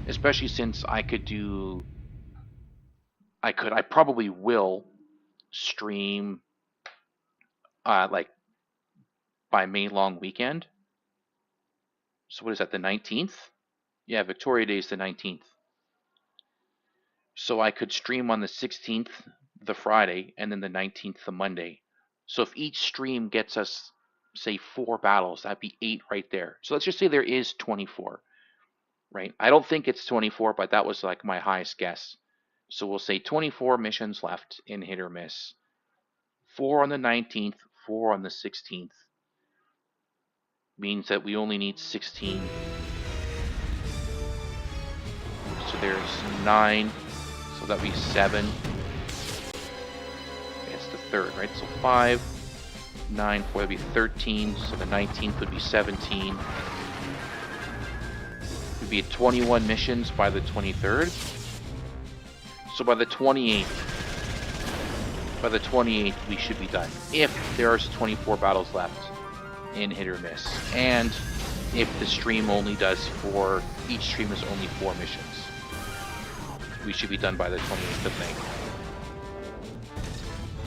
Especially since I could do I probably will stream like by May long weekend. So what is that, the 19th? Yeah, Victoria Day is the 19th. So I could stream on the 16th, the Friday, and then the 19th, the Monday. So if each stream gets us, say, 4 battles, that'd be 8 right there. So let's just say there is 24, right? I don't think it's 24, but that was like my highest guess. So we'll say 24 missions left in Hit or Miss. 4 on the 19th, 4 on the 16th. Means that we only need 16. So there's 9. So that'd be 7. It's the third, right? So 5, 9, 4, that'd be 13. So the 19th would be 17. Would be 21 missions by the 23rd. So by the 28th, we should be done. If there's 24 battles left in Hit or Miss, and if the stream only does 4, each stream is only 4 missions, we should be done by the 28th of May.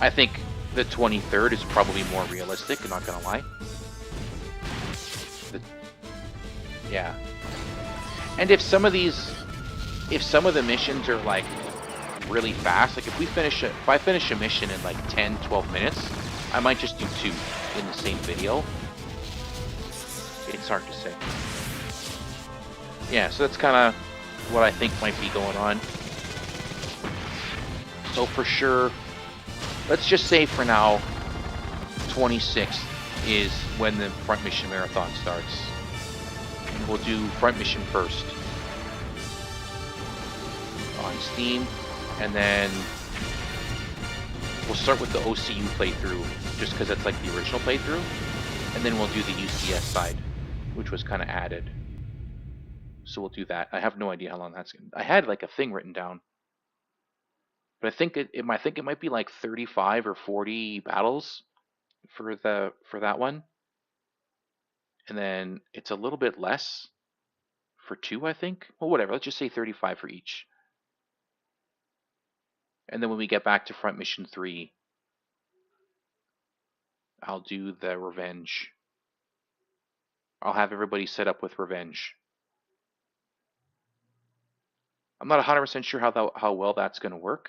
I think the 23rd is probably more realistic, I'm not gonna lie. Yeah. And if some of the missions are like really fast, like if I finish a mission in like 10, 12 minutes, I might just do 2 in the same video. It's hard to say. Yeah, so that's kind of what I think might be going on. So for sure, let's just say for now, 26th is when the front mission marathon starts. And we'll do front mission first on Steam, and then we'll start with the OCU playthrough, just because that's like the original playthrough, and then we'll do the UCS side, which was kind of added. So we'll do that. I have no idea how long that's going to. I had like a thing written down, but I think it might be like 35 or 40 battles for that one, and then it's a little bit less for 2, I think. Well, whatever. Let's just say 35 for each. And then when we get back to front mission 3, I'll do the revenge. I'll have everybody set up with revenge. I'm not 100% sure how well that's going to work,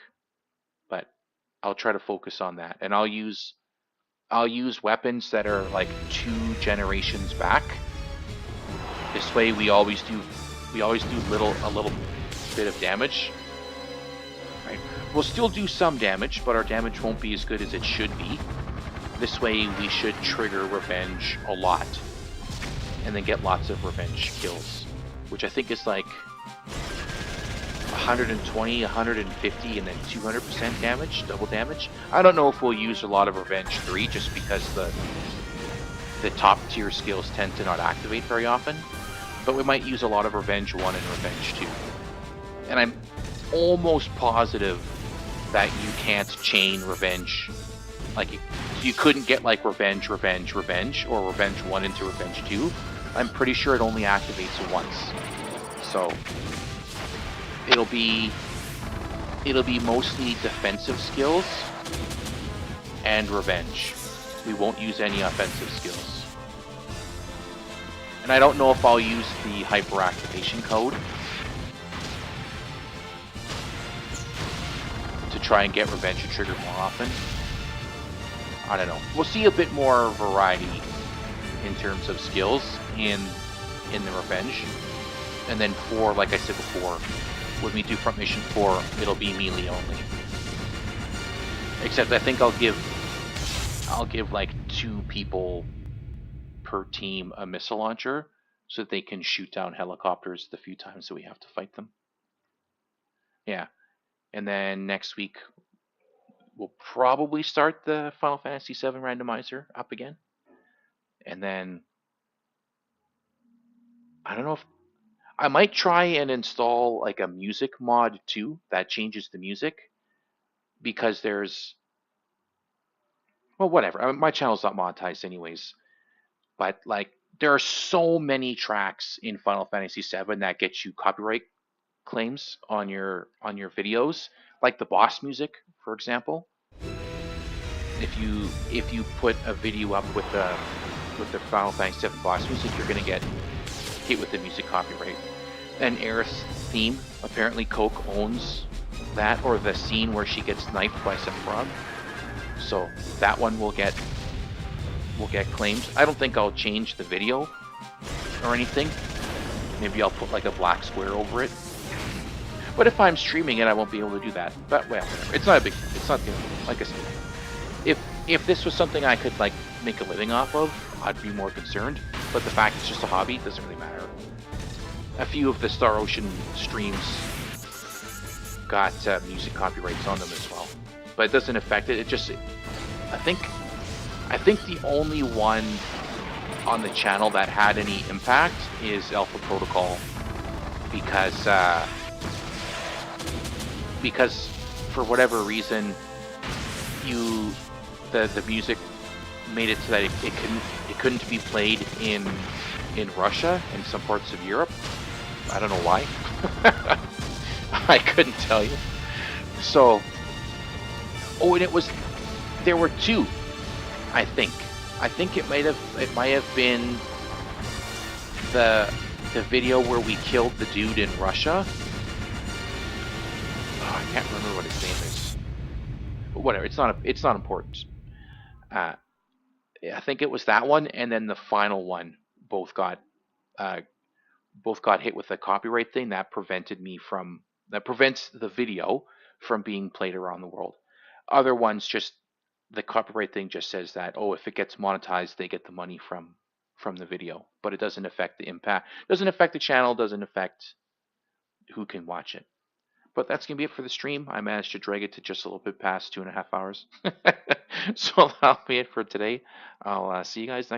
but I'll try to focus on that. And I'll use weapons that are like 2 generations back. This way we always do a little bit of damage. Right? We'll still do some damage, but our damage won't be as good as it should be. This way we should trigger revenge a lot, and then get lots of revenge kills, which I think is like 120, 150, and then 200% damage, double damage. I don't know if we'll use a lot of Revenge 3 just because the top tier skills tend to not activate very often, but we might use a lot of Revenge 1 and Revenge 2. And I'm almost positive that you can't chain Revenge. Like, you couldn't get like Revenge, Revenge, Revenge, or Revenge 1 into Revenge 2. I'm pretty sure it only activates once. So it'll be mostly defensive skills and revenge. We won't use any offensive skills. And I don't know if I'll use the hyperactivation code to try and get revenge to trigger more often. I don't know. We'll see a bit more variety in terms of skills in the revenge. And then 4, like I said before, when we do front mission 4, it'll be melee only. Except I think I'll give like 2 people per team a missile launcher so that they can shoot down helicopters the few times that we have to fight them. Yeah. And then next week we'll probably start the Final Fantasy VII randomizer up again. And then I don't know if I might try and install like a music mod too that changes the music, because there's, well, whatever. I mean, my channel's not monetized anyways, but like there are so many tracks in Final Fantasy VII that get you copyright claims on your videos, like the boss music, for example. If you put a video up with the Final Fantasy VII boss music, you're gonna get hit with the music copyright. And Aerith's theme, apparently Coke owns that, or the scene where she gets knifed by Sephiroth. So that one will get claimed. I don't think I'll change the video or anything. Maybe I'll put like a black square over it. But if I'm streaming it, I won't be able to do that. But well, whatever. It's not a big. It's not like I said. If this was something I could like make a living off of, I'd be more concerned. But the fact it's just a hobby doesn't really matter. A few of the Star Ocean streams got music copyrights on them as well, but it doesn't affect it. It just, I think the only one on the channel that had any impact is Alpha Protocol, because for whatever reason, the music made it so that it couldn't be played in Russia and some parts of Europe. I don't know why. I couldn't tell you. So, oh, and there were two, I think. I think it might have been the video where we killed the dude in Russia. Oh, I can't remember what his name is. But whatever, it's not important. I think it was that one, and then the final one both got hit with a copyright thing that prevents the video from being played around the world. Other ones, just the copyright thing just says that, oh, if it gets monetized, they get the money from the video, but it doesn't affect the impact, doesn't affect the channel, doesn't affect who can watch it. But that's gonna be it for the stream. I managed to drag it to just a little bit past 2.5 hours. So that'll be it for today. I'll see you guys next